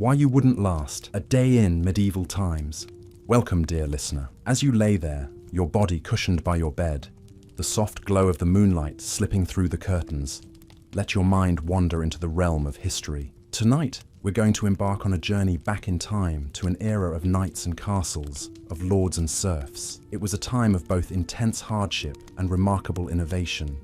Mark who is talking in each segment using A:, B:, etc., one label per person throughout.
A: Why you wouldn't last. A day in medieval times. Welcome, dear listener. As you lay there, your body cushioned by your bed, the soft glow of the moonlight slipping through the curtains, let your mind wander into the realm of history. Tonight, we're going to embark on a journey back in time to an era of knights and castles, of lords and serfs. It was a time of both intense hardship and remarkable innovation,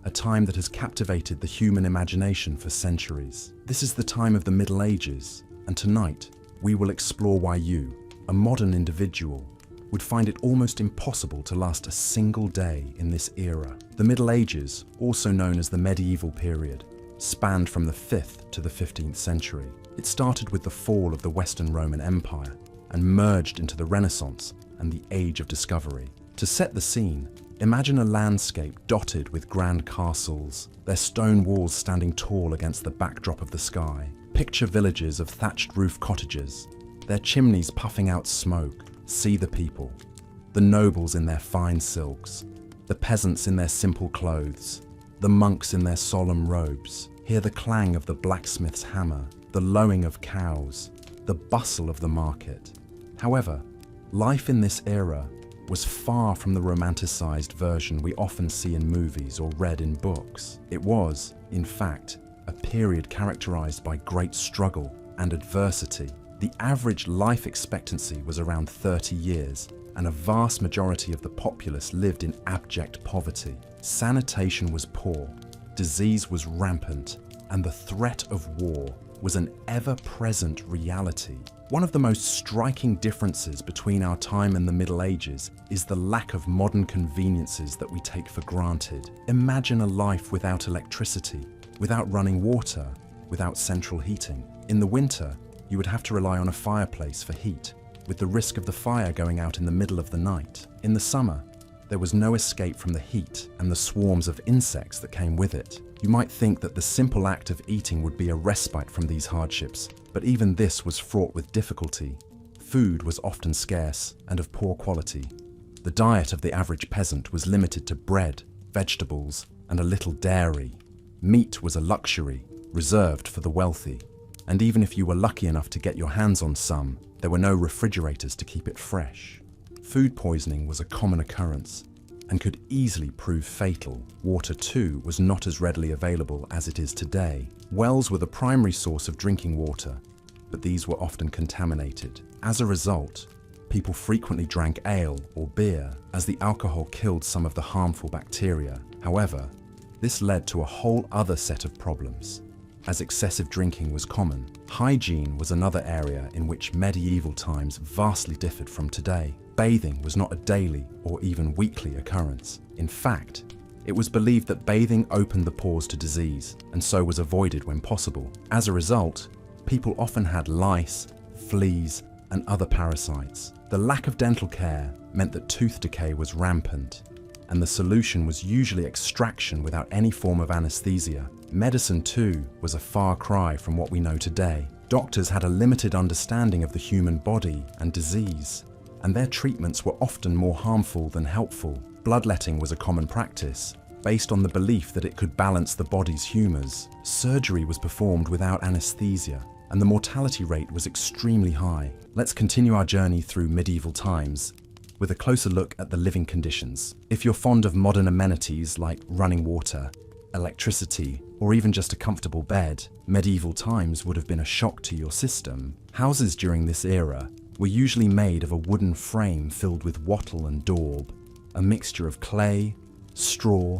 A: a time that has captivated the human imagination for centuries. This is the time of the Middle Ages, and tonight, we will explore why you, a modern individual, would find it almost impossible to last a single day in this era. The Middle Ages, also known as the medieval period, spanned from the 5th to the 15th century. It started with the fall of the Western Roman Empire and merged into the Renaissance and the Age of Discovery. To set the scene, imagine a landscape dotted with grand castles, their stone walls standing tall against the backdrop of the sky. Picture villages of thatched roof cottages, their chimneys puffing out smoke. See the people, the nobles in their fine silks, the peasants in their simple clothes, the monks in their solemn robes. Hear the clang of the blacksmith's hammer, the lowing of cows, the bustle of the market. However, life in this era was far from the romanticized version we often see in movies or read in books. It was, in fact, a period characterized by great struggle and adversity. The average life expectancy was around 30 years, and a vast majority of the populace lived in abject poverty. Sanitation was poor, disease was rampant, and the threat of war was an ever-present reality. One of the most striking differences between our time and the Middle Ages is the lack of modern conveniences that we take for granted. Imagine a life without electricity, without running water, without central heating. In the winter, you would have to rely on a fireplace for heat, with the risk of the fire going out in the middle of the night. In the summer, there was no escape from the heat and the swarms of insects that came with it. You might think that the simple act of eating would be a respite from these hardships, but even this was fraught with difficulty. Food was often scarce and of poor quality. The diet of the average peasant was limited to bread, vegetables, and a little dairy. Meat was a luxury, reserved for the wealthy. And even if you were lucky enough to get your hands on some, there were no refrigerators to keep it fresh. Food poisoning was a common occurrence and could easily prove fatal. Water, too, was not as readily available as it is today. Wells were the primary source of drinking water, but these were often contaminated. As a result, people frequently drank ale or beer, as the alcohol killed some of the harmful bacteria. However, this led to a whole other set of problems. As excessive drinking was common, hygiene was another area in which medieval times vastly differed from today. Bathing was not a daily or even weekly occurrence. In fact, it was believed that bathing opened the pores to disease, and so was avoided when possible. As a result, people often had lice, fleas, and other parasites. The lack of dental care meant that tooth decay was rampant, and the solution was usually extraction without any form of anesthesia. Medicine, too, was a far cry from what we know today. Doctors had a limited understanding of the human body and disease, and their treatments were often more harmful than helpful. Bloodletting was a common practice, based on the belief that it could balance the body's humours. Surgery was performed without anesthesia, and the mortality rate was extremely high. Let's continue our journey through medieval times with a closer look at the living conditions. If you're fond of modern amenities like running water, electricity, or even just a comfortable bed, medieval times would have been a shock to your system. Houses during this era were usually made of a wooden frame filled with wattle and daub, a mixture of clay, straw,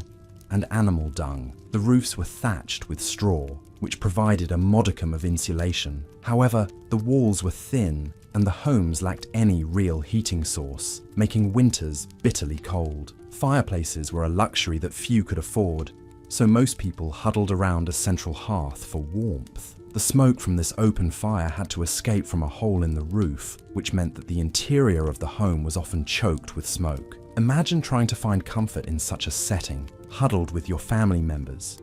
A: and animal dung. The roofs were thatched with straw, which provided a modicum of insulation. However, the walls were thin and the homes lacked any real heating source, making winters bitterly cold. Fireplaces were a luxury that few could afford, so most people huddled around a central hearth for warmth. The smoke from this open fire had to escape from a hole in the roof, which meant that the interior of the home was often choked with smoke. Imagine trying to find comfort in such a setting, huddled with your family members,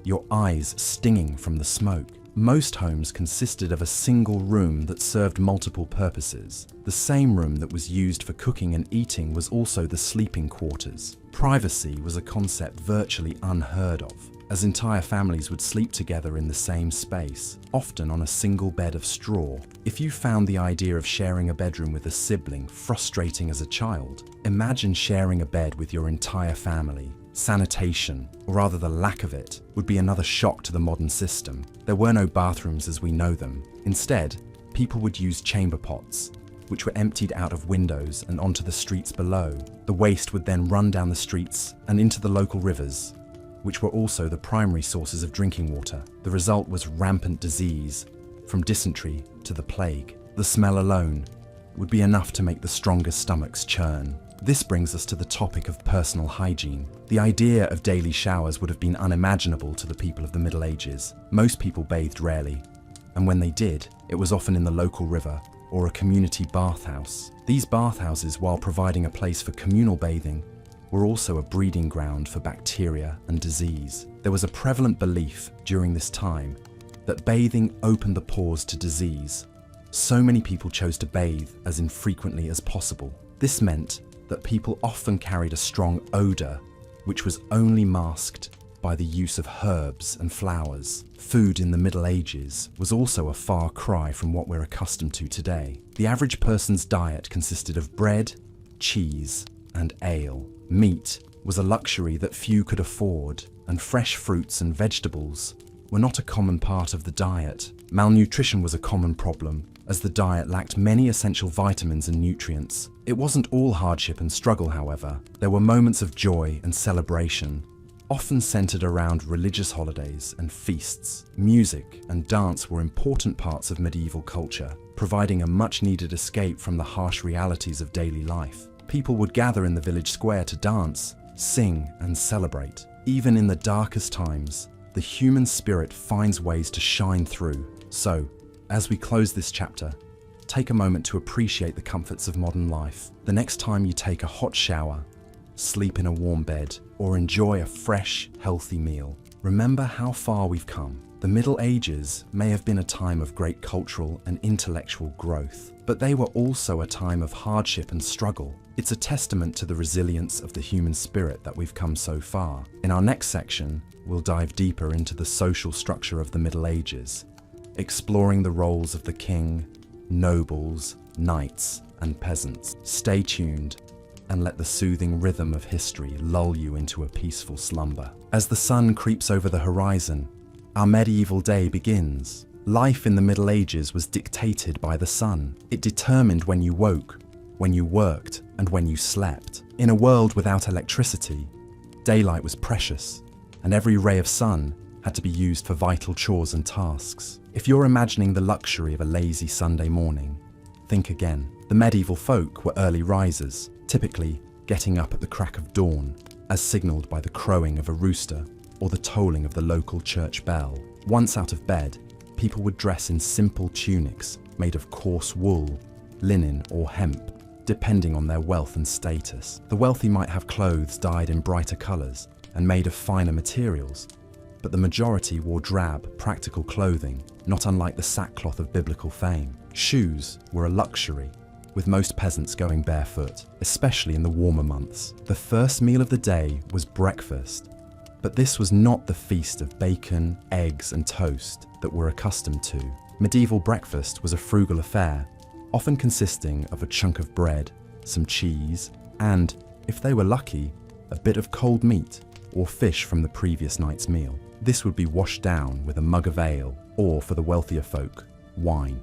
A: your eyes stinging from the smoke. Most homes consisted of a single room that served multiple purposes. The same room that was used for cooking and eating was also the sleeping quarters. Privacy was a concept virtually unheard of. as entire families would sleep together in the same space, often on a single bed of straw. If you found the idea of sharing a bedroom with a sibling frustrating as a child, imagine sharing a bed with your entire family. Sanitation, or rather the lack of it, would be another shock to the modern system. There were no bathrooms as we know them. Instead, people would use chamber pots, which were emptied out of windows and onto the streets below. The waste would then run down the streets and into the local rivers, which were also the primary sources of drinking water. The result was rampant disease, from dysentery to the plague. The smell alone would be enough to make the strongest stomachs churn. This brings us to the topic of personal hygiene. The idea of daily showers would have been unimaginable to the people of the Middle Ages. Most people bathed rarely, and when they did, it was often in the local river or a community bathhouse. These bathhouses, while providing a place for communal bathing, were also a breeding ground for bacteria and disease. There was a prevalent belief during this time that bathing opened the pores to disease. So many people chose to bathe as infrequently as possible. This meant that people often carried a strong odour, which was only masked by the use of herbs and flowers. Food in the Middle Ages was also a far cry from what we're accustomed to today. The average person's diet consisted of bread, cheese, and ale. Meat was a luxury that few could afford, and fresh fruits and vegetables were not a common part of the diet. Malnutrition was a common problem, as the diet lacked many essential vitamins and nutrients. It wasn't all hardship and struggle, however. There were moments of joy and celebration, often centered around religious holidays and feasts. Music and dance were important parts of medieval culture, providing a much-needed escape from the harsh realities of daily life. People would gather in the village square to dance, sing, and celebrate. Even in the darkest times, the human spirit finds ways to shine through. So, as we close this chapter, take a moment to appreciate the comforts of modern life. The next time you take a hot shower, sleep in a warm bed, or enjoy a fresh, healthy meal, remember how far we've come. The Middle Ages may have been a time of great cultural and intellectual growth, but they were also a time of hardship and struggle. It's a testament to the resilience of the human spirit that we've come so far. In our next section, we'll dive deeper into the social structure of the Middle Ages, exploring the roles of the king, nobles, knights, and peasants. Stay tuned and let the soothing rhythm of history lull you into a peaceful slumber. As the sun creeps over the horizon, our medieval day begins. Life in the Middle Ages was dictated by the sun. It determined when you woke, when you worked, and when you slept. In a world without electricity, daylight was precious, and every ray of sun had to be used for vital chores and tasks. If you're imagining the luxury of a lazy Sunday morning, think again. The medieval folk were early risers, typically getting up at the crack of dawn, as signalled by the crowing of a rooster or the tolling of the local church bell. Once out of bed, people would dress in simple tunics made of coarse wool, linen, or hemp, depending on their wealth and status. The wealthy might have clothes dyed in brighter colours and made of finer materials, but the majority wore drab, practical clothing, not unlike the sackcloth of biblical fame. Shoes were a luxury, with most peasants going barefoot, especially in the warmer months. The first meal of the day was breakfast, but this was not the feast of bacon, eggs, and toast that we're accustomed to. Medieval breakfast was a frugal affair, often consisting of a chunk of bread, some cheese, and, if they were lucky, a bit of cold meat or fish from the previous night's meal. This would be washed down with a mug of ale, or for the wealthier folk, wine.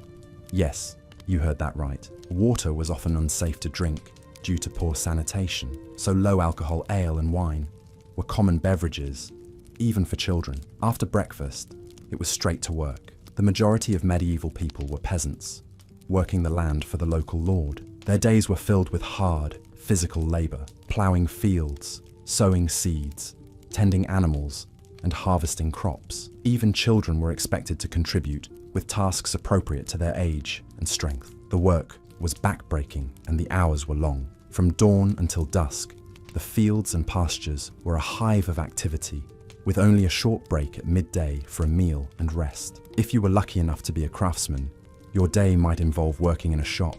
A: Yes, you heard that right. Water was often unsafe to drink due to poor sanitation, so low-alcohol ale and wine were common beverages, even for children. After breakfast, it was straight to work. The majority of medieval people were peasants, working the land for the local lord. Their days were filled with hard, physical labour, ploughing fields, sowing seeds, tending animals, and harvesting crops. Even children were expected to contribute, with tasks appropriate to their age and strength. The work was back-breaking and the hours were long. From dawn until dusk, the fields and pastures were a hive of activity, with only a short break at midday for a meal and rest. If you were lucky enough to be a craftsman, your day might involve working in a shop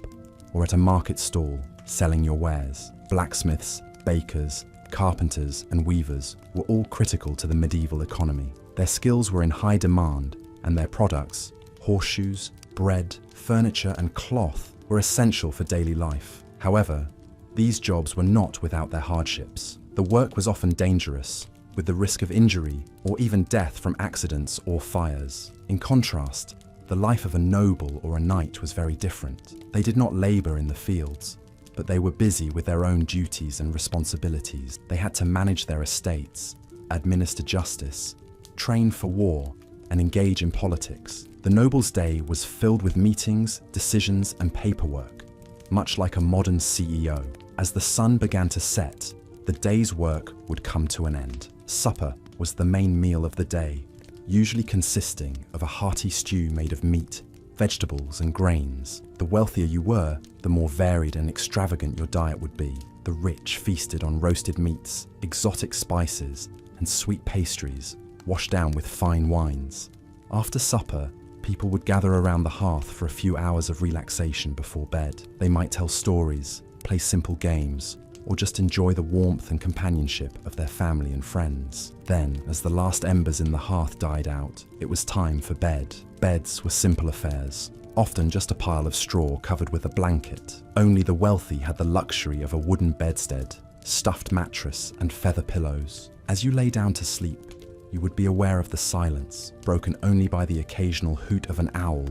A: or at a market stall selling your wares. Blacksmiths, bakers, carpenters, and weavers were all critical to the medieval economy. Their skills were in high demand, and their products, horseshoes, bread, furniture, and cloth, were essential for daily life. However, these jobs were not without their hardships. The work was often dangerous, with the risk of injury or even death from accidents or fires. In contrast, the life of a noble or a knight was very different. They did not labor in the fields, but they were busy with their own duties and responsibilities. They had to manage their estates, administer justice, train for war, and engage in politics. The noble's day was filled with meetings, decisions, and paperwork, much like a modern CEO. As the sun began to set, the day's work would come to an end. Supper was the main meal of the day, usually consisting of a hearty stew made of meat, vegetables, and grains. The wealthier you were, the more varied and extravagant your diet would be. The rich feasted on roasted meats, exotic spices, and sweet pastries, washed down with fine wines. After supper, people would gather around the hearth for a few hours of relaxation before bed. They might tell stories, play simple games, or just enjoy the warmth and companionship of their family and friends. Then, as the last embers in the hearth died out, it was time for bed. Beds were simple affairs, often just a pile of straw covered with a blanket. Only the wealthy had the luxury of a wooden bedstead, stuffed mattress, and feather pillows. As you lay down to sleep, you would be aware of the silence, broken only by the occasional hoot of an owl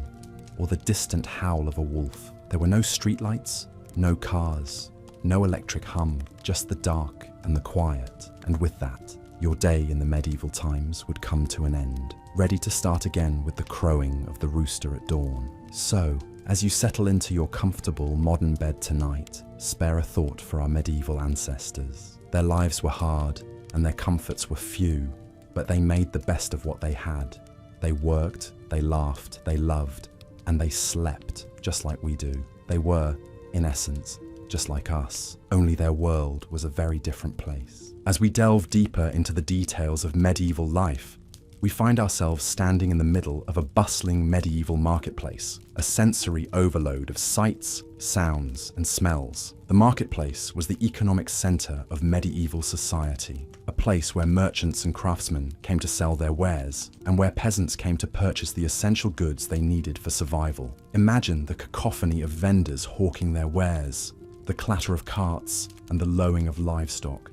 A: or the distant howl of a wolf. There were no streetlights, no cars, no electric hum, just the dark and the quiet. And with that, your day in the medieval times would come to an end, ready to start again with the crowing of the rooster at dawn. So, as you settle into your comfortable modern bed tonight, spare a thought for our medieval ancestors. Their lives were hard and their comforts were few, but they made the best of what they had. They worked, they laughed, they loved, and they slept just like we do. They were, in essence, just like us, only their world was a very different place. As we delve deeper into the details of medieval life, we find ourselves standing in the middle of a bustling medieval marketplace, a sensory overload of sights, sounds, and smells. The marketplace was the economic center of medieval society, a place where merchants and craftsmen came to sell their wares, and where peasants came to purchase the essential goods they needed for survival. Imagine the cacophony of vendors hawking their wares, the clatter of carts and the lowing of livestock,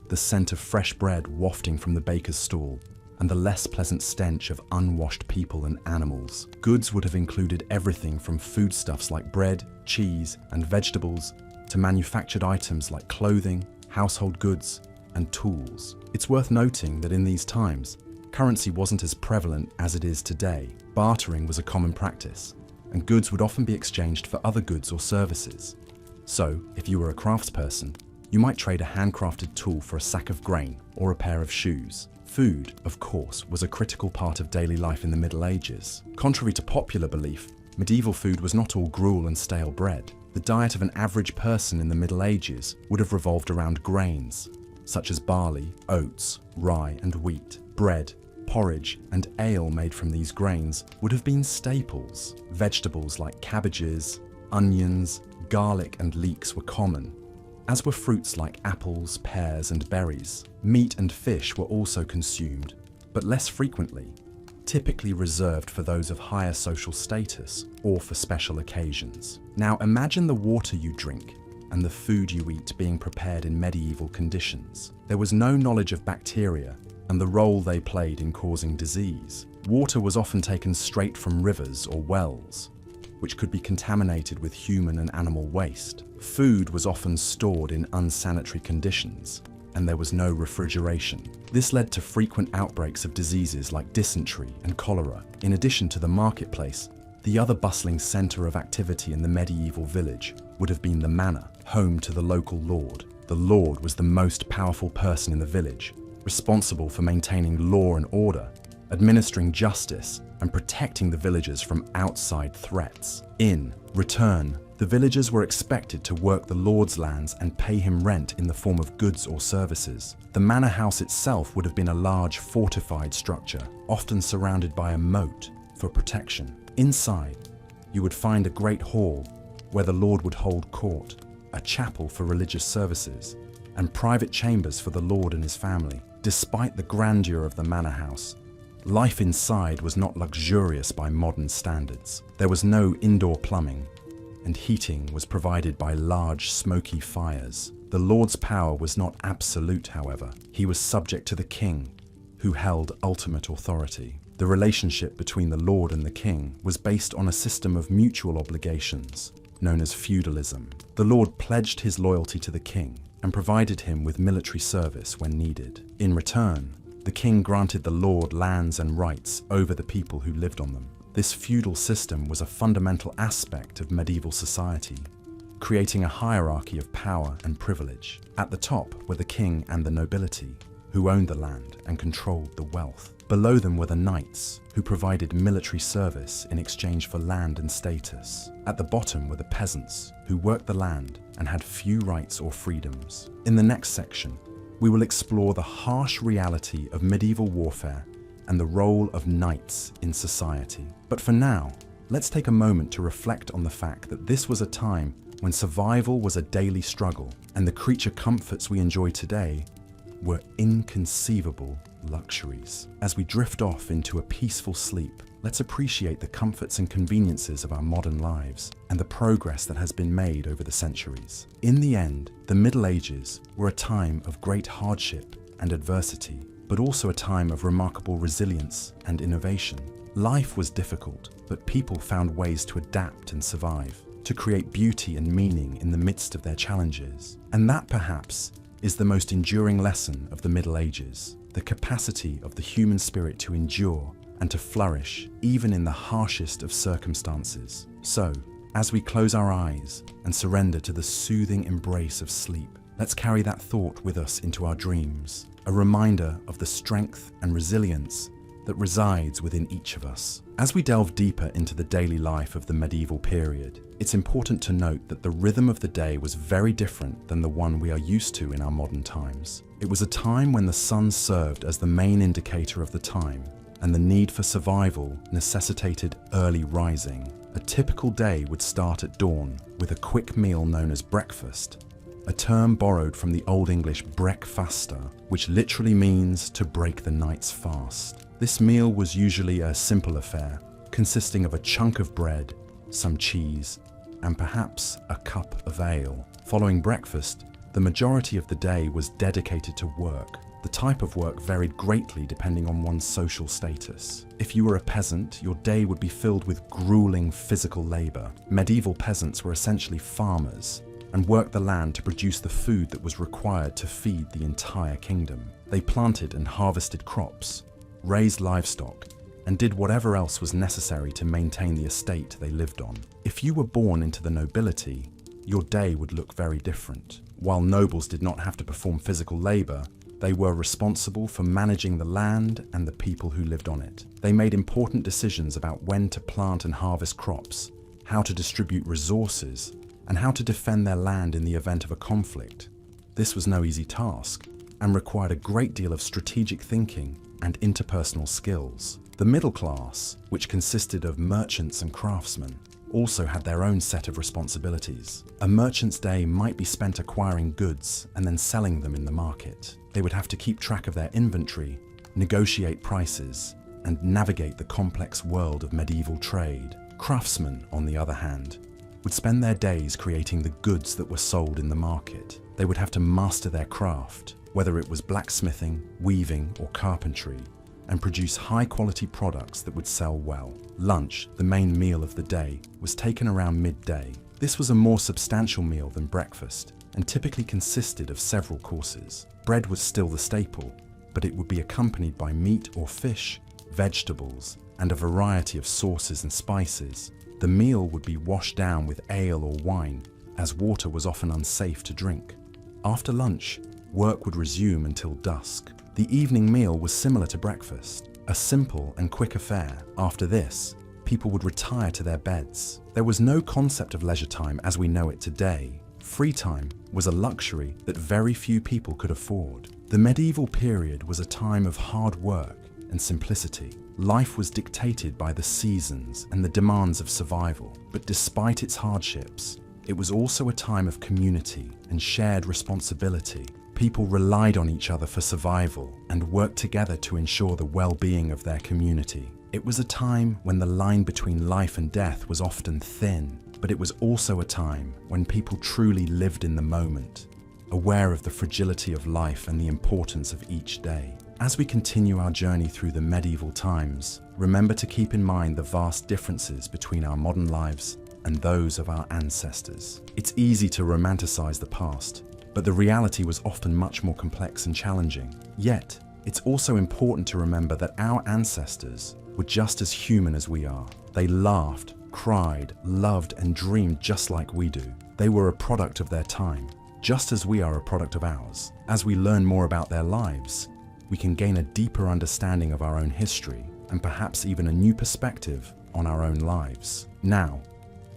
A: the scent of fresh bread wafting from the baker's stall, and the less pleasant stench of unwashed people and animals. Goods would have included everything from foodstuffs like bread, cheese, and vegetables to manufactured items like clothing, household goods, and tools. It's worth noting that in these times, currency wasn't as prevalent as it is today. Bartering was a common practice, and goods would often be exchanged for other goods or services. So, if you were a craftsperson, you might trade a handcrafted tool for a sack of grain or a pair of shoes. Food, of course, was a critical part of daily life in the Middle Ages. Contrary to popular belief, medieval food was not all gruel and stale bread. The diet of an average person in the Middle Ages would have revolved around grains, such as barley, oats, rye, and wheat. Bread, porridge, and ale made from these grains would have been staples. Vegetables like cabbages, onions, garlic, and leeks were common, as were fruits like apples, pears, and berries. Meat and fish were also consumed, but less frequently, typically reserved for those of higher social status or for special occasions. Now imagine the water you drink and the food you eat being prepared in medieval conditions. There was no knowledge of bacteria and the role they played in causing disease. Water was often taken straight from rivers or wells, which could be contaminated with human and animal waste. Food was often stored in unsanitary conditions, and there was no refrigeration. This led to frequent outbreaks of diseases like dysentery and cholera. In addition to the marketplace, the other bustling center of activity in the medieval village would have been the manor, home to the local lord. The lord was the most powerful person in the village, responsible for maintaining law and order, administering justice, and protecting the villagers from outside threats. In return, the villagers were expected to work the lord's lands and pay him rent in the form of goods or services. The manor house itself would have been a large fortified structure, often surrounded by a moat for protection. Inside, you would find a great hall where the lord would hold court, a chapel for religious services, and private chambers for the lord and his family. Despite the grandeur of the manor house, life inside was not luxurious by modern standards. There was no indoor plumbing, and heating was provided by large, smoky fires. The lord's power was not absolute, however. He was subject to the king, who held ultimate authority. The relationship between the lord and the king was based on a system of mutual obligations, known as feudalism. The lord pledged his loyalty to the king and provided him with military service when needed. In return, the king granted the lord lands and rights over the people who lived on them. This feudal system was a fundamental aspect of medieval society, creating a hierarchy of power and privilege. At the top were the king and the nobility, who owned the land and controlled the wealth. Below them were the knights, who provided military service in exchange for land and status. At the bottom were the peasants, who worked the land and had few rights or freedoms. In the next section, we will explore the harsh reality of medieval warfare and the role of knights in society. But for now, let's take a moment to reflect on the fact that this was a time when survival was a daily struggle, and the creature comforts we enjoy today were inconceivable luxuries. As we drift off into a peaceful sleep, let's appreciate the comforts and conveniences of our modern lives and the progress that has been made over the centuries. In the end, the Middle Ages were a time of great hardship and adversity, but also a time of remarkable resilience and innovation. Life was difficult, but people found ways to adapt and survive, to create beauty and meaning in the midst of their challenges. And that, perhaps, is the most enduring lesson of the Middle Ages, the capacity of the human spirit to endure and to flourish even in the harshest of circumstances. So, as we close our eyes and surrender to the soothing embrace of sleep, let's carry that thought with us into our dreams, a reminder of the strength and resilience that resides within each of us. As we delve deeper into the daily life of the medieval period, it's important to note that the rhythm of the day was very different than the one we are used to in our modern times. It was a time when the sun served as the main indicator of the time, and the need for survival necessitated early rising. A typical day would start at dawn with a quick meal known as breakfast, a term borrowed from the Old English breakfasta, which literally means to break the night's fast. This meal was usually a simple affair, consisting of a chunk of bread, some cheese, and perhaps a cup of ale. Following breakfast, the majority of the day was dedicated to work. The type of work varied greatly depending on one's social status. If you were a peasant, your day would be filled with grueling physical labor. Medieval peasants were essentially farmers and worked the land to produce the food that was required to feed the entire kingdom. They planted and harvested crops, raised livestock, and did whatever else was necessary to maintain the estate they lived on. If you were born into the nobility, your day would look very different. While nobles did not have to perform physical labor, they were responsible for managing the land and the people who lived on it. They made important decisions about when to plant and harvest crops, how to distribute resources, and how to defend their land in the event of a conflict. This was no easy task and required a great deal of strategic thinking and interpersonal skills. The middle class, which consisted of merchants and craftsmen, also had their own set of responsibilities. A merchant's day might be spent acquiring goods and then selling them in the market. They would have to keep track of their inventory, negotiate prices, and navigate the complex world of medieval trade. Craftsmen, on the other hand, would spend their days creating the goods that were sold in the market. They would have to master their craft, whether it was blacksmithing, weaving, or carpentry, and produce high-quality products that would sell well. Lunch, the main meal of the day, was taken around midday. This was a more substantial meal than breakfast, and typically consisted of several courses. Bread was still the staple, but it would be accompanied by meat or fish, vegetables, and a variety of sauces and spices. The meal would be washed down with ale or wine, as water was often unsafe to drink. After lunch, work would resume until dusk. The evening meal was similar to breakfast, a simple and quick affair. After this, people would retire to their beds. There was no concept of leisure time as we know it today. Free time was a luxury that very few people could afford. The medieval period was a time of hard work and simplicity. Life was dictated by the seasons and the demands of survival, but despite its hardships, it was also a time of community and shared responsibility. People relied on each other for survival and worked together to ensure the well-being of their community. It was a time when the line between life and death was often thin, but it was also a time when people truly lived in the moment, aware of the fragility of life and the importance of each day. As we continue our journey through the medieval times, remember to keep in mind the vast differences between our modern lives and those of our ancestors. It's easy to romanticize the past, but the reality was often much more complex and challenging. Yet, it's also important to remember that our ancestors were just as human as we are. They laughed, cried, loved, and dreamed just like we do. They were a product of their time, just as we are a product of ours. As we learn more about their lives, we can gain a deeper understanding of our own history and perhaps even a new perspective on our own lives. Now,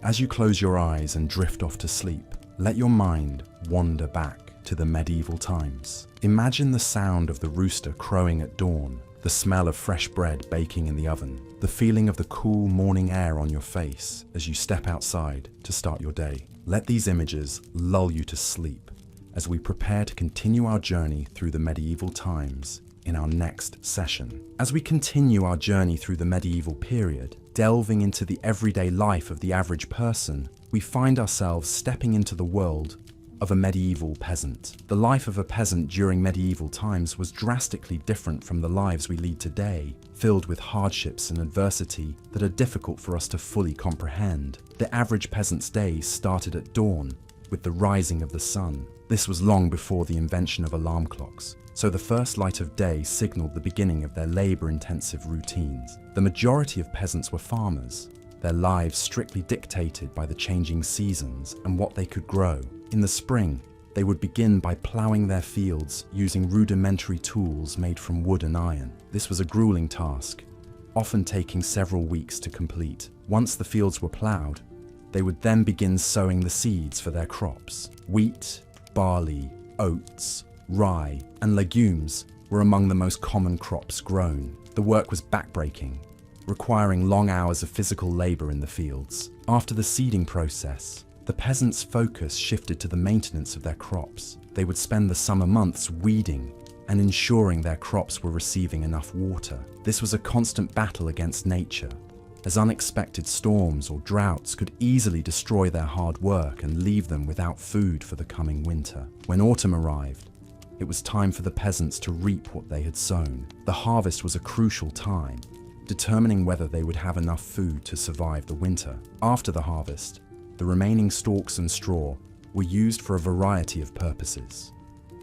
A: as you close your eyes and drift off to sleep, let your mind wander back to the medieval times. Imagine the sound of the rooster crowing at dawn, the smell of fresh bread baking in the oven, the feeling of the cool morning air on your face as you step outside to start your day. Let these images lull you to sleep as we prepare to continue our journey through the medieval times in our next session. As we continue our journey through the medieval period, delving into the everyday life of the average person, we find ourselves stepping into the world of a medieval peasant. The life of a peasant during medieval times was drastically different from the lives we lead today, filled with hardships and adversity that are difficult for us to fully comprehend. The average peasant's day started at dawn, with the rising of the sun. This was long before the invention of alarm clocks, so the first light of day signaled the beginning of their labor-intensive routines. The majority of peasants were farmers, their lives strictly dictated by the changing seasons and what they could grow. In the spring, they would begin by ploughing their fields using rudimentary tools made from wood and iron. This was a grueling task, often taking several weeks to complete. Once the fields were ploughed, they would then begin sowing the seeds for their crops. Wheat, barley, oats, rye, and legumes were among the most common crops grown. The work was backbreaking, requiring long hours of physical labor in the fields. After the seeding process, the peasants' focus shifted to the maintenance of their crops. They would spend the summer months weeding and ensuring their crops were receiving enough water. This was a constant battle against nature, as unexpected storms or droughts could easily destroy their hard work and leave them without food for the coming winter. When autumn arrived, it was time for the peasants to reap what they had sown. The harvest was a crucial time, determining whether they would have enough food to survive the winter. After the harvest, the remaining stalks and straw were used for a variety of purposes.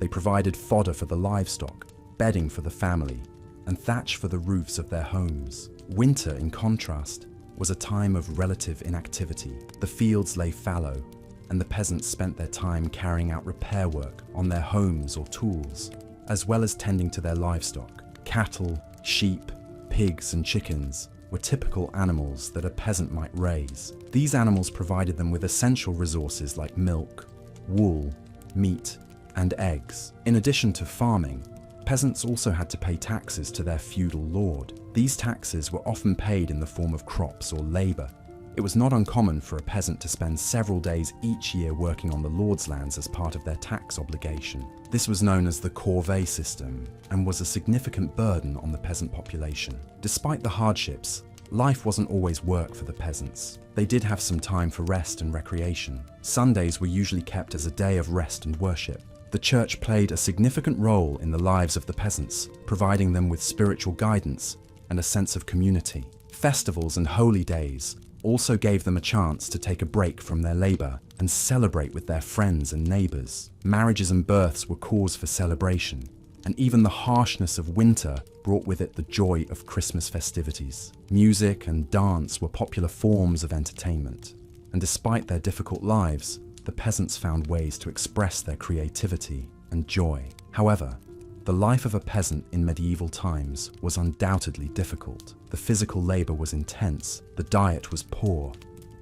A: They provided fodder for the livestock, bedding for the family, and thatch for the roofs of their homes. Winter, in contrast, was a time of relative inactivity. The fields lay fallow, and the peasants spent their time carrying out repair work on their homes or tools, as well as tending to their livestock. Cattle, sheep, pigs, and chickens were typical animals that a peasant might raise. These animals provided them with essential resources like milk, wool, meat, and eggs. In addition to farming, peasants also had to pay taxes to their feudal lord. These taxes were often paid in the form of crops or labor. It was not uncommon for a peasant to spend several days each year working on the lord's lands as part of their tax obligation. This was known as the corvée system and was a significant burden on the peasant population. Despite the hardships, life wasn't always work for the peasants. They did have some time for rest and recreation. Sundays were usually kept as a day of rest and worship. The church played a significant role in the lives of the peasants, providing them with spiritual guidance and a sense of community. Festivals and holy days also gave them a chance to take a break from their labor and celebrate with their friends and neighbors. Marriages and births were cause for celebration, and even the harshness of winter brought with it the joy of Christmas festivities. Music and dance were popular forms of entertainment, and despite their difficult lives, the peasants found ways to express their creativity and joy. However, the life of a peasant in medieval times was undoubtedly difficult. The physical labor was intense, the diet was poor,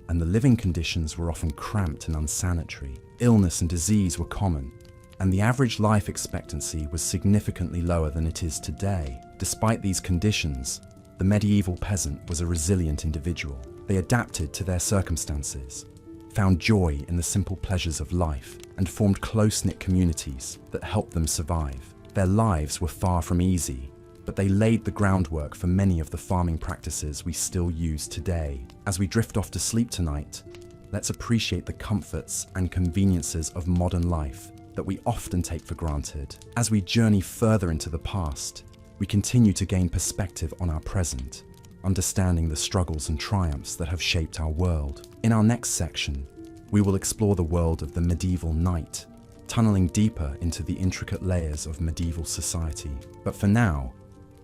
A: and the living conditions were often cramped and unsanitary. Illness and disease were common, and the average life expectancy was significantly lower than it is today. Despite these conditions, the medieval peasant was a resilient individual. They adapted to their circumstances, found joy in the simple pleasures of life, and formed close-knit communities that helped them survive. Their lives were far from easy, but they laid the groundwork for many of the farming practices we still use today. As we drift off to sleep tonight, let's appreciate the comforts and conveniences of modern life that we often take for granted. As we journey further into the past, we continue to gain perspective on our present, understanding the struggles and triumphs that have shaped our world. In our next section, we will explore the world of the medieval knight, tunneling deeper into the intricate layers of medieval society. But for now,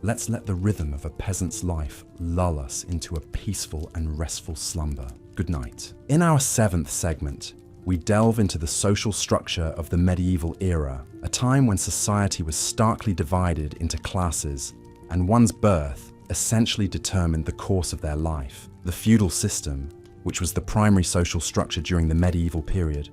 A: let's let the rhythm of a peasant's life lull us into a peaceful and restful slumber. Good night. In our 7th segment, we delve into the social structure of the medieval era, a time when society was starkly divided into classes, and one's birth essentially determined the course of their life. The feudal system, which was the primary social structure during the medieval period,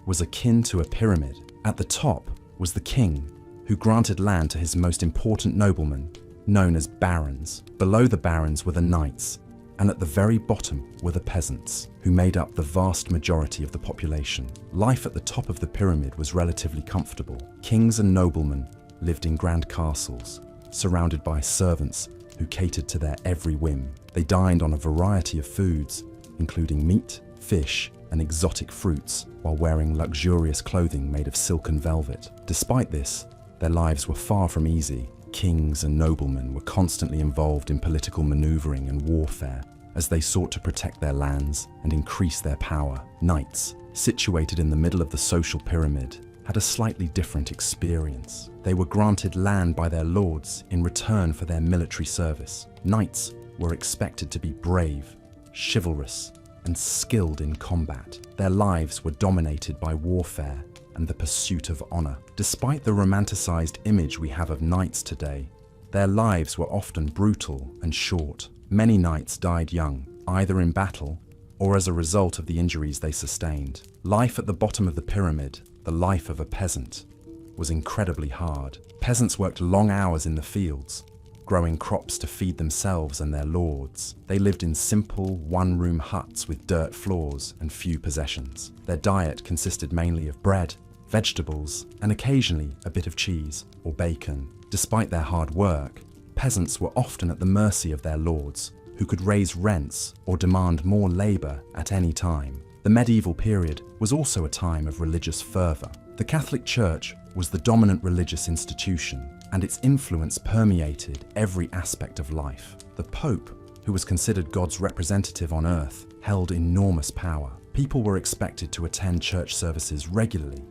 A: was akin to a pyramid. At the top was the king, who granted land to his most important noblemen, known as barons. Below the barons were the knights, and at the very bottom were the peasants, who made up the vast majority of the population. Life at the top of the pyramid was relatively comfortable. Kings and noblemen lived in grand castles, surrounded by servants who catered to their every whim. They dined on a variety of foods, including meat, fish, and exotic fruits, while wearing luxurious clothing made of silk and velvet. Despite this, their lives were far from easy. Kings and noblemen were constantly involved in political maneuvering and warfare as they sought to protect their lands and increase their power. Knights, situated in the middle of the social pyramid, had a slightly different experience. They were granted land by their lords in return for their military service. Knights were expected to be brave, chivalrous, and skilled in combat. Their lives were dominated by warfare and the pursuit of honor. Despite the romanticized image we have of knights today, their lives were often brutal and short. Many knights died young, either in battle or as a result of the injuries they sustained. Life at the bottom of the pyramid, the life of a peasant, was incredibly hard. Peasants worked long hours in the fields, growing crops to feed themselves and their lords. They lived in simple, one-room huts with dirt floors and few possessions. Their diet consisted mainly of bread, vegetables, and occasionally a bit of cheese or bacon. Despite their hard work, peasants were often at the mercy of their lords, who could raise rents or demand more labor at any time. The medieval period was also a time of religious fervor. The Catholic Church was the dominant religious institution, and its influence permeated every aspect of life. The Pope, who was considered God's representative on earth, held enormous power. People were expected to attend church services regularly,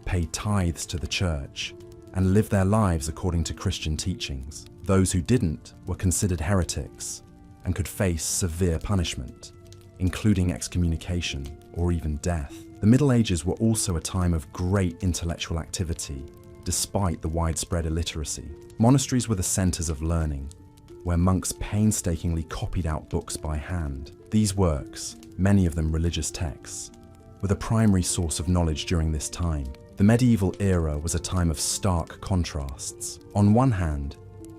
A: pay tithes to the church, and live their lives according to Christian teachings. Those who didn't were considered heretics and could face severe punishment, including excommunication or even death. The Middle Ages were also a time of great intellectual activity, despite the widespread illiteracy. Monasteries were the centers of learning, where monks painstakingly copied out books by hand. These works, many of them religious texts, were the primary source of knowledge during this time. The medieval era was a time of stark contrasts. On one hand,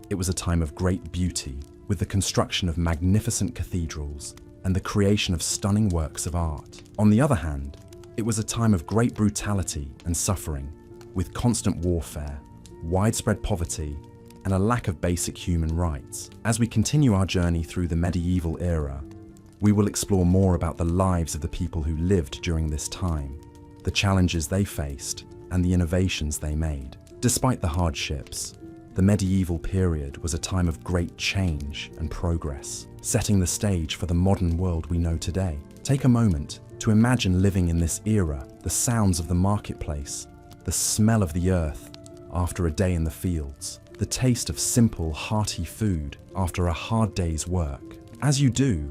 A: it was a time of great beauty, with the construction of magnificent cathedrals and the creation of stunning works of art. On the other hand, it was a time of great brutality and suffering, with constant warfare, widespread poverty, and a lack of basic human rights. As we continue our journey through the medieval era, we will explore more about the lives of the people who lived during this time, the challenges they faced, and the innovations they made. Despite the hardships, the medieval period was a time of great change and progress, setting the stage for the modern world we know today. Take a moment to imagine living in this era, the sounds of the marketplace, the smell of the earth after a day in the fields, the taste of simple, hearty food after a hard day's work. As you do,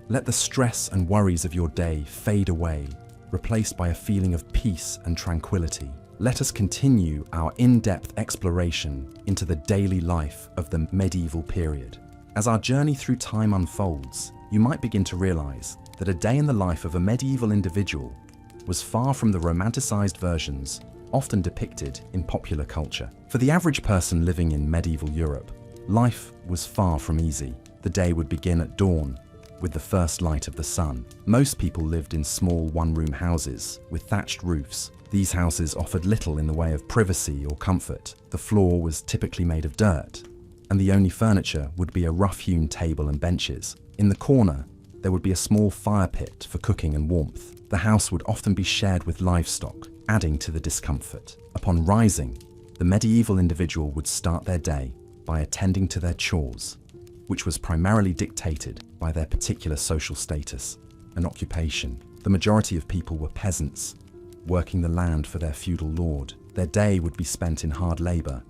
A: let the stress and worries of your day fade away, replaced by a feeling of peace and tranquility. Let us continue our in-depth exploration into the daily life of the medieval period. As our journey through time unfolds, you might begin to realize that a day in the life of a medieval individual was far from the romanticized versions often depicted in popular culture. For the average person living in medieval Europe, life was far from easy. The day would begin at dawn, with the first light of the sun. Most people lived in small one-room houses with thatched roofs. These houses offered little in the way of privacy or comfort. The floor was typically made of dirt, and the only furniture would be a rough-hewn table and benches. In the corner, there would be a small fire pit for cooking and warmth. The house would often be shared with livestock, adding to the discomfort. Upon rising, the medieval individual would start their day by attending to their chores, which was primarily dictated by their particular social status and occupation. The majority of people were peasants, working the land for their feudal lord. Their day would be spent in hard labor,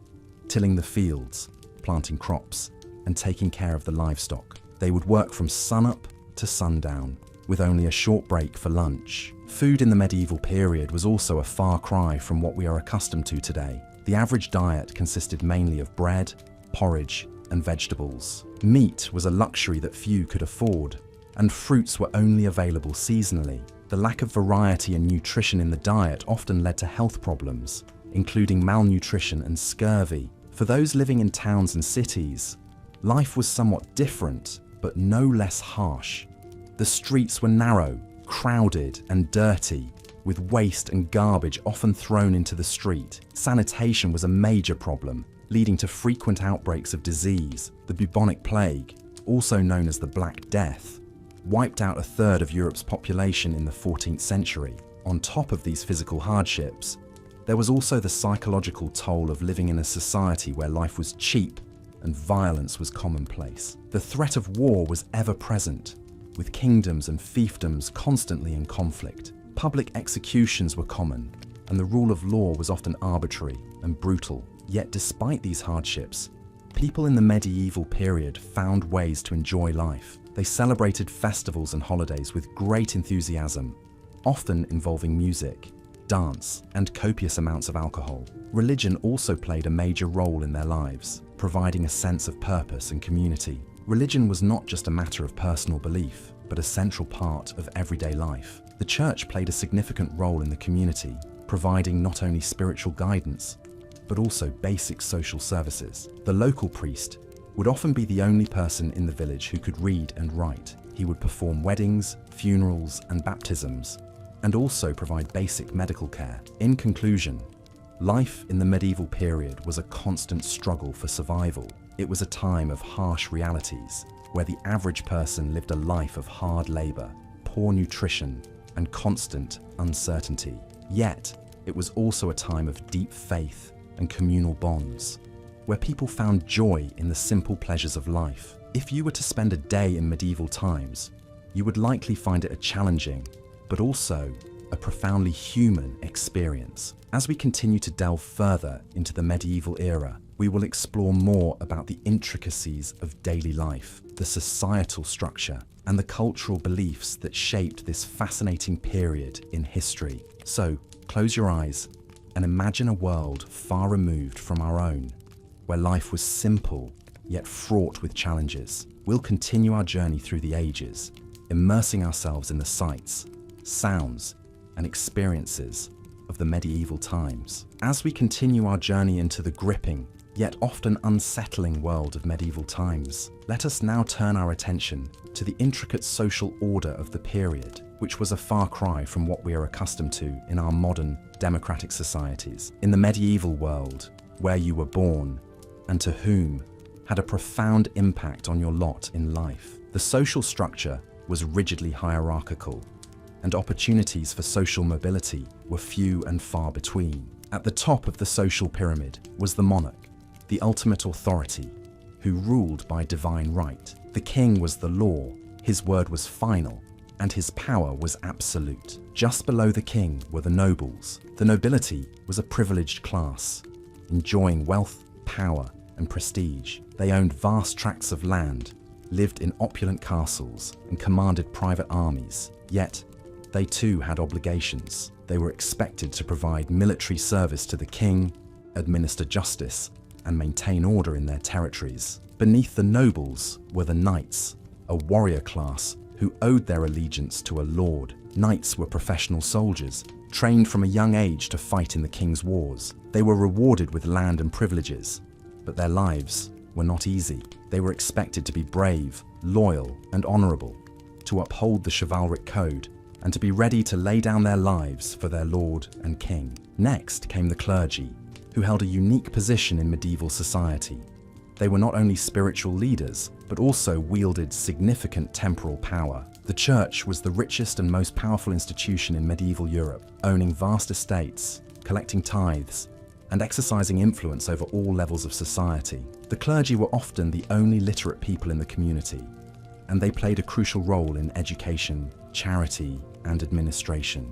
A: tilling the fields, planting crops, and taking care of the livestock. They would work from sunup to sundown, with only a short break for lunch. Food in the medieval period was also a far cry from what we are accustomed to today. The average diet consisted mainly of bread, porridge, and vegetables. Meat was a luxury that few could afford, and fruits were only available seasonally. The lack of variety and nutrition in the diet often led to health problems, including malnutrition and scurvy. For those living in towns and cities, life was somewhat different, but no less harsh. The streets were narrow, crowded, and dirty, with waste and garbage often thrown into the street. Sanitation was a major problem, leading to frequent outbreaks of disease. The bubonic plague, also known as the Black Death, wiped out a third of Europe's population in the 14th century. On top of these physical hardships, there was also the psychological toll of living in a society where life was cheap and violence was commonplace. The threat of war was ever present, with kingdoms and fiefdoms constantly in conflict. Public executions were common, and the rule of law was often arbitrary and brutal. Yet despite these hardships, people in the medieval period found ways to enjoy life. They celebrated festivals and holidays with great enthusiasm, often involving music, dance, and copious amounts of alcohol. Religion also played a major role in their lives, providing a sense of purpose and community. Religion was not just a matter of personal belief, but a central part of everyday life. The church played a significant role in the community, providing not only spiritual guidance, but also basic social services. The local priest would often be the only person in the village who could read and write. He would perform weddings, funerals, and baptisms, and also provide basic medical care. In conclusion, life in the medieval period was a constant struggle for survival. It was a time of harsh realities, where the average person lived a life of hard labor, poor nutrition, and constant uncertainty. Yet, it was also a time of deep faith and communal bonds, where people found joy in the simple pleasures of life. If you were to spend a day in medieval times, you would likely find it a challenging, but also a profoundly human experience. As we continue to delve further into the medieval era, we will explore more about the intricacies of daily life, the societal structure, and the cultural beliefs that shaped this fascinating period in history. So, close your eyes and imagine a world far removed from our own, where life was simple yet fraught with challenges. We'll continue our journey through the ages, immersing ourselves in the sights, sounds, and experiences of the medieval times. As we continue our journey into the gripping, yet often unsettling world of medieval times, let us now turn our attention to the intricate social order of the period, which was a far cry from what we are accustomed to in our modern democratic societies. In the medieval world, where you were born and to whom had a profound impact on your lot in life, the social structure was rigidly hierarchical, and opportunities for social mobility were few and far between. At the top of the social pyramid was the monarch, the ultimate authority, who ruled by divine right. The king was the law, his word was final, and his power was absolute. Just below the king were the nobles. The nobility was a privileged class, enjoying wealth, power, and prestige. They owned vast tracts of land, lived in opulent castles, and commanded private armies. Yet, they too had obligations. They were expected to provide military service to the king, administer justice, and maintain order in their territories. Beneath the nobles were the knights, a warrior class who owed their allegiance to a lord. Knights were professional soldiers, trained from a young age to fight in the king's wars. They were rewarded with land and privileges, but their lives were not easy. They were expected to be brave, loyal, and honorable. to uphold the chivalric code, and to be ready to lay down their lives for their lord and king. Next came the clergy, who held a unique position in medieval society. They were not only spiritual leaders, but also wielded significant temporal power. The church was the richest and most powerful institution in medieval Europe, owning vast estates, collecting tithes, and exercising influence over all levels of society. The clergy were often the only literate people in the community, and they played a crucial role in education, charity, and administration.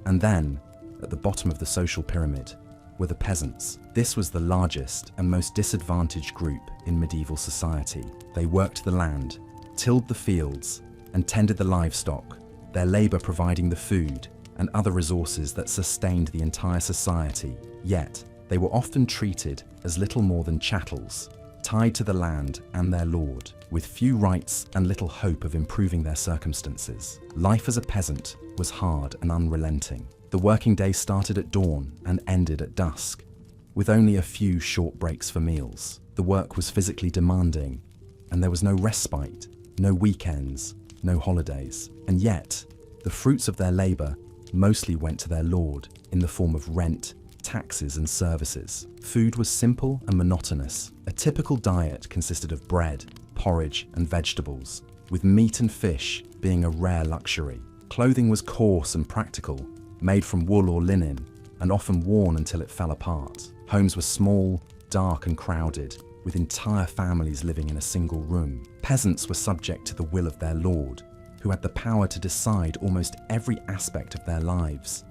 A: And then, at the bottom of the social pyramid, were the peasants. This was the largest and most disadvantaged group in medieval society. They worked the land, tilled the fields, and tended the livestock, their labor providing the food and other resources that sustained the entire society. Yet, they were often treated as little more than chattels, tied to the land and their lord, with few rights and little hope of improving their circumstances. Life as a peasant was hard and unrelenting. The working day started at dawn and ended at dusk, with only a few short breaks for meals. The work was physically demanding, and there was no respite, no weekends, no holidays. And yet, the fruits of their labor mostly went to their lord in the form of rent, taxes, and services. Food was simple and monotonous. A typical diet consisted of bread, porridge, and vegetables, with meat and fish being a rare luxury. Clothing was coarse and practical, made from wool or linen, and often worn until it fell apart. Homes were small, dark, and crowded, with entire families living in a single room. Peasants were subject to the will of their lord, who had the power to decide almost every aspect of their lives.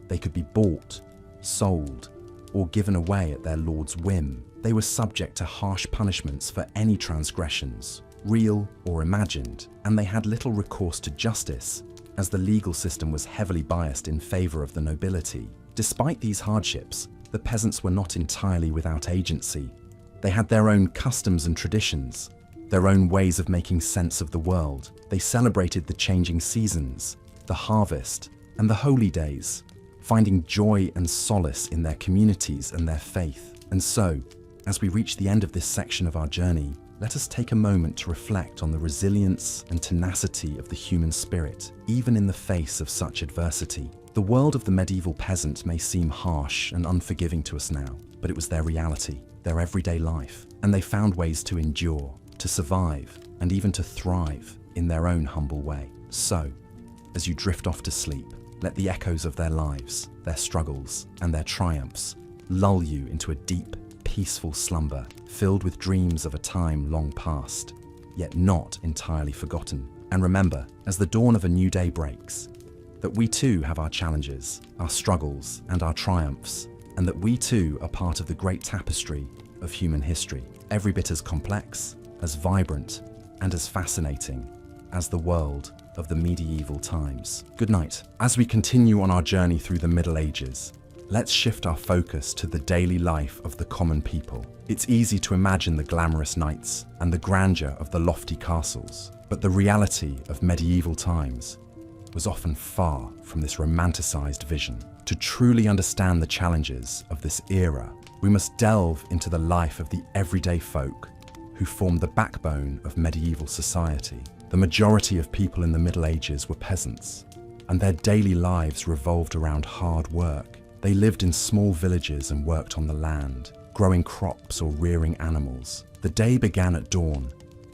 A: They could be bought, sold, or given away at their lord's whim. They were subject to harsh punishments for any transgressions, real or imagined, and they had little recourse to justice, as the legal system was heavily biased in favor of the nobility. Despite these hardships, the peasants were not entirely without agency. They had their own customs and traditions, their own ways of making sense of the world. They celebrated the changing seasons, the harvest, and the holy days, finding joy and solace in their communities and their faith. And so, as we reach the end of this section of our journey, let us take a moment to reflect on the resilience and tenacity of the human spirit, even in the face of such adversity. The world of the medieval peasant may seem harsh and unforgiving to us now, but it was their reality, their everyday life, and they found ways to endure, to survive, and even to thrive in their own humble way. So, as you drift off to sleep, let the echoes of their lives, their struggles, and their triumphs lull you into a deep, peaceful slumber filled with dreams of a time long past, yet not entirely forgotten. And remember, as the dawn of a new day breaks, that we too have our challenges, our struggles, and our triumphs, and that we too are part of the great tapestry of human history, every bit as complex, as vibrant, and as fascinating as the world of the medieval times. Good night. As we continue on our journey through the Middle Ages, let's shift our focus to the daily life of the common people. It's easy to imagine the glamorous knights and the grandeur of the lofty castles, but the reality of medieval times was often far from this romanticized vision. To truly understand the challenges of this era, we must delve into the life of the everyday folk who formed the backbone of medieval society. The majority of people in the Middle Ages were peasants, and their daily lives revolved around hard work. They lived in small villages and worked on the land, growing crops or rearing animals. The day began at dawn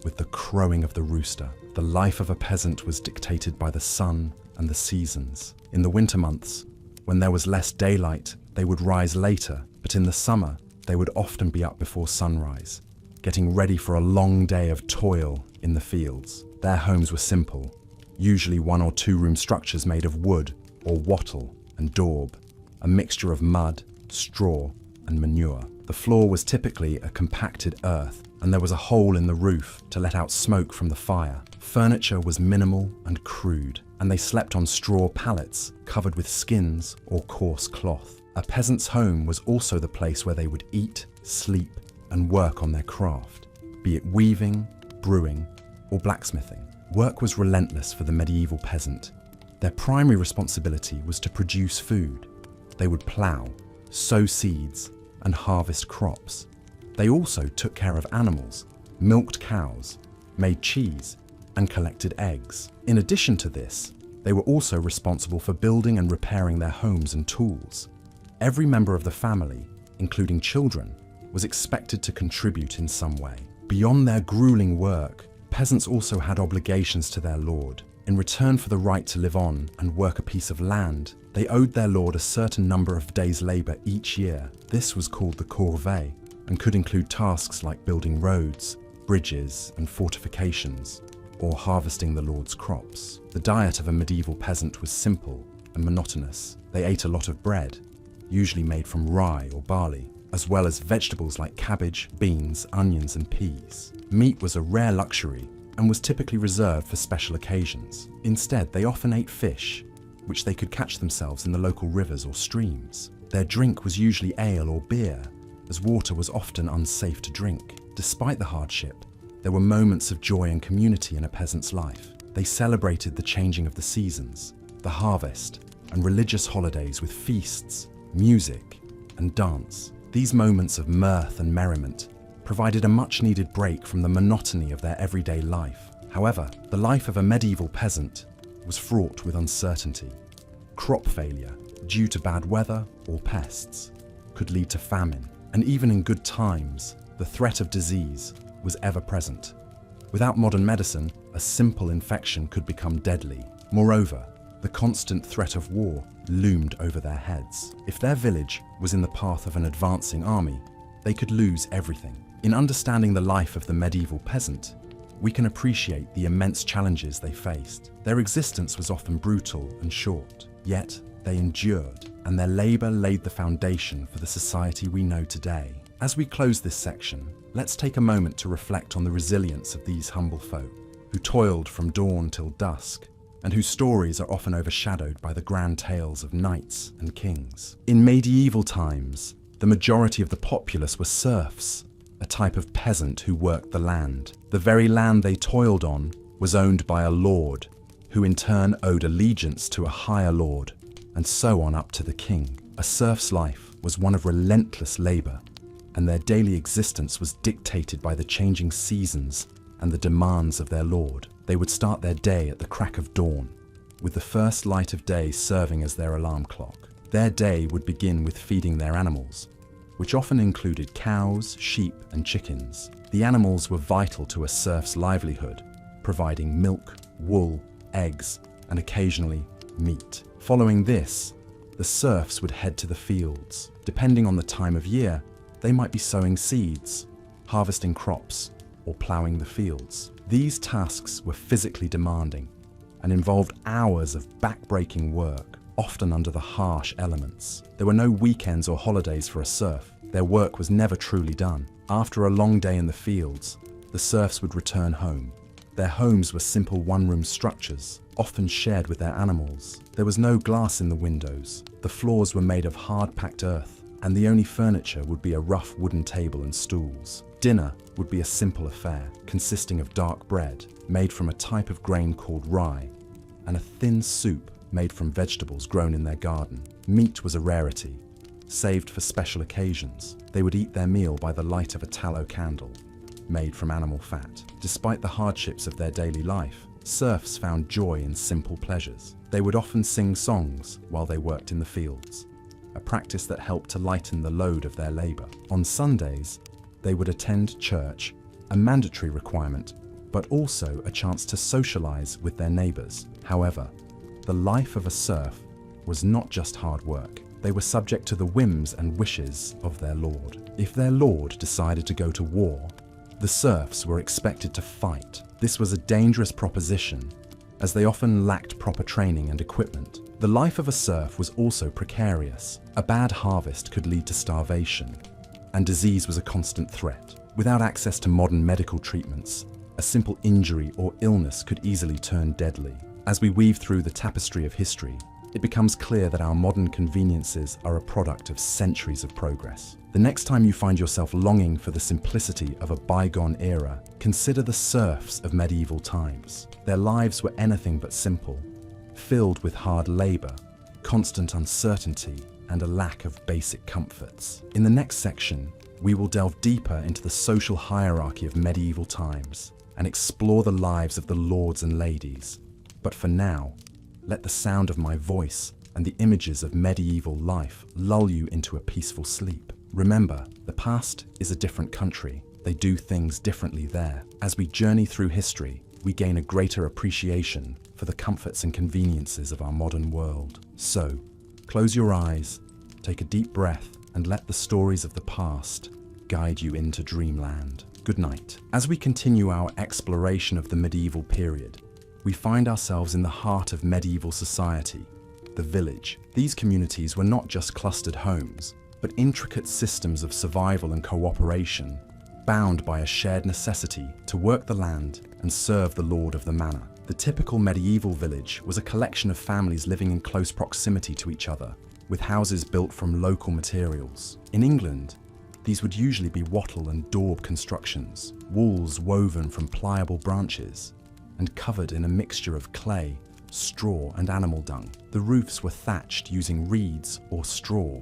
A: with the crowing of the rooster. The life of a peasant was dictated by the sun and the seasons. In the winter months, when there was less daylight, they would rise later, but in the summer, they would often be up before sunrise, getting ready for a long day of toil in the fields. Their homes were simple, usually 1 or 2 room structures made of wood or wattle and daub, a mixture of mud, straw, and manure. The floor was typically a compacted earth, and there was a hole in the roof to let out smoke from the fire. Furniture was minimal and crude, and they slept on straw pallets covered with skins or coarse cloth. A peasant's home was also the place where they would eat, sleep, and work on their craft, be it weaving, brewing, or blacksmithing. Work was relentless for the medieval peasant. Their primary responsibility was to produce food. They would plough, sow seeds, and harvest crops. They also took care of animals, milked cows, made cheese, and collected eggs. In addition to this, they were also responsible for building and repairing their homes and tools. Every member of the family, including children, was expected to contribute in some way. Beyond their grueling work, peasants also had obligations to their lord. In return for the right to live on and work a piece of land, they owed their lord a certain number of days' labor each year. This was called the corvée and could include tasks like building roads, bridges, and fortifications, or harvesting the lord's crops. The diet of a medieval peasant was simple and monotonous. They ate a lot of bread, usually made from rye or barley, as well as vegetables like cabbage, beans, onions, and peas. Meat was a rare luxury and was typically reserved for special occasions. Instead, they often ate fish, which they could catch themselves in the local rivers or streams. Their drink was usually ale or beer, as water was often unsafe to drink. Despite the hardship, there were moments of joy and community in a peasant's life. They celebrated the changing of the seasons, the harvest, and religious holidays with feasts, music, and dance. These moments of mirth and merriment provided a much-needed break from the monotony of their everyday life. However, the life of a medieval peasant was fraught with uncertainty. Crop failure, due to bad weather or pests, could lead to famine, and even in good times, the threat of disease was ever present. Without modern medicine, a simple infection could become deadly. Moreover, the constant threat of war loomed over their heads. If their village was in the path of an advancing army, they could lose everything. In understanding the life of the medieval peasant, we can appreciate the immense challenges they faced. Their existence was often brutal and short, yet they endured, and their labor laid the foundation for the society we know today. As we close this section, let's take a moment to reflect on the resilience of these humble folk, who toiled from dawn till dusk, and whose stories are often overshadowed by the grand tales of knights and kings. In medieval times, the majority of the populace were serfs, a type of peasant who worked the land. The very land they toiled on was owned by a lord, who in turn owed allegiance to a higher lord, and so on up to the king. A serf's life was one of relentless labor, and their daily existence was dictated by the changing seasons and the demands of their lord. They would start their day at the crack of dawn, with the first light of day serving as their alarm clock. Their day would begin with feeding their animals, which often included cows, sheep, and chickens. The animals were vital to a serf's livelihood, providing milk, wool, eggs, and occasionally meat. Following this, the serfs would head to the fields. Depending on the time of year, they might be sowing seeds, harvesting crops, or ploughing the fields. These tasks were physically demanding and involved hours of back-breaking work, often under the harsh elements. There were no weekends or holidays for a serf. Their work was never truly done. After a long day in the fields, the serfs would return home. Their homes were simple one-room structures, often shared with their animals. There was no glass in the windows. The floors were made of hard-packed earth, and the only furniture would be a rough wooden table and stools. Dinner would be a simple affair, consisting of dark bread, made from a type of grain called rye, and a thin soup made from vegetables grown in their garden. Meat was a rarity, saved for special occasions. They would eat their meal by the light of a tallow candle, made from animal fat. Despite the hardships of their daily life, serfs found joy in simple pleasures. They would often sing songs while they worked in the fields, a practice that helped to lighten the load of their labor. On Sundays, they would attend church, a mandatory requirement, but also a chance to socialize with their neighbors. However, the life of a serf was not just hard work. They were subject to the whims and wishes of their lord. If their lord decided to go to war, the serfs were expected to fight. This was a dangerous proposition, as they often lacked proper training and equipment. The life of a serf was also precarious. A bad harvest could lead to starvation, and disease was a constant threat. Without access to modern medical treatments, a simple injury or illness could easily turn deadly. As we weave through the tapestry of history, it becomes clear that our modern conveniences are a product of centuries of progress. The next time you find yourself longing for the simplicity of a bygone era, consider the serfs of medieval times. Their lives were anything but simple, filled with hard labor, constant uncertainty, and a lack of basic comforts. In the next section, we will delve deeper into the social hierarchy of medieval times, and explore the lives of the lords and ladies. But for now, let the sound of my voice and the images of medieval life lull you into a peaceful sleep. Remember, the past is a different country. They do things differently there. As we journey through history, we gain a greater appreciation for the comforts and conveniences of our modern world. So, close your eyes, take a deep breath, and let the stories of the past guide you into dreamland. Good night. As we continue our exploration of the medieval period, we find ourselves in the heart of medieval society, the village. These communities were not just clustered homes, but intricate systems of survival and cooperation, bound by a shared necessity to work the land and serve the lord of the manor. The typical medieval village was a collection of families living in close proximity to each other, with houses built from local materials. In England, these would usually be wattle and daub constructions, walls woven from pliable branches, and covered in a mixture of clay, straw and animal dung. The roofs were thatched using reeds or straw,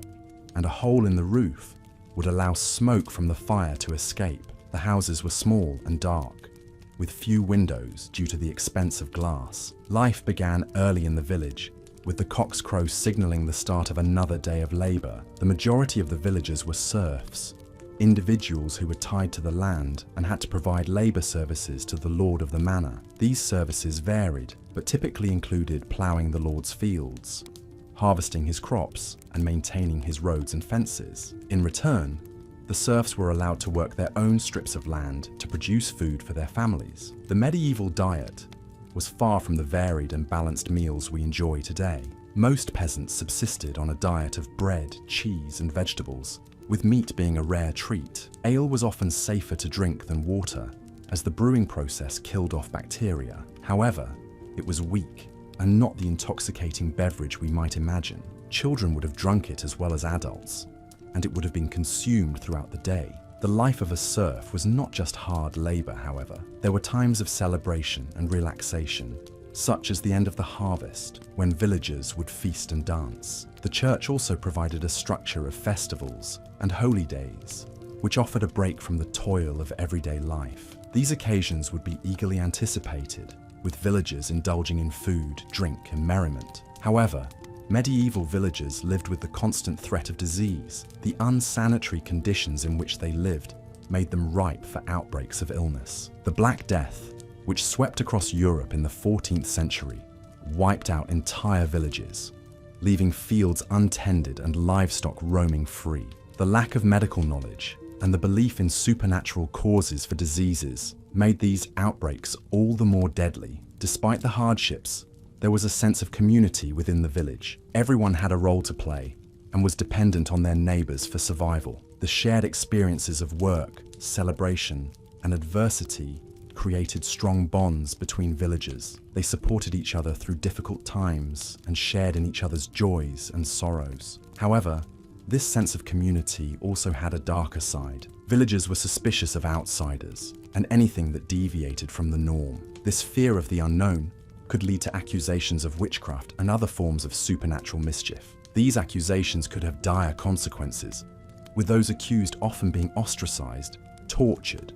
A: and a hole in the roof would allow smoke from the fire to escape. The houses were small and dark, with few windows due to the expense of glass. Life began early in the village, with the cock's crow signaling the start of another day of labor. The majority of the villagers were serfs, individuals who were tied to the land and had to provide labor services to the lord of the manor. These services varied, but typically included ploughing the lord's fields, harvesting his crops, and maintaining his roads and fences. In return, the serfs were allowed to work their own strips of land to produce food for their families. The medieval diet was far from the varied and balanced meals we enjoy today. Most peasants subsisted on a diet of bread, cheese, and vegetables, with meat being a rare treat. Ale was often safer to drink than water, as the brewing process killed off bacteria. However, it was weak and not the intoxicating beverage we might imagine. Children would have drunk it as well as adults, and it would have been consumed throughout the day. The life of a serf was not just hard labor, however. There were times of celebration and relaxation, such as the end of the harvest, when villagers would feast and dance. The church also provided a structure of festivals and holy days, which offered a break from the toil of everyday life. These occasions would be eagerly anticipated, with villagers indulging in food, drink, and merriment. However, medieval villagers lived with the constant threat of disease. The unsanitary conditions in which they lived made them ripe for outbreaks of illness. The Black Death, which swept across Europe in the 14th century, wiped out entire villages, leaving fields untended and livestock roaming free. The lack of medical knowledge and the belief in supernatural causes for diseases made these outbreaks all the more deadly. Despite the hardships, there was a sense of community within the village. Everyone had a role to play and was dependent on their neighbors for survival. The shared experiences of work, celebration, and adversity created strong bonds between villagers. They supported each other through difficult times and shared in each other's joys and sorrows. However, this sense of community also had a darker side. Villagers were suspicious of outsiders and anything that deviated from the norm. This fear of the unknown could lead to accusations of witchcraft and other forms of supernatural mischief. These accusations could have dire consequences, with those accused often being ostracized, tortured,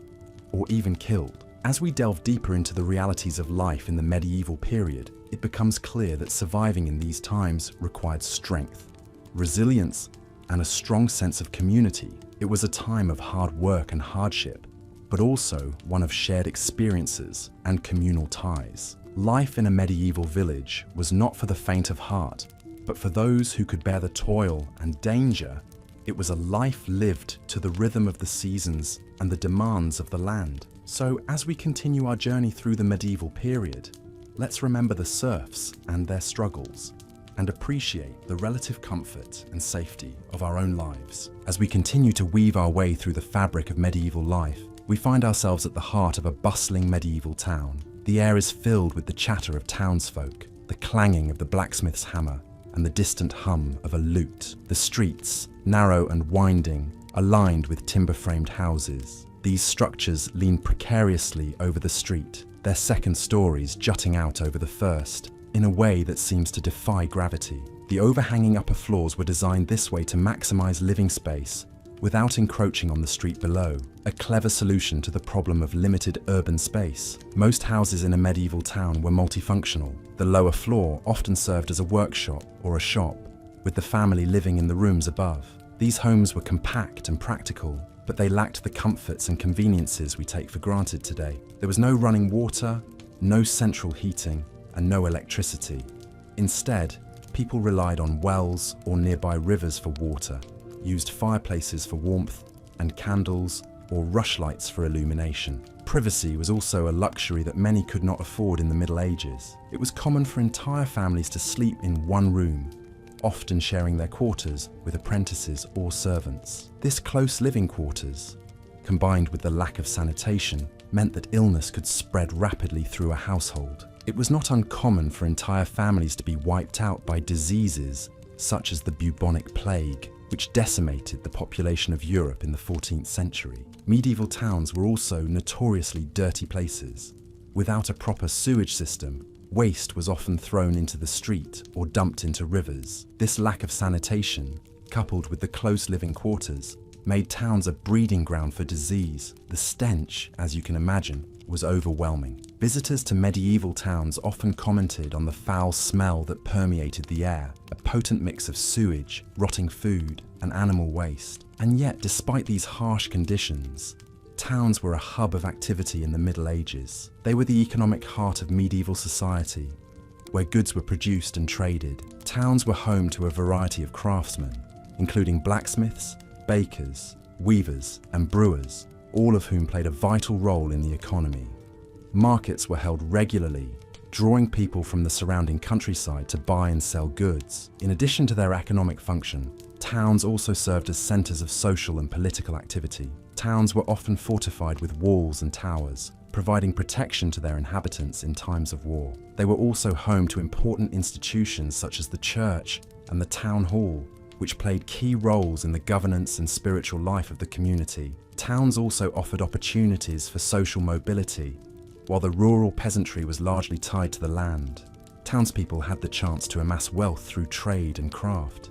A: or even killed. As we delve deeper into the realities of life in the medieval period, it becomes clear that surviving in these times required strength, resilience, and a strong sense of community. It was a time of hard work and hardship, but also one of shared experiences and communal ties. Life in a medieval village was not for the faint of heart, but for those who could bear the toil and danger. It was a life lived to the rhythm of the seasons and the demands of the land. So, as we continue our journey through the medieval period, let's remember the serfs and their struggles, and appreciate the relative comfort and safety of our own lives. As we continue to weave our way through the fabric of medieval life, we find ourselves at the heart of a bustling medieval town. The air is filled with the chatter of townsfolk, the clanging of the blacksmith's hammer, and the distant hum of a lute. The streets, narrow and winding, are lined with timber-framed houses. These structures lean precariously over the street, their second stories jutting out over the first, in a way that seems to defy gravity. The overhanging upper floors were designed this way to maximize living space, without encroaching on the street below, a clever solution to the problem of limited urban space. Most houses in a medieval town were multifunctional. The lower floor often served as a workshop or a shop, with the family living in the rooms above. These homes were compact and practical, but they lacked the comforts and conveniences we take for granted today. There was no running water, no central heating, and no electricity. Instead, people relied on wells or nearby rivers for water, used fireplaces for warmth, and candles or rushlights for illumination. Privacy was also a luxury that many could not afford in the Middle Ages. It was common for entire families to sleep in one room, often sharing their quarters with apprentices or servants. This close living quarters, combined with the lack of sanitation, meant that illness could spread rapidly through a household. It was not uncommon for entire families to be wiped out by diseases such as the bubonic plague, which decimated the population of Europe in the 14th century. Medieval towns were also notoriously dirty places. Without a proper sewage system, waste was often thrown into the street or dumped into rivers. This lack of sanitation, coupled with the close living quarters, made towns a breeding ground for disease. The stench, as you can imagine, was overwhelming. Visitors to medieval towns often commented on the foul smell that permeated the air, a potent mix of sewage, rotting food, and animal waste. And yet, despite these harsh conditions, towns were a hub of activity in the Middle Ages. They were the economic heart of medieval society, where goods were produced and traded. Towns were home to a variety of craftsmen, including blacksmiths, bakers, weavers, and brewers, all of whom played a vital role in the economy. Markets were held regularly, drawing people from the surrounding countryside to buy and sell goods. In addition to their economic function, towns also served as centers of social and political activity. Towns were often fortified with walls and towers, providing protection to their inhabitants in times of war. They were also home to important institutions such as the church and the town hall, which played key roles in the governance and spiritual life of the community. Towns also offered opportunities for social mobility. While the rural peasantry was largely tied to the land, townspeople had the chance to amass wealth through trade and craft.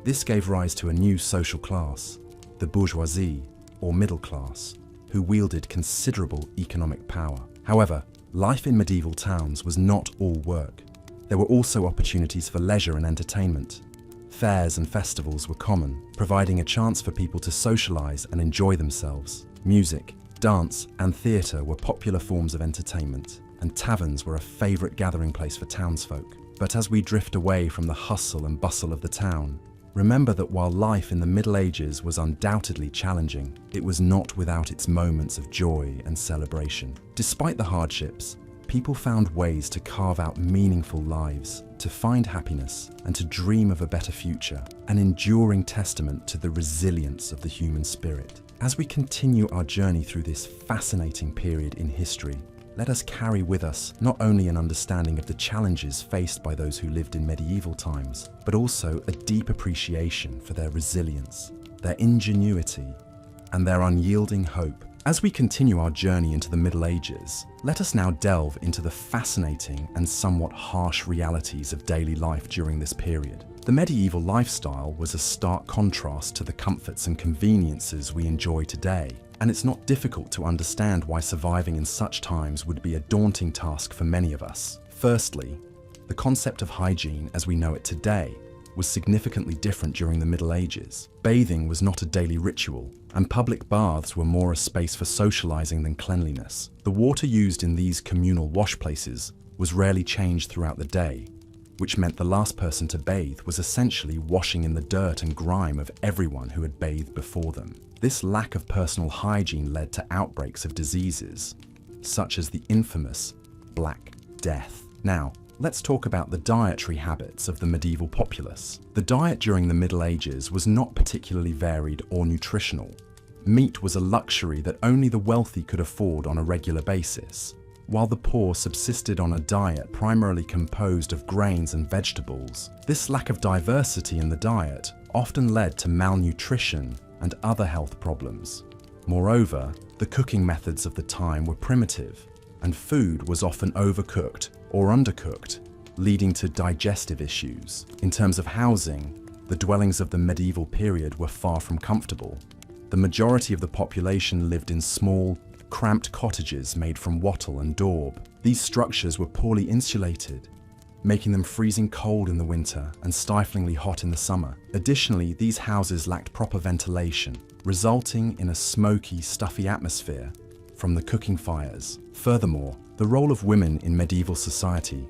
A: This gave rise to a new social class, the bourgeoisie, or middle class, who wielded considerable economic power. However, life in medieval towns was not all work. There were also opportunities for leisure and entertainment. Fairs and festivals were common, providing a chance for people to socialize and enjoy themselves. Music, dance, and theatre were popular forms of entertainment, and taverns were a favorite gathering place for townsfolk. But as we drift away from the hustle and bustle of the town, remember that while life in the Middle Ages was undoubtedly challenging, it was not without its moments of joy and celebration. Despite the hardships, people found ways to carve out meaningful lives, to find happiness, and to dream of a better future, an enduring testament to the resilience of the human spirit. As we continue our journey through this fascinating period in history, let us carry with us not only an understanding of the challenges faced by those who lived in medieval times, but also a deep appreciation for their resilience, their ingenuity, and their unyielding hope. As we continue our journey into the Middle Ages, let us now delve into the fascinating and somewhat harsh realities of daily life during this period. The medieval lifestyle was a stark contrast to the comforts and conveniences we enjoy today, and it's not difficult to understand why surviving in such times would be a daunting task for many of us. Firstly, the concept of hygiene as we know it today was significantly different during the Middle Ages. Bathing was not a daily ritual, and public baths were more a space for socializing than cleanliness. The water used in these communal wash places was rarely changed throughout the day, which meant the last person to bathe was essentially washing in the dirt and grime of everyone who had bathed before them. This lack of personal hygiene led to outbreaks of diseases, such as the infamous Black Death. Now, let's talk about the dietary habits of the medieval populace. The diet during the Middle Ages was not particularly varied or nutritional. Meat was a luxury that only the wealthy could afford on a regular basis, while the poor subsisted on a diet primarily composed of grains and vegetables. This lack of diversity in the diet often led to malnutrition and other health problems. Moreover, the cooking methods of the time were primitive, and food was often overcooked or undercooked, leading to digestive issues. In terms of housing, the dwellings of the medieval period were far from comfortable. The majority of the population lived in small, cramped cottages made from wattle and daub. These structures were poorly insulated, making them freezing cold in the winter and stiflingly hot in the summer. Additionally, these houses lacked proper ventilation, resulting in a smoky, stuffy atmosphere from the cooking fires. Furthermore, the role of women in medieval society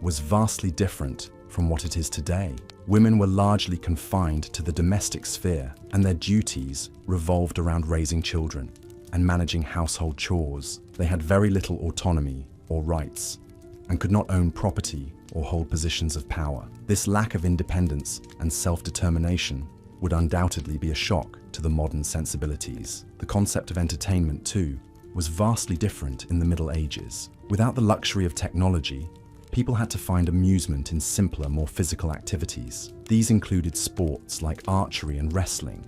A: was vastly different from what it is today. Women were largely confined to the domestic sphere, and their duties revolved around raising children and managing household chores. They had very little autonomy or rights, and could not own property or hold positions of power. This lack of independence and self-determination would undoubtedly be a shock to the modern sensibilities. The concept of entertainment, too, was vastly different in the Middle Ages. Without the luxury of technology, people had to find amusement in simpler, more physical activities. These included sports like archery and wrestling,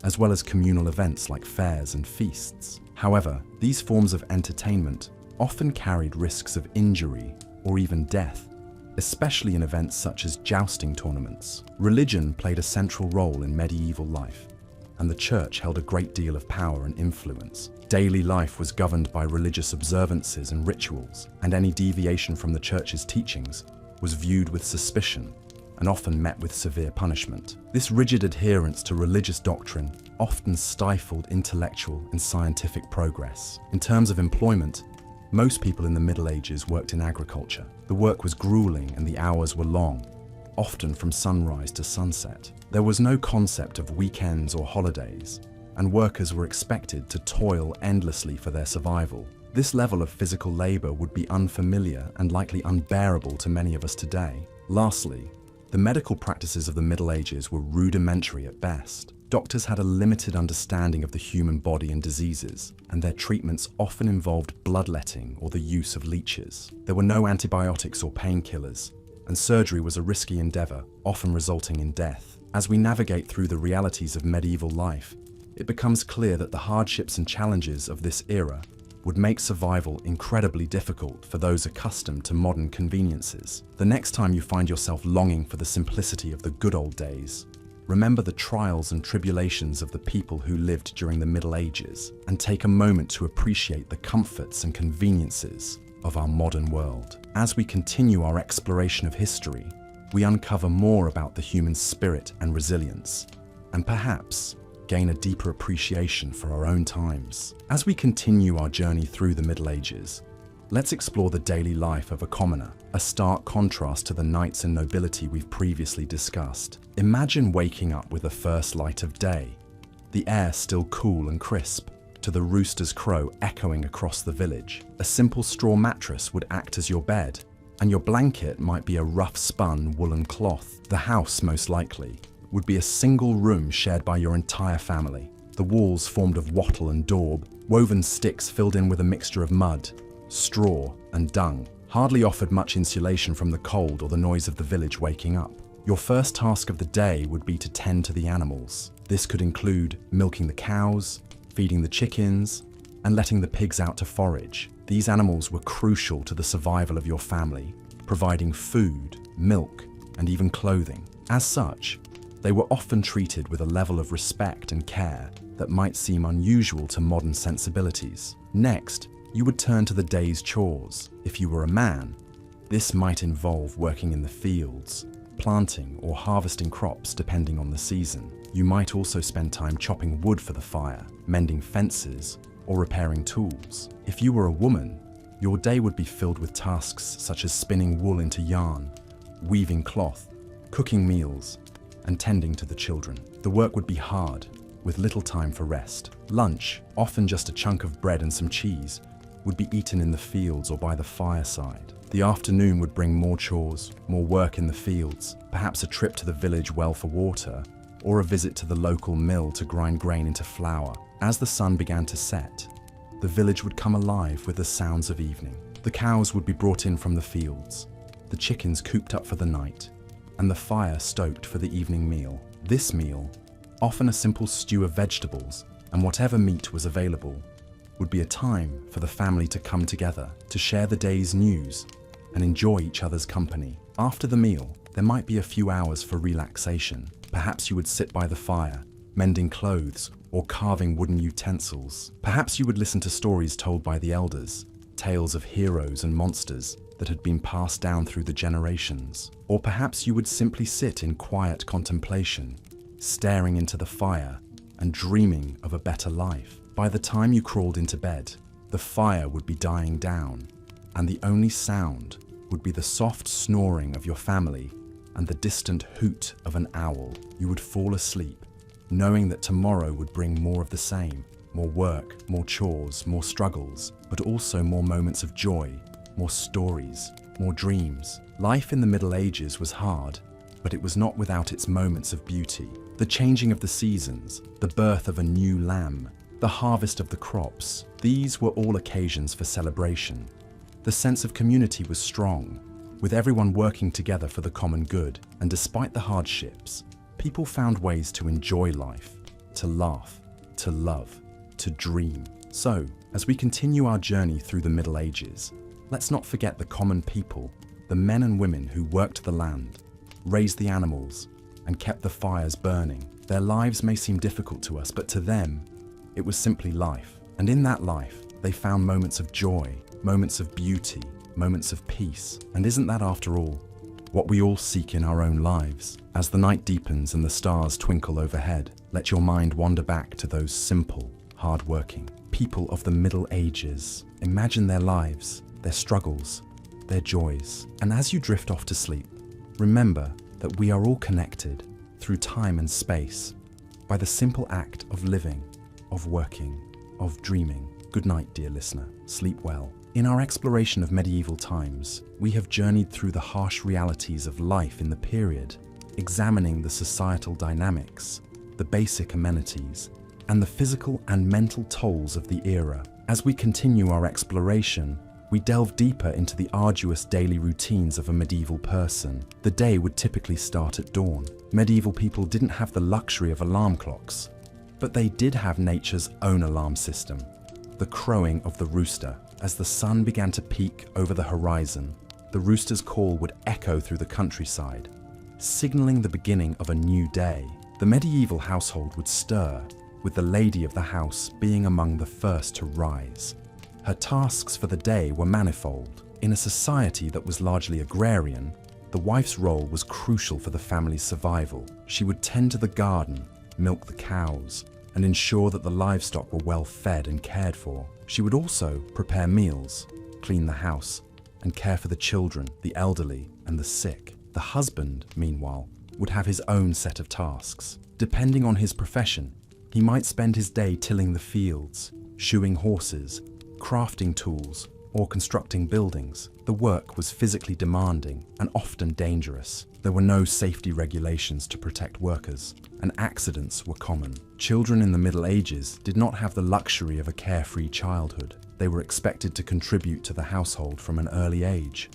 A: as well as communal events like fairs and feasts. However, these forms of entertainment often carried risks of injury or even death, especially in events such as jousting tournaments. Religion played a central role in medieval life, and the church held a great deal of power and influence. Daily life was governed by religious observances and rituals, and any deviation from the church's teachings was viewed with suspicion and often met with severe punishment. This rigid adherence to religious doctrine often stifled intellectual and scientific progress. In terms of employment, most people in the Middle Ages worked in agriculture. The work was grueling and the hours were long, often from sunrise to sunset. There was no concept of weekends or holidays, and workers were expected to toil endlessly for their survival. This level of physical labor would be unfamiliar and likely unbearable to many of us today. Lastly, the medical practices of the Middle Ages were rudimentary at best. Doctors had a limited understanding of the human body and diseases, and their treatments often involved bloodletting or the use of leeches. There were no antibiotics or painkillers, and surgery was a risky endeavor, often resulting in death. As we navigate through the realities of medieval life, it becomes clear that the hardships and challenges of this era would make survival incredibly difficult for those accustomed to modern conveniences. The next time you find yourself longing for the simplicity of the good old days, remember the trials and tribulations of the people who lived during the Middle Ages, and take a moment to appreciate the comforts and conveniences of our modern world. As we continue our exploration of history, we uncover more about the human spirit and resilience, and perhaps gain a deeper appreciation for our own times. As we continue our journey through the Middle Ages, let's explore the daily life of a commoner, a stark contrast to the knights and nobility we've previously discussed. Imagine waking up with the first light of day, the air still cool and crisp, to the rooster's crow echoing across the village. A simple straw mattress would act as your bed, and your blanket might be a rough-spun woolen cloth. The house, most likely, would be a single room shared by your entire family. The walls formed of wattle and daub, woven sticks filled in with a mixture of mud, straw, and dung, hardly offered much insulation from the cold or the noise of the village waking up. Your first task of the day would be to tend to the animals. This could include milking the cows, feeding the chickens, and letting the pigs out to forage. These animals were crucial to the survival of your family, providing food, milk, and even clothing. As such, they were often treated with a level of respect and care that might seem unusual to modern sensibilities. Next, you would turn to the day's chores. If you were a man, this might involve working in the fields, planting or harvesting crops depending on the season. You might also spend time chopping wood for the fire, mending fences, or repairing tools. If you were a woman, your day would be filled with tasks such as spinning wool into yarn, weaving cloth, cooking meals, and tending to the children. The work would be hard, with little time for rest. Lunch, often just a chunk of bread and some cheese, would be eaten in the fields or by the fireside. The afternoon would bring more chores, more work in the fields, perhaps a trip to the village well for water, or a visit to the local mill to grind grain into flour. As the sun began to set, the village would come alive with the sounds of evening. The cows would be brought in from the fields, the chickens cooped up for the night, and the fire stoked for the evening meal. This meal, often a simple stew of vegetables and whatever meat was available, would be a time for the family to come together, to share the day's news and enjoy each other's company. After the meal, there might be a few hours for relaxation. Perhaps you would sit by the fire, mending clothes, or carving wooden utensils. Perhaps you would listen to stories told by the elders, tales of heroes and monsters that had been passed down through the generations. Or perhaps you would simply sit in quiet contemplation, staring into the fire and dreaming of a better life. By the time you crawled into bed, the fire would be dying down, and the only sound would be the soft snoring of your family and the distant hoot of an owl. You would fall asleep, knowing that tomorrow would bring more of the same, more work, more chores, more struggles, but also more moments of joy, more stories, more dreams. Life in the Middle Ages was hard, but it was not without its moments of beauty. The changing of the seasons, the birth of a new lamb, the harvest of the crops, these were all occasions for celebration. The sense of community was strong, with everyone working together for the common good, and despite the hardships, people found ways to enjoy life, to laugh, to love, to dream. So, as we continue our journey through the Middle Ages, let's not forget the common people, the men and women who worked the land, raised the animals, and kept the fires burning. Their lives may seem difficult to us, but to them, it was simply life. And in that life, they found moments of joy, moments of beauty, moments of peace. And isn't that, after all, what we all seek in our own lives? As the night deepens and the stars twinkle overhead, let your mind wander back to those simple, hard-working people of the Middle Ages. Imagine their lives, their struggles, their joys. And as you drift off to sleep, remember that we are all connected through time and space by the simple act of living, of working, of dreaming. Good night, dear listener. Sleep well. In our exploration of medieval times, we have journeyed through the harsh realities of life in the period, examining the societal dynamics, the basic amenities, and the physical and mental tolls of the era. As we continue our exploration, we delve deeper into the arduous daily routines of a medieval person. The day would typically start at dawn. Medieval people didn't have the luxury of alarm clocks, but they did have nature's own alarm system, the crowing of the rooster. As the sun began to peak over the horizon, the rooster's call would echo through the countryside, signaling the beginning of a new day. The medieval household would stir, with the lady of the house being among the first to rise. Her tasks for the day were manifold. In a society that was largely agrarian, the wife's role was crucial for the family's survival. She would tend to the garden, milk the cows, and ensure that the livestock were well fed and cared for. She would also prepare meals, clean the house, and care for the children, the elderly, and the sick. The husband, meanwhile, would have his own set of tasks. Depending on his profession, he might spend his day tilling the fields, shoeing horses, crafting tools, or constructing buildings. The work was physically demanding and often dangerous. There were no safety regulations to protect workers, and accidents were common. Children in the Middle Ages did not have the luxury of a carefree childhood. They were expected to contribute to the household from an early age.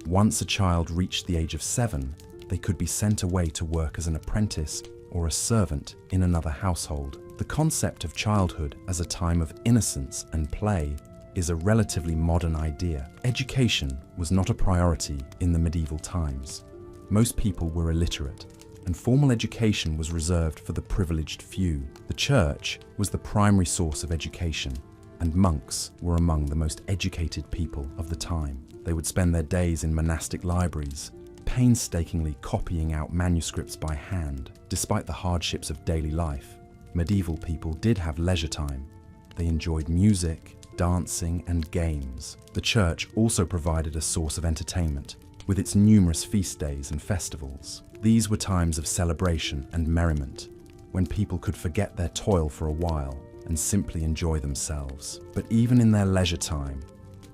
A: Once a child reached the age of 7, they could be sent away to work as an apprentice or a servant in another household. The concept of childhood as a time of innocence and play is a relatively modern idea. Education was not a priority in the medieval times. Most people were illiterate, and formal education was reserved for the privileged few. The church was the primary source of education, and monks were among the most educated people of the time. They would spend their days in monastic libraries, painstakingly copying out manuscripts by hand. Despite the hardships of daily life, medieval people did have leisure time. They enjoyed music, dancing, and games. The church also provided a source of entertainment, with its numerous feast days and festivals. These were times of celebration and merriment, when people could forget their toil for a while and simply enjoy themselves. But even in their leisure time,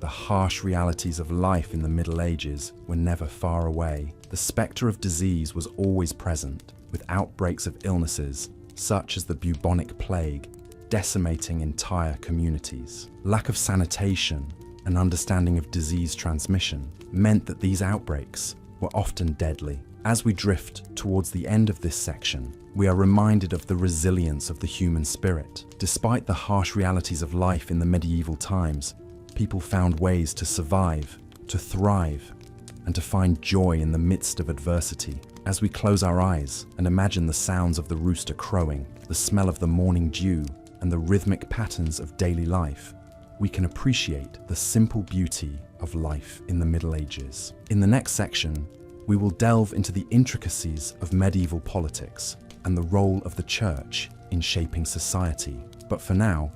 A: the harsh realities of life in the Middle Ages were never far away. The spectre of disease was always present, with outbreaks of illnesses such as the bubonic plague decimating entire communities. Lack of sanitation and understanding of disease transmission meant that these outbreaks were often deadly. As we drift towards the end of this section, we are reminded of the resilience of the human spirit. Despite the harsh realities of life in the medieval times, people found ways to survive, to thrive, and to find joy in the midst of adversity. As we close our eyes and imagine the sounds of the rooster crowing, the smell of the morning dew, and the rhythmic patterns of daily life, we can appreciate the simple beauty of life in the Middle Ages. In the next section, we will delve into the intricacies of medieval politics and the role of the church in shaping society. But for now,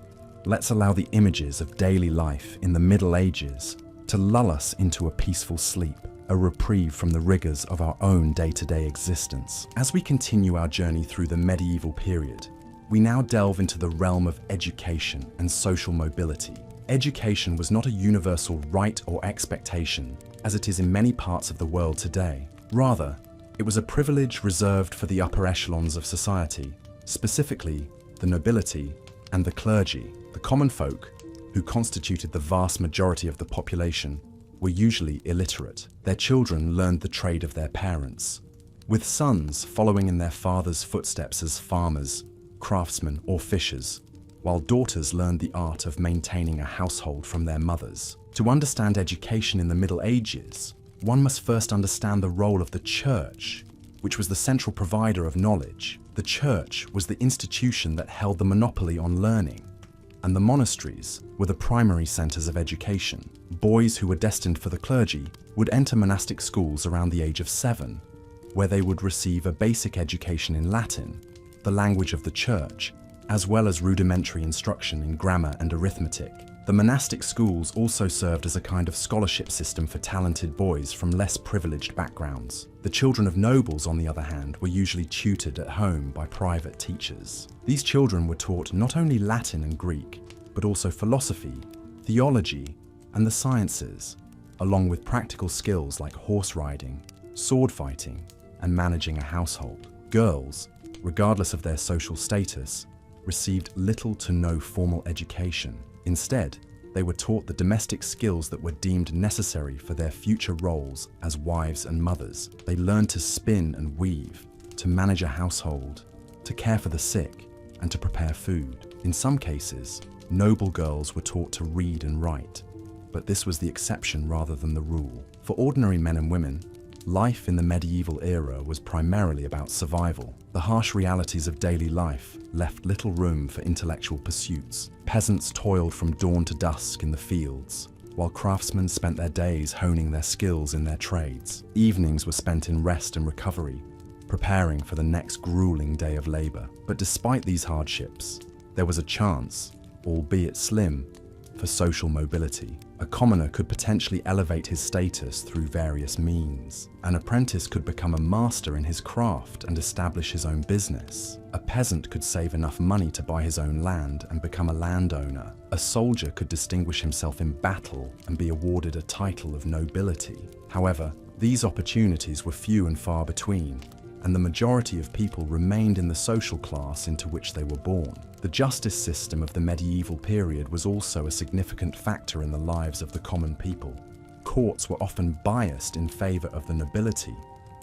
A: let's allow the images of daily life in the Middle Ages to lull us into a peaceful sleep, a reprieve from the rigors of our own day-to-day existence. As we continue our journey through the medieval period, we now delve into the realm of education and social mobility. Education was not a universal right or expectation, as it is in many parts of the world today. Rather, it was a privilege reserved for the upper echelons of society, specifically the nobility and the clergy. The common folk, who constituted the vast majority of the population, were usually illiterate. Their children learned the trade of their parents, with sons following in their fathers' footsteps as farmers, craftsmen, or fishers, while daughters learned the art of maintaining a household from their mothers. To understand education in the Middle Ages, one must first understand the role of the church, which was the central provider of knowledge. The church was the institution that held the monopoly on learning, and the monasteries were the primary centers of education. Boys who were destined for the clergy would enter monastic schools around the age of 7, where they would receive a basic education in Latin, the language of the church, as well as rudimentary instruction in grammar and arithmetic. The monastic schools also served as a kind of scholarship system for talented boys from less privileged backgrounds. The children of nobles, on the other hand, were usually tutored at home by private teachers. These children were taught not only Latin and Greek, but also philosophy, theology, and the sciences, along with practical skills like horse riding, sword fighting, and managing a household. Girls, regardless of their social status, received little to no formal education. Instead, they were taught the domestic skills that were deemed necessary for their future roles as wives and mothers. They learned to spin and weave, to manage a household, to care for the sick, and to prepare food. In some cases, noble girls were taught to read and write, but this was the exception rather than the rule. For ordinary men and women, life in the medieval era was primarily about survival. The harsh realities of daily life left little room for intellectual pursuits. Peasants toiled from dawn to dusk in the fields, while craftsmen spent their days honing their skills in their trades. Evenings were spent in rest and recovery, preparing for the next grueling day of labor. But despite these hardships, there was a chance, albeit slim, for social mobility. A commoner could potentially elevate his status through various means. An apprentice could become a master in his craft and establish his own business. A peasant could save enough money to buy his own land and become a landowner. A soldier could distinguish himself in battle and be awarded a title of nobility. However, these opportunities were few and far between, and the majority of people remained in the social class into which they were born. The justice system of the medieval period was also a significant factor in the lives of the common people. Courts were often biased in favor of the nobility,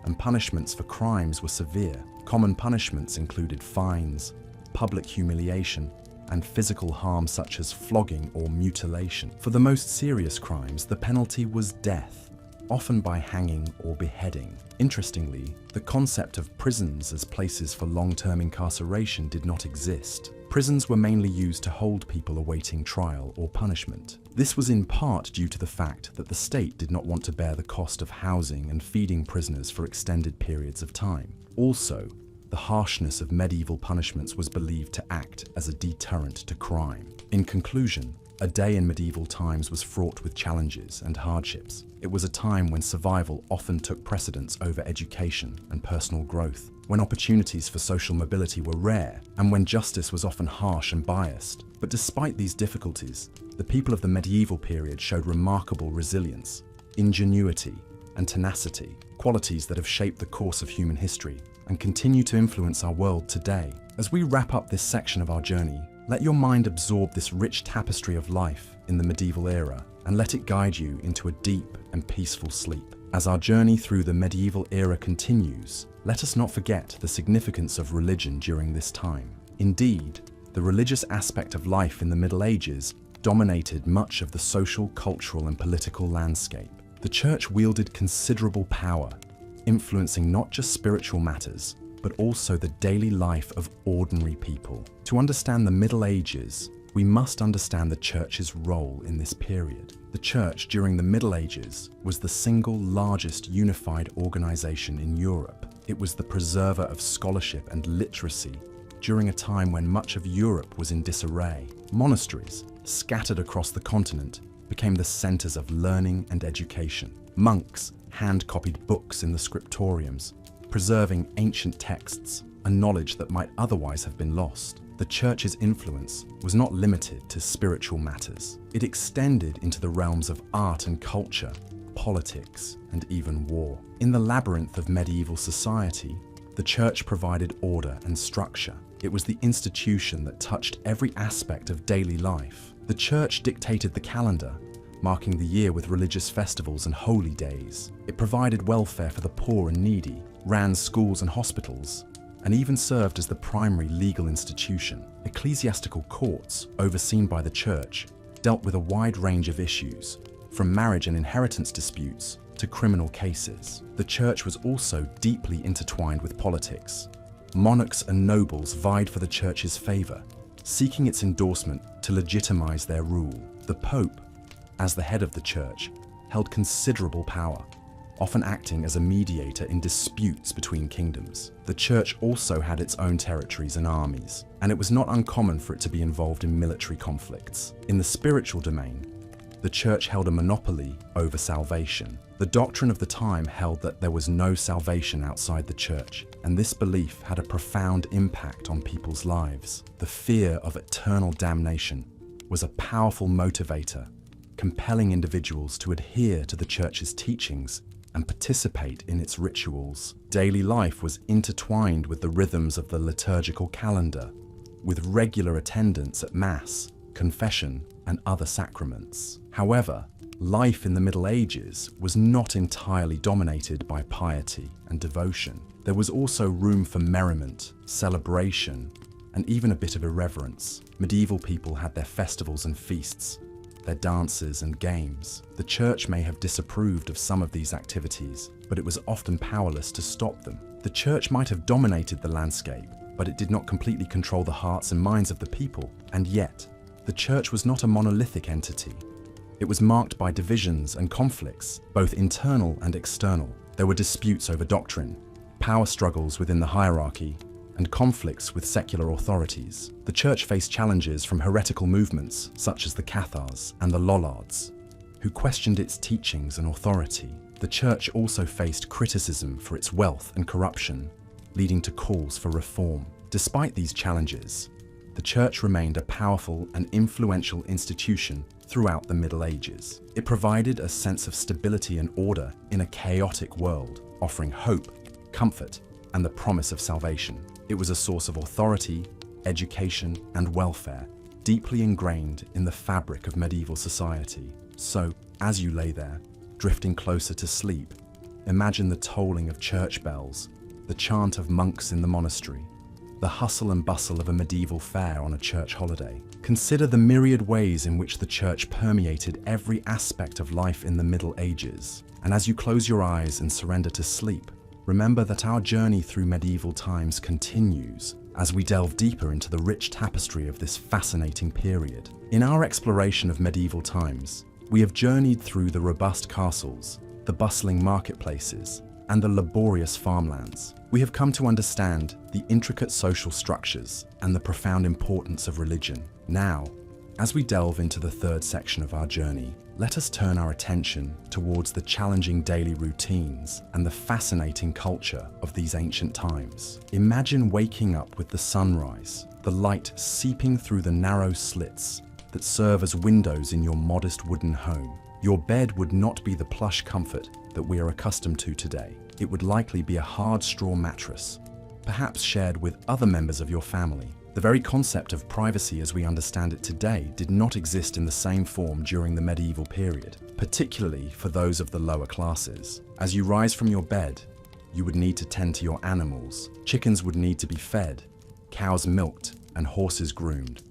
A: and punishments for crimes were severe. Common punishments included fines, public humiliation, and physical harm such as flogging or mutilation. For the most serious crimes, the penalty was death, often by hanging or beheading. Interestingly, the concept of prisons as places for long-term incarceration did not exist. Prisons were mainly used to hold people awaiting trial or punishment. This was in part due to the fact that the state did not want to bear the cost of housing and feeding prisoners for extended periods of time. Also, the harshness of medieval punishments was believed to act as a deterrent to crime. In conclusion, a day in medieval times was fraught with challenges and hardships. It was a time when survival often took precedence over education and personal growth, when opportunities for social mobility were rare, and when justice was often harsh and biased. But despite these difficulties, the people of the medieval period showed remarkable resilience, ingenuity, and tenacity, qualities that have shaped the course of human history and continue to influence our world today. As we wrap up this section of our journey, let your mind absorb this rich tapestry of life in the medieval era and let it guide you into a deep and peaceful sleep. As our journey through the medieval era continues, let us not forget the significance of religion during this time. Indeed, the religious aspect of life in the Middle Ages dominated much of the social, cultural, and political landscape. The church wielded considerable power, influencing not just spiritual matters, but also the daily life of ordinary people. To understand the Middle Ages, we must understand the Church's role in this period. The Church during the Middle Ages was the single largest unified organization in Europe. It was the preserver of scholarship and literacy during a time when much of Europe was in disarray. Monasteries, scattered across the continent, became the centers of learning and education. Monks hand-copied books in the scriptoriums, preserving ancient texts, a knowledge that might otherwise have been lost. The Church's influence was not limited to spiritual matters. It extended into the realms of art and culture, politics, and even war. In the labyrinth of medieval society, the Church provided order and structure. It was the institution that touched every aspect of daily life. The Church dictated the calendar, marking the year with religious festivals and holy days. It provided welfare for the poor and needy, ran schools and hospitals, and even served as the primary legal institution. Ecclesiastical courts, overseen by the Church, dealt with a wide range of issues, from marriage and inheritance disputes to criminal cases. The Church was also deeply intertwined with politics. Monarchs and nobles vied for the Church's favor, seeking its endorsement to legitimize their rule. The Pope, as the head of the Church, held considerable power, often acting as a mediator in disputes between kingdoms. The Church also had its own territories and armies, and it was not uncommon for it to be involved in military conflicts. In the spiritual domain, the Church held a monopoly over salvation. The doctrine of the time held that there was no salvation outside the Church, and this belief had a profound impact on people's lives. The fear of eternal damnation was a powerful motivator, compelling individuals to adhere to the Church's teachings and participate in its rituals. Daily life was intertwined with the rhythms of the liturgical calendar, with regular attendance at Mass, confession, and other sacraments. However, life in the Middle Ages was not entirely dominated by piety and devotion. There was also room for merriment, celebration, and even a bit of irreverence. Medieval people had their festivals and feasts, their dances and games. The Church may have disapproved of some of these activities, but it was often powerless to stop them. The Church might have dominated the landscape, but it did not completely control the hearts and minds of the people. And yet, the Church was not a monolithic entity. It was marked by divisions and conflicts, both internal and external. There were disputes over doctrine, power struggles within the hierarchy, and conflicts with secular authorities. The Church faced challenges from heretical movements such as the Cathars and the Lollards, who questioned its teachings and authority. The Church also faced criticism for its wealth and corruption, leading to calls for reform. Despite these challenges, the Church remained a powerful and influential institution throughout the Middle Ages. It provided a sense of stability and order in a chaotic world, offering hope, comfort, and the promise of salvation. It was a source of authority, education, and welfare, deeply ingrained in the fabric of medieval society. So, as you lay there, drifting closer to sleep, imagine the tolling of church bells, the chant of monks in the monastery, the hustle and bustle of a medieval fair on a church holiday. Consider the myriad ways in which the Church permeated every aspect of life in the Middle Ages. And as you close your eyes and surrender to sleep, remember that our journey through medieval times continues as we delve deeper into the rich tapestry of this fascinating period. In our exploration of medieval times, we have journeyed through the robust castles, the bustling marketplaces, and the laborious farmlands. We have come to understand the intricate social structures and the profound importance of religion. Now, as we delve into the third section of our journey, let us turn our attention towards the challenging daily routines and the fascinating culture of these ancient times. Imagine waking up with the sunrise, the light seeping through the narrow slits that serve as windows in your modest wooden home. Your bed would not be the plush comfort that we are accustomed to today. It would likely be a hard straw mattress, perhaps shared with other members of your family. The very concept of privacy as we understand it today did not exist in the same form during the medieval period, particularly for those of the lower classes. As you rise from your bed, you would need to tend to your animals. Chickens would need to be fed, cows milked, and horses groomed.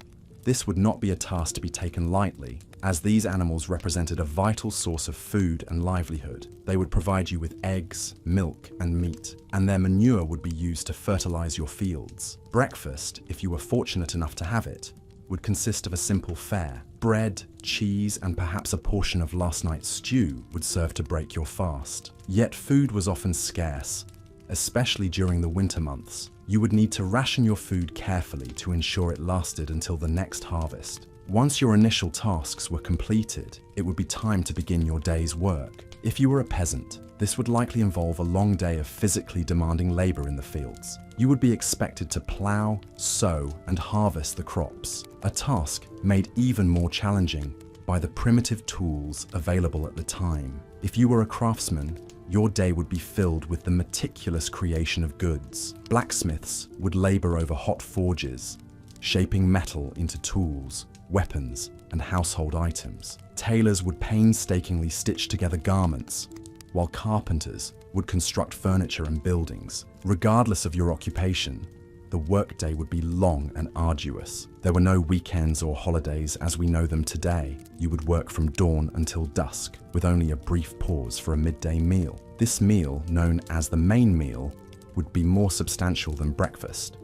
A: This would not be a task to be taken lightly, as these animals represented a vital source of food and livelihood. They would provide you with eggs, milk, and meat, and their manure would be used to fertilize your fields. Breakfast, if you were fortunate enough to have it, would consist of a simple fare. Bread, cheese, and perhaps a portion of last night's stew would serve to break your fast. Yet food was often scarce, especially during the winter months. You would need to ration your food carefully to ensure it lasted until the next harvest. Once your initial tasks were completed, it would be time to begin your day's work. If you were a peasant, this would likely involve a long day of physically demanding labor in the fields. You would be expected to plow, sow, and harvest the crops, a task made even more challenging by the primitive tools available at the time. If you were a craftsman, your day would be filled with the meticulous creation of goods. Blacksmiths would labor over hot forges, shaping metal into tools, weapons, and household items. Tailors would painstakingly stitch together garments, while carpenters would construct furniture and buildings. Regardless of your occupation, the workday would be long and arduous. There were no weekends or holidays as we know them today. You would work from dawn until dusk, with only a brief pause for a midday meal. This meal, known as the main meal, would be more substantial than breakfast.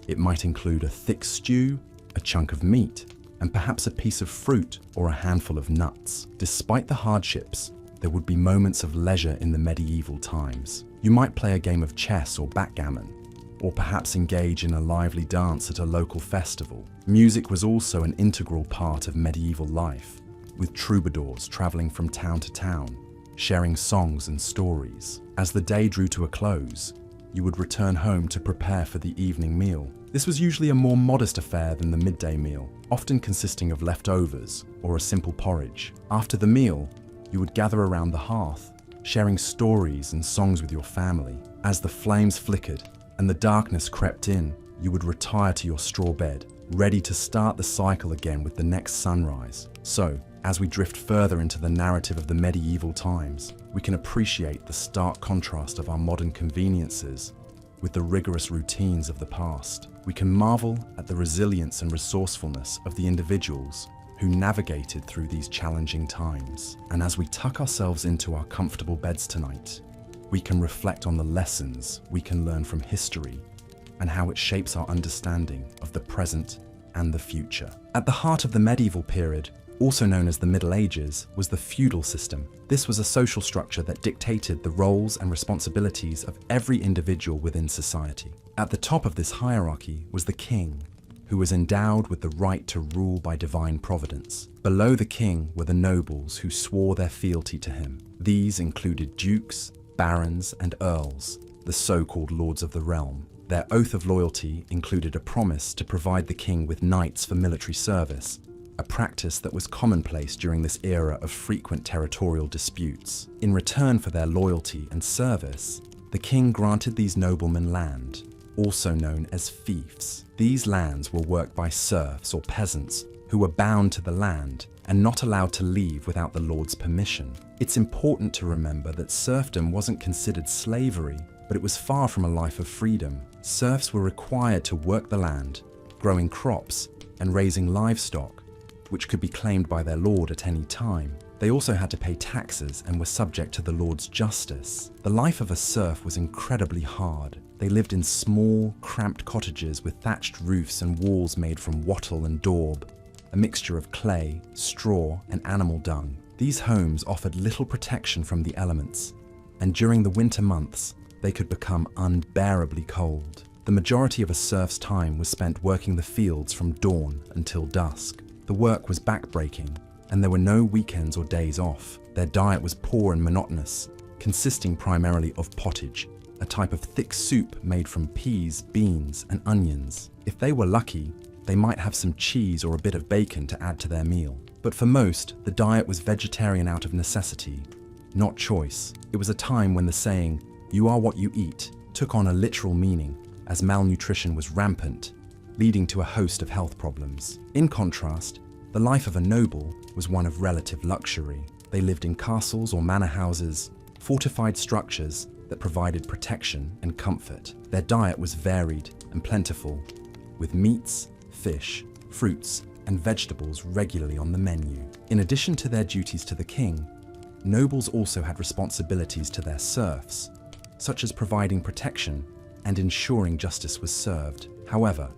A: It might include a thick stew, a chunk of meat, and perhaps a piece of fruit or a handful of nuts. Despite the hardships, there would be moments of leisure in the medieval times. You might play a game of chess or backgammon, or perhaps engage in a lively dance at a local festival. Music was also an integral part of medieval life, with troubadours traveling from town to town, sharing songs and stories. As the day drew to a close, you would return home to prepare for the evening meal. This was usually a more modest affair than the midday meal, often consisting of leftovers or a simple porridge. After the meal, you would gather around the hearth, sharing stories and songs with your family. As the flames flickered and the darkness crept in, you would retire to your straw bed, ready to start the cycle again with the next sunrise. So, as we drift further into the narrative of the medieval times, we can appreciate the stark contrast of our modern conveniences with the rigorous routines of the past. We can marvel at the resilience and resourcefulness of the individuals who navigated through these challenging times. And as we tuck ourselves into our comfortable beds tonight, we can reflect on the lessons we can learn from history and how it shapes our understanding of the present and the future. At the heart of the medieval period, also known as the Middle Ages, was the feudal system. This was a social structure that dictated the roles and responsibilities of every individual within society. At the top of this hierarchy was the king, who was endowed with the right to rule by divine providence. Below the king were the nobles who swore their fealty to him. These included dukes, barons, and earls, the so-called lords of the realm. Their oath of loyalty included a promise to provide the king with knights for military service, a practice that was commonplace during this era of frequent territorial disputes. In return for their loyalty and service, the king granted these noblemen land, also known as fiefs. These lands were worked by serfs or peasants who were bound to the land and not allowed to leave without the lord's permission. It's important to remember that serfdom wasn't considered slavery, but it was far from a life of freedom. Serfs were required to work the land, growing crops and raising livestock, which could be claimed by their lord at any time. They also had to pay taxes and were subject to the lord's justice. The life of a serf was incredibly hard. They lived in small, cramped cottages with thatched roofs and walls made from wattle and daub, a mixture of clay, straw, and animal dung. These homes offered little protection from the elements, and during the winter months, they could become unbearably cold. The majority of a serf's time was spent working the fields from dawn until dusk. The work was backbreaking, and there were no weekends or days off. Their diet was poor and monotonous, consisting primarily of pottage, a type of thick soup made from peas, beans, and onions. If they were lucky, they might have some cheese or a bit of bacon to add to their meal. But for most, the diet was vegetarian out of necessity, not choice. It was a time when the saying, "You are what you eat," took on a literal meaning, as malnutrition was rampant, leading to a host of health problems. In contrast, the life of a noble was one of relative luxury. They lived in castles or manor houses, fortified structures that provided protection and comfort. Their diet was varied and plentiful, with meats, fish, fruits, and vegetables regularly on the menu. In addition to their duties to the king, nobles also had responsibilities to their serfs, such as providing protection and ensuring justice was served. However,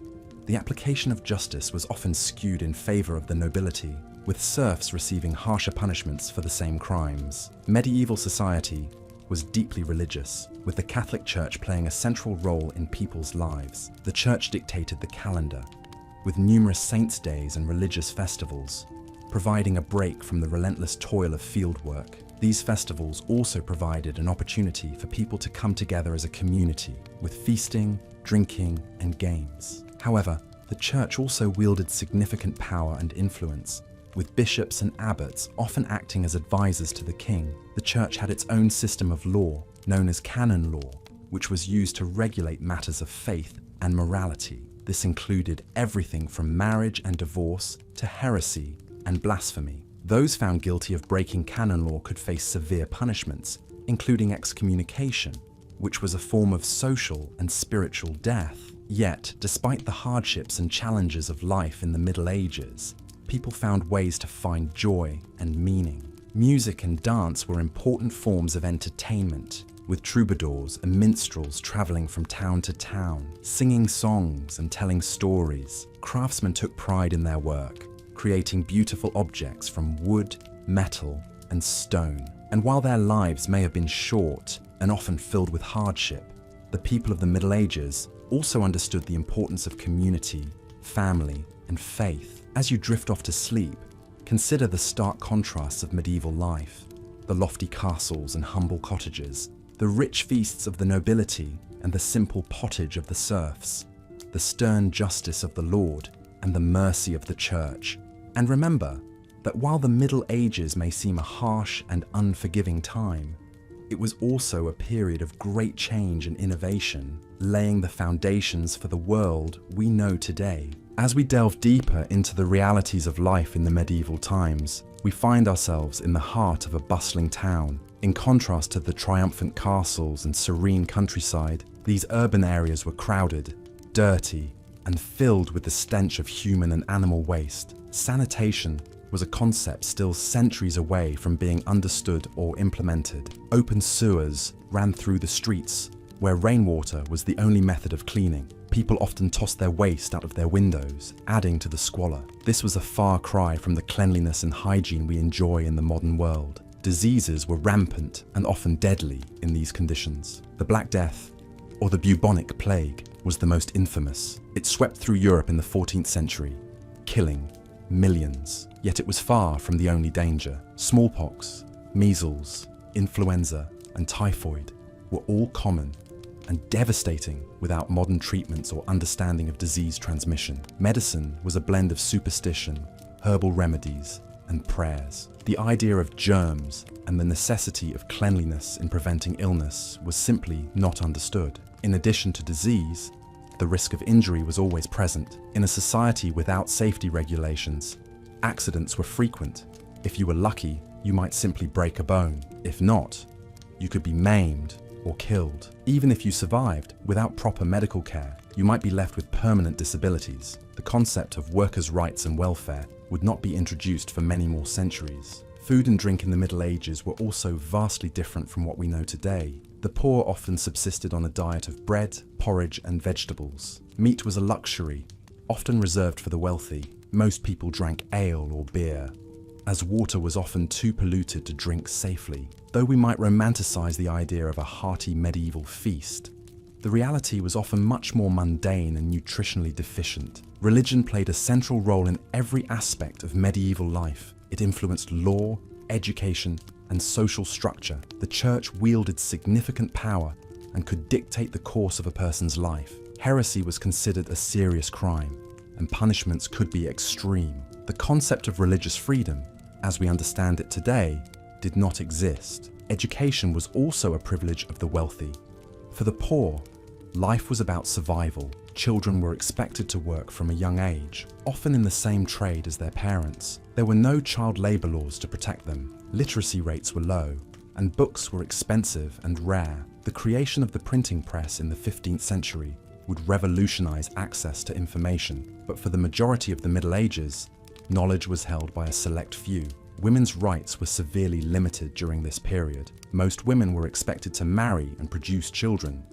A: the application of justice was often skewed in favor of the nobility, with serfs receiving harsher punishments for the same crimes. Medieval society was deeply religious, with the Catholic Church playing a central role in people's lives. The Church dictated the calendar, with numerous saints' days and religious festivals, providing a break from the relentless toil of fieldwork. These festivals also provided an opportunity for people to come together as a community, with feasting, drinking, and games. However, the Church also wielded significant power and influence, with bishops and abbots often acting as advisors to the king. The Church had its own system of law, known as canon law, which was used to regulate matters of faith and morality. This included everything from marriage and divorce to heresy and blasphemy. Those found guilty of breaking canon law could face severe punishments, including excommunication, which was a form of social and spiritual death. Yet, despite the hardships and challenges of life in the Middle Ages, people found ways to find joy and meaning. Music and dance were important forms of entertainment, with troubadours and minstrels traveling from town to town, singing songs and telling stories. Craftsmen took pride in their work, creating beautiful objects from wood, metal, and stone. And while their lives may have been short and often filled with hardship, the people of the Middle Ages also understood the importance of community, family, and faith. As you drift off to sleep, consider the stark contrasts of medieval life: the lofty castles and humble cottages, the rich feasts of the nobility and the simple pottage of the serfs, the stern justice of the Lord and the mercy of the Church. And remember that while the Middle Ages may seem a harsh and unforgiving time, it was also a period of great change and innovation, laying the foundations for the world we know today. As we delve deeper into the realities of life in the medieval times, we find ourselves in the heart of a bustling town. In contrast to the triumphant castles and serene countryside, these urban areas were crowded, dirty, and filled with the stench of human and animal waste. Sanitation was a concept still centuries away from being understood or implemented. Open sewers ran through the streets, where rainwater was the only method of cleaning. People often tossed their waste out of their windows, adding to the squalor. This was a far cry from the cleanliness and hygiene we enjoy in the modern world. Diseases were rampant and often deadly in these conditions. The Black Death, or the bubonic plague, was the most infamous. It swept through Europe in the 14th century, killing millions. Yet it was far from the only danger. Smallpox, measles, influenza, and typhoid were all common and devastating without modern treatments or understanding of disease transmission. Medicine was a blend of superstition, herbal remedies, and prayers. The idea of germs and the necessity of cleanliness in preventing illness was simply not understood. In addition to disease, the risk of injury was always present. In a society without safety regulations, accidents were frequent. If you were lucky, you might simply break a bone. If not, you could be maimed or killed. Even if you survived, without proper medical care, you might be left with permanent disabilities. The concept of workers' rights and welfare would not be introduced for many more centuries. Food and drink in the Middle Ages were also vastly different from what we know today. The poor often subsisted on a diet of bread, porridge, and vegetables. Meat was a luxury, often reserved for the wealthy. Most people drank ale or beer, as water was often too polluted to drink safely. Though we might romanticize the idea of a hearty medieval feast, the reality was often much more mundane and nutritionally deficient. Religion played a central role in every aspect of medieval life. It influenced law, education, and social structure. The Church wielded significant power and could dictate the course of a person's life. Heresy was considered a serious crime, and punishments could be extreme. The concept of religious freedom, as we understand it today, did not exist. Education was also a privilege of the wealthy. For the poor, life was about survival. Children were expected to work from a young age, often in the same trade as their parents. There were no child labor laws to protect them. Literacy rates were low, and books were expensive and rare. The creation of the printing press in the 15th century would revolutionize access to information, but for the majority of the Middle Ages, Knowledge was held by a select few. Women's rights were severely limited during this period. Most women were expected to marry and produce children,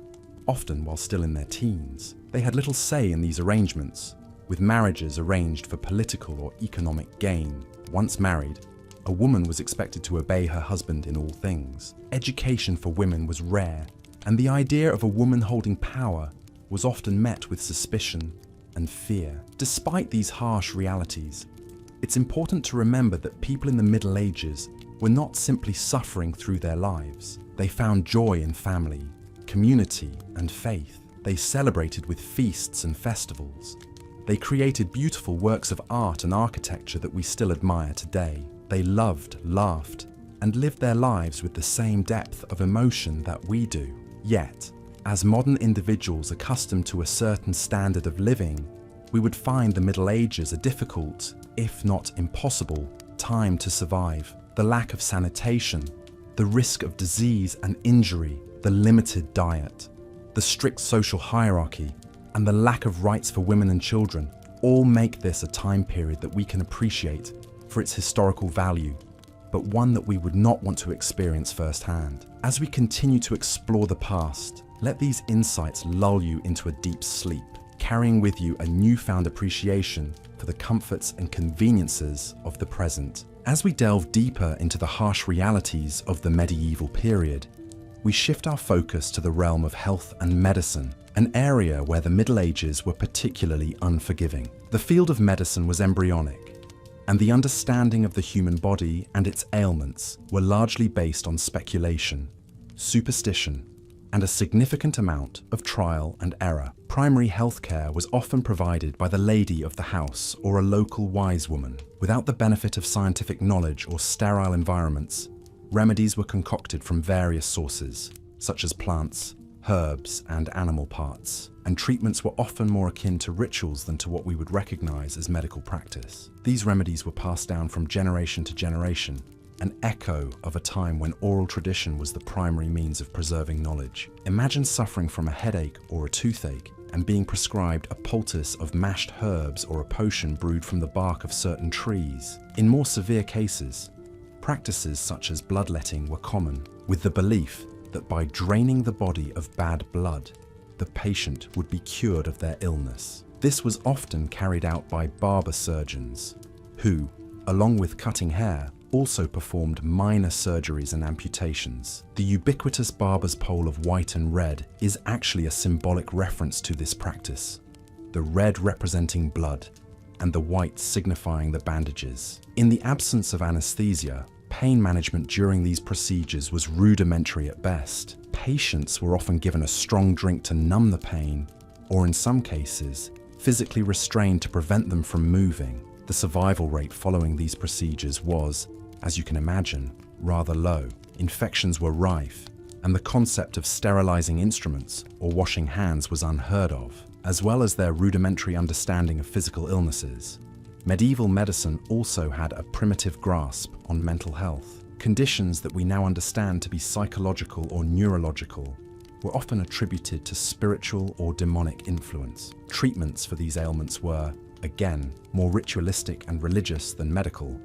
A: often while still in their teens. They had little say in these arrangements, with marriages arranged for political or economic gain. Once married, a woman was expected to obey her husband in all things. Education for women was rare, and the idea of a woman holding power was often met with suspicion and fear. Despite these harsh realities, it's important to remember that people in the Middle Ages were not simply suffering through their lives. They found joy in family, community, and faith. They celebrated with feasts and festivals. They created beautiful works of art and architecture that we still admire today. They loved, laughed, and lived their lives with the same depth of emotion that we do. Yet, as modern individuals accustomed to a certain standard of living, we would find the Middle Ages a difficult, if not impossible, time to survive. The lack of sanitation, the risk of disease and injury, the limited diet, the strict social hierarchy, and the lack of rights for women and children all make this a time period that we can appreciate for its historical value, but one that we would not want to experience firsthand. As we continue to explore the past, let these insights lull you into a deep sleep, carrying with you a newfound appreciation for the comforts and conveniences of the present. As we delve deeper into the harsh realities of the medieval period, we shift our focus to the realm of health and medicine, an area where the Middle Ages were particularly unforgiving. The field of medicine was embryonic, and the understanding of the human body and its ailments were largely based on speculation, superstition, and a significant amount of trial and error. Primary healthcare was often provided by the lady of the house or a local wise woman. Without the benefit of scientific knowledge or sterile environments, remedies were concocted from various sources, such as plants, herbs, and animal parts, and treatments were often more akin to rituals than to what we would recognize as medical practice. These remedies were passed down from generation to generation, an echo of a time when oral tradition was the primary means of preserving knowledge. Imagine suffering from a headache or a toothache and being prescribed a poultice of mashed herbs or a potion brewed from the bark of certain trees. In more severe cases, practices such as bloodletting were common, with the belief that by draining the body of bad blood, the patient would be cured of their illness. This was often carried out by barber surgeons, who, along with cutting hair, also performed minor surgeries and amputations. The ubiquitous barber's pole of white and red is actually a symbolic reference to this practice, the red representing blood and the white signifying the bandages. In the absence of anesthesia, pain management during these procedures was rudimentary at best. Patients were often given a strong drink to numb the pain, or in some cases, physically restrained to prevent them from moving. The survival rate following these procedures was, as you can imagine, rather low. Infections were rife, and the concept of sterilizing instruments or washing hands was unheard of, as well as their rudimentary understanding of physical illnesses. Medieval medicine also had a primitive grasp on mental health. Conditions that we now understand to be psychological or neurological were often attributed to spiritual or demonic influence. Treatments for these ailments were, again, more ritualistic and religious than medical,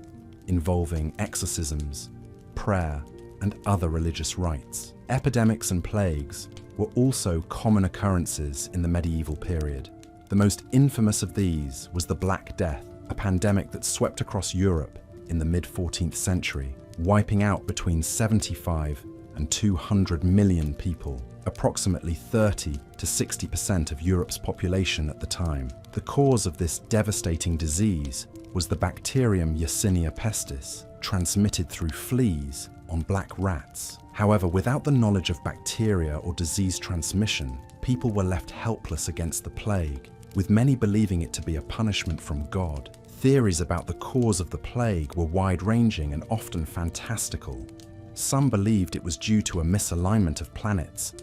A: involving exorcisms, prayer, and other religious rites. Epidemics and plagues were also common occurrences in the medieval period. The most infamous of these was the Black Death, a pandemic that swept across Europe in the mid-14th century, wiping out between 75 and 200 million people, approximately 30 to 60% of Europe's population at the time. The cause of this devastating disease was the bacterium Yersinia pestis, transmitted through fleas on black rats. However, without the knowledge of bacteria or disease transmission, people were left helpless against the plague, with many believing it to be a punishment from God. Theories about the cause of the plague were wide-ranging and often fantastical. Some believed it was due to a misalignment of planets.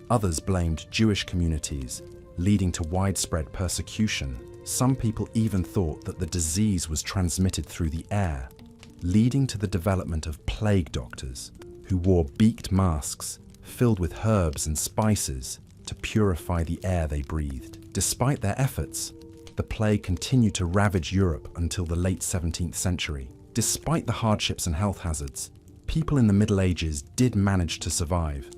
A: Others blamed Jewish communities, leading to widespread persecution. Some people even thought that the disease was transmitted through the air, leading to the development of plague doctors, who wore beaked masks filled with herbs and spices to purify the air they breathed. Despite their efforts, The plague continued to ravage Europe until the late 17th century. Despite the hardships and health hazards, people in the Middle Ages did manage to survive,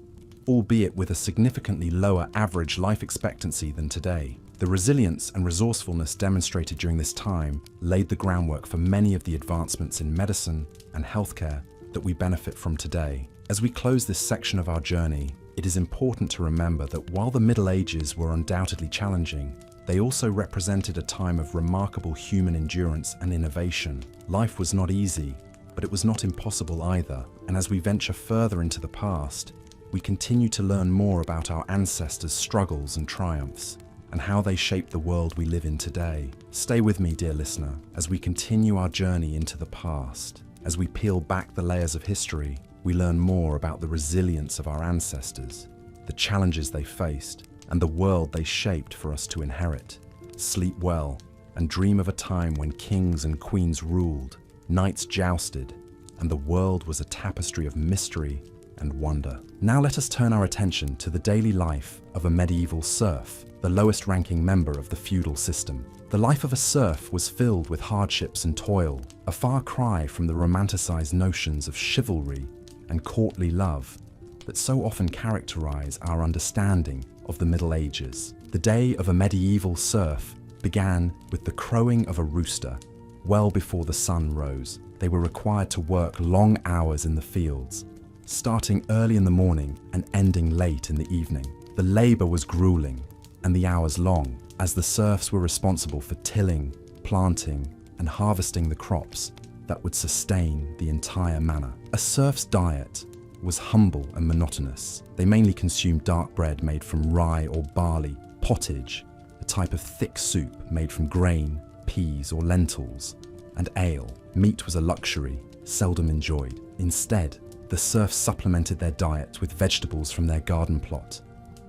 A: albeit with a significantly lower average life expectancy than today. The resilience and resourcefulness demonstrated during this time laid the groundwork for many of the advancements in medicine and healthcare that we benefit from today. As we close this section of our journey, it is important to remember that while the Middle Ages were undoubtedly challenging, they also represented a time of remarkable human endurance and innovation. Life was not easy, but it was not impossible either. And as we venture further into the past, we continue to learn more about our ancestors' struggles and triumphs, and how they shaped the world we live in today. Stay with me, dear listener, as we continue our journey into the past. As we peel back the layers of history, we learn more about the resilience of our ancestors, the challenges they faced, and the world they shaped for us to inherit. Sleep well, and dream of a time when kings and queens ruled, knights jousted, and the world was a tapestry of mystery and wonder. Now let us turn our attention to the daily life of a medieval serf, the lowest ranking member of the feudal system. The life of a serf was filled with hardships and toil, a far cry from the romanticized notions of chivalry and courtly love that so often characterize our understanding of the Middle Ages. The day of a medieval serf began with the crowing of a rooster. Well before the sun rose, they were required to work long hours in the fields, starting early in the morning and ending late in the evening. The labor was grueling and the hours long, as the serfs were responsible for tilling, planting, and harvesting the crops that would sustain the entire manor. A serf's diet was humble and monotonous. They mainly consumed dark bread made from rye or barley, pottage, a type of thick soup made from grain, peas, or lentils, and ale. Meat was a luxury, seldom enjoyed. Instead, the serfs supplemented their diet with vegetables from their garden plot,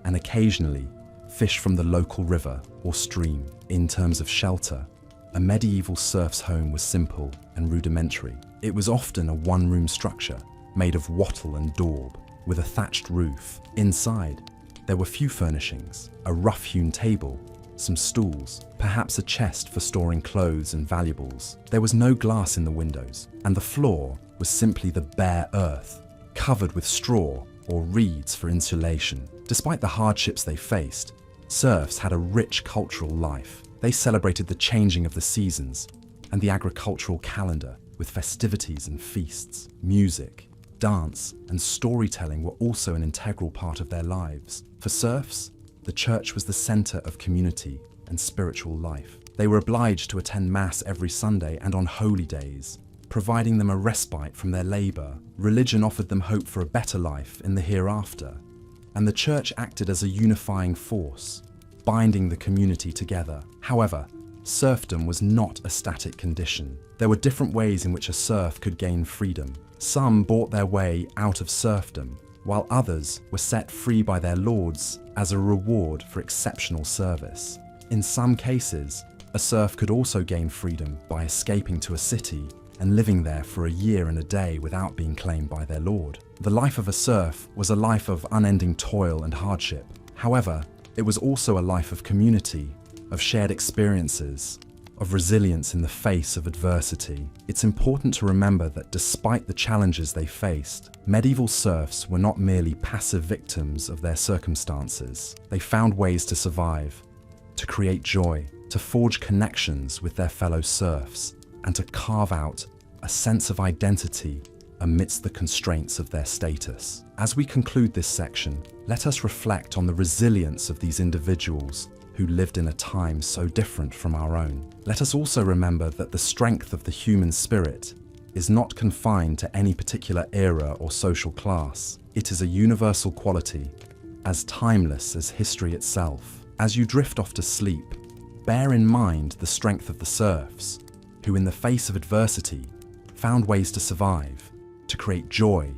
A: and occasionally fish from the local river or stream. In terms of shelter, a medieval serf's home was simple and rudimentary. It was often a one-room structure made of wattle and daub, with a thatched roof. Inside, there were few furnishings: a rough-hewn table, some stools, perhaps a chest for storing clothes and valuables. There was no glass in the windows, and the floor was simply the bare earth, covered with straw or reeds for insulation. Despite the hardships they faced, serfs had a rich cultural life. They celebrated the changing of the seasons and the agricultural calendar with festivities and feasts. Music, dance, and storytelling were also an integral part of their lives. For serfs, the church was the center of community and spiritual life. They were obliged to attend Mass every Sunday and on holy days, providing them a respite from their labor. Religion offered them hope for a better life in the hereafter, and the church acted as a unifying force, binding the community together. However, serfdom was not a static condition. There were different ways in which a serf could gain freedom. Some bought their way out of serfdom, while others were set free by their lords as a reward for exceptional service. In some cases, a serf could also gain freedom by escaping to a city and living there for a year and a day without being claimed by their lord. The life of a serf was a life of unending toil and hardship. However, it was also a life of community, of shared experiences, of resilience in the face of adversity. It's important to remember that despite the challenges they faced, medieval serfs were not merely passive victims of their circumstances. They found ways to survive, to create joy, to forge connections with their fellow serfs, and to carve out a sense of identity amidst the constraints of their status. As we conclude this section, let us reflect on the resilience of these individuals who lived in a time so different from our own. Let us also remember that the strength of the human spirit is not confined to any particular era or social class. It is a universal quality, as timeless as history itself. As you drift off to sleep, bear in mind the strength of the serfs, who in the face of adversity found ways to survive, to create joy,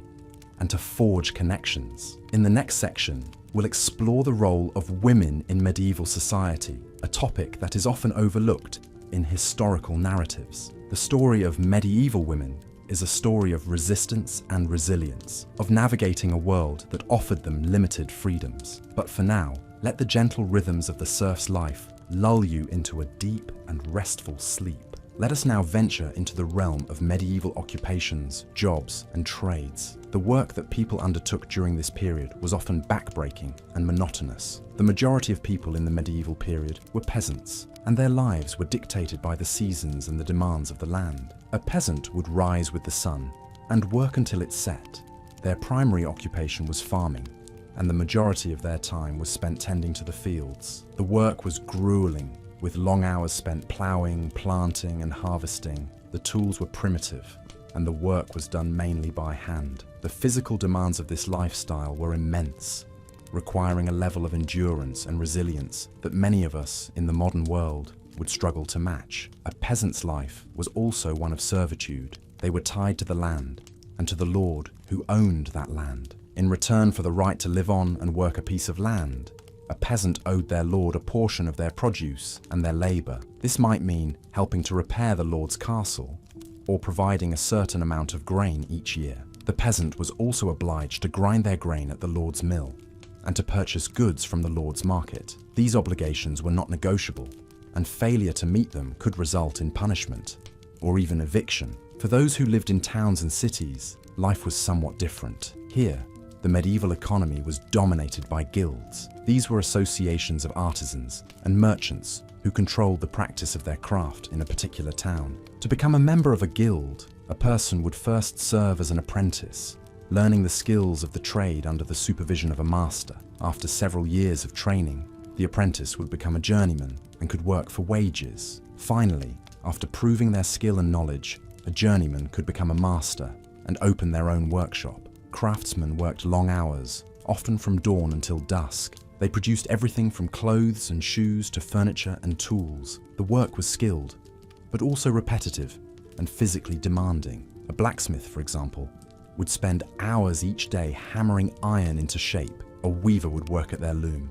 A: and to forge connections. In the next section, we'll explore the role of women in medieval society, a topic that is often overlooked in historical narratives. The story of medieval women is a story of resistance and resilience, of navigating a world that offered them limited freedoms. But for now, let the gentle rhythms of the serf's life lull you into a deep and restful sleep. Let us now venture into the realm of medieval occupations, jobs, and trades. The work that people undertook during this period was often backbreaking and monotonous. The majority of people in the medieval period were peasants, and their lives were dictated by the seasons and the demands of the land. A peasant would rise with the sun and work until it set. Their primary occupation was farming, and the majority of their time was spent tending to the fields. The work was grueling, with long hours spent ploughing, planting, and harvesting. The tools were primitive, and the work was done mainly by hand. The physical demands of this lifestyle were immense, requiring a level of endurance and resilience that many of us in the modern world would struggle to match. A peasant's life was also one of servitude. They were tied to the land and to the lord who owned that land. In return for the right to live on and work a piece of land, a peasant owed their lord a portion of their produce and their labour. This might mean helping to repair the lord's castle, or providing a certain amount of grain each year. The peasant was also obliged to grind their grain at the lord's mill, and to purchase goods from the lord's market. These obligations were not negotiable, and failure to meet them could result in punishment, or even eviction. For those who lived in towns and cities, life was somewhat different. Here, the medieval economy was dominated by guilds. These were associations of artisans and merchants who controlled the practice of their craft in a particular town. To become a member of a guild, a person would first serve as an apprentice, learning the skills of the trade under the supervision of a master. After several years of training, the apprentice would become a journeyman and could work for wages. Finally, after proving their skill and knowledge, a journeyman could become a master and open their own workshop. Craftsmen worked long hours, often from dawn until dusk. They produced everything from clothes and shoes to furniture and tools. The work was skilled, but also repetitive and physically demanding. A blacksmith, for example, would spend hours each day hammering iron into shape. A weaver would work at their loom,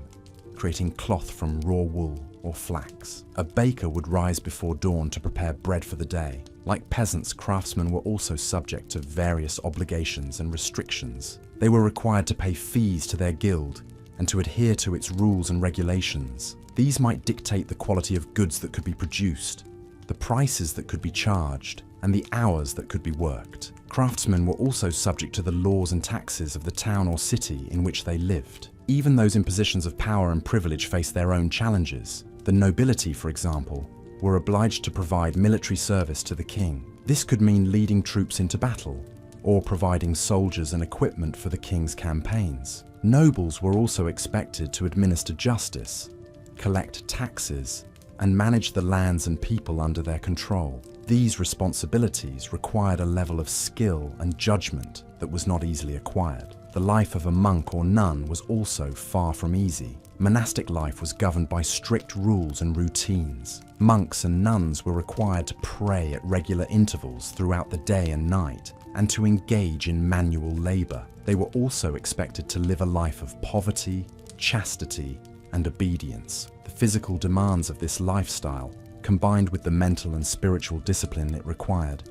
A: creating cloth from raw wool or flax. A baker would rise before dawn to prepare bread for the day. Like peasants, craftsmen were also subject to various obligations and restrictions. They were required to pay fees to their guild and to adhere to its rules and regulations. These might dictate the quality of goods that could be produced, the prices that could be charged, and the hours that could be worked. Craftsmen were also subject to the laws and taxes of the town or city in which they lived. Even those in positions of power and privilege faced their own challenges. The nobility, for example, were obliged to provide military service to the king. This could mean leading troops into battle, or providing soldiers and equipment for the king's campaigns. Nobles were also expected to administer justice, collect taxes, and manage the lands and people under their control. These responsibilities required a level of skill and judgment that was not easily acquired. The life of a monk or nun was also far from easy. Monastic life was governed by strict rules and routines. Monks and nuns were required to pray at regular intervals throughout the day and night, and to engage in manual labor. They were also expected to live a life of poverty, chastity, and obedience. The physical demands of this lifestyle, combined with the mental and spiritual discipline it required,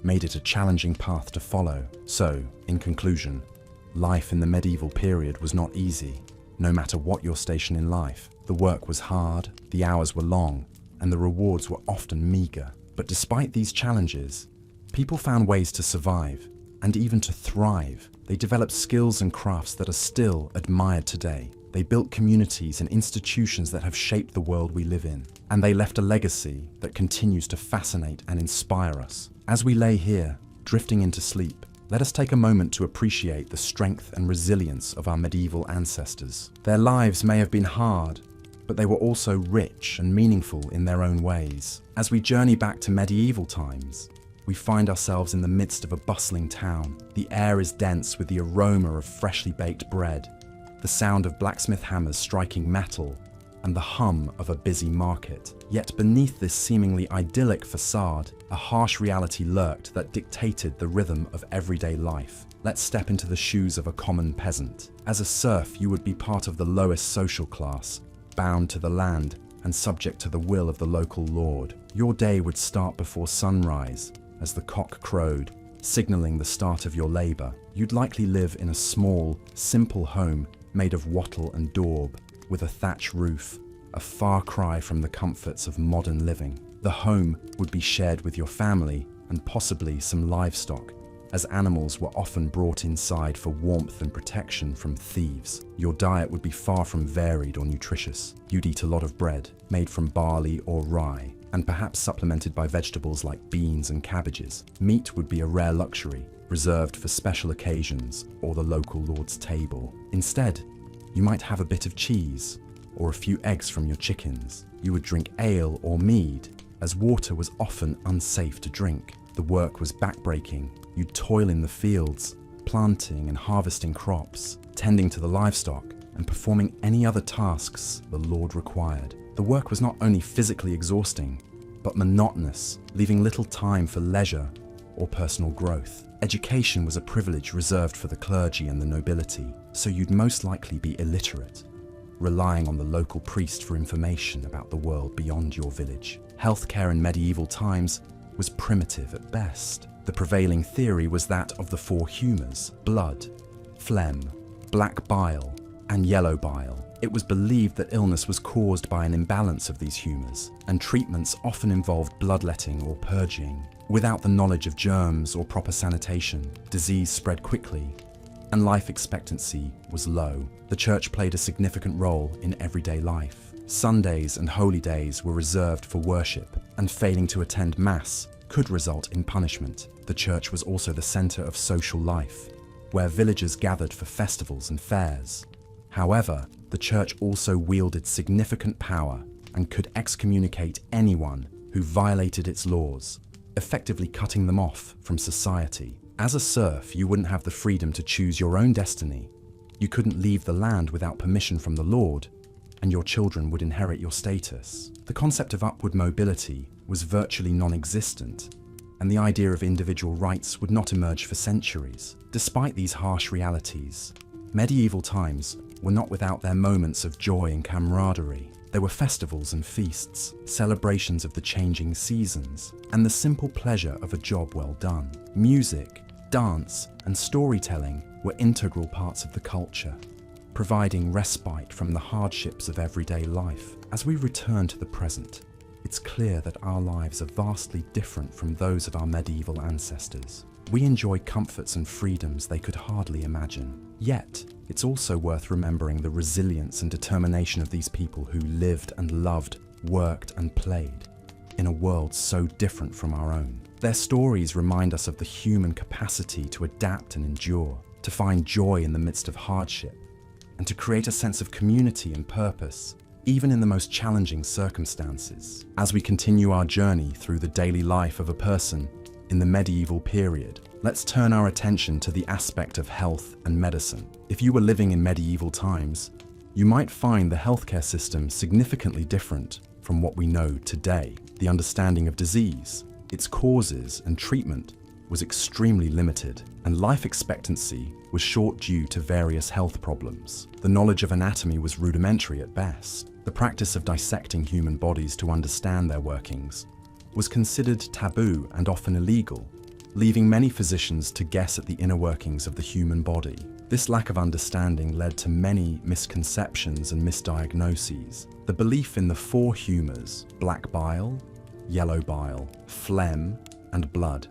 A: made it a challenging path to follow. So, in conclusion, life in the medieval period was not easy. No matter what your station in life, the work was hard, the hours were long, and the rewards were often meager. But despite these challenges, people found ways to survive and even to thrive. They developed skills and crafts that are still admired today. They built communities and institutions that have shaped the world we live in, and they left a legacy that continues to fascinate and inspire us. As we lay here, drifting into sleep, let us take a moment to appreciate the strength and resilience of our medieval ancestors. Their lives may have been hard, but they were also rich and meaningful in their own ways. As we journey back to medieval times, we find ourselves in the midst of a bustling town. The air is dense with the aroma of freshly baked bread, the sound of blacksmith hammers striking metal, and the hum of a busy market. Yet beneath this seemingly idyllic facade, a harsh reality lurked that dictated the rhythm of everyday life. Let's step into the shoes of a common peasant. As a serf, you would be part of the lowest social class, bound to the land and subject to the will of the local lord. Your day would start before sunrise, as the cock crowed, signaling the start of your labor. You'd likely live in a small, simple home made of wattle and daub, with a thatch roof, a far cry from the comforts of modern living. The home would be shared with your family and possibly some livestock, as animals were often brought inside for warmth and protection from thieves. Your diet would be far from varied or nutritious. You'd eat a lot of bread, made from barley or rye, and perhaps supplemented by vegetables like beans and cabbages. Meat would be a rare luxury, reserved for special occasions or the local lord's table. Instead, you might have a bit of cheese or a few eggs from your chickens. You would drink ale or mead, as water was often unsafe to drink. The work was backbreaking. You'd toil in the fields, planting and harvesting crops, tending to the livestock, and performing any other tasks the Lord required. The work was not only physically exhausting, but monotonous, leaving little time for leisure or personal growth. Education was a privilege reserved for the clergy and the nobility, so you'd most likely be illiterate, relying on the local priest for information about the world beyond your village. Healthcare in medieval times was primitive at best. The prevailing theory was that of the four humours: blood, phlegm, black bile, and yellow bile. It was believed that illness was caused by an imbalance of these humours, and treatments often involved bloodletting or purging. Without the knowledge of germs or proper sanitation, disease spread quickly, and life expectancy was low. The church played a significant role in everyday life. Sundays and holy days were reserved for worship, and failing to attend Mass could result in punishment. The church was also the centre of social life, where villagers gathered for festivals and fairs. However, the church also wielded significant power and could excommunicate anyone who violated its laws, effectively cutting them off from society. As a serf, you wouldn't have the freedom to choose your own destiny. You couldn't leave the land without permission from the Lord, and your children would inherit your status. The concept of upward mobility was virtually non-existent, and the idea of individual rights would not emerge for centuries. Despite these harsh realities, medieval times were not without their moments of joy and camaraderie. There were festivals and feasts, celebrations of the changing seasons, and the simple pleasure of a job well done. Music, dance, and storytelling were integral parts of the culture, providing respite from the hardships of everyday life. As we return to the present, it's clear that our lives are vastly different from those of our medieval ancestors. We enjoy comforts and freedoms they could hardly imagine. Yet, it's also worth remembering the resilience and determination of these people who lived and loved, worked and played in a world so different from our own. Their stories remind us of the human capacity to adapt and endure, to find joy in the midst of hardship, and to create a sense of community and purpose, even in the most challenging circumstances. As we continue our journey through the daily life of a person in the medieval period, let's turn our attention to the aspect of health and medicine. If you were living in medieval times, you might find the healthcare system significantly different from what we know today. The understanding of disease, its causes and treatment was extremely limited, and life expectancy was short due to various health problems. The knowledge of anatomy was rudimentary at best. The practice of dissecting human bodies to understand their workings was considered taboo and often illegal, leaving many physicians to guess at the inner workings of the human body. This lack of understanding led to many misconceptions and misdiagnoses. The belief in the four humours, black bile, yellow bile, phlegm, and blood,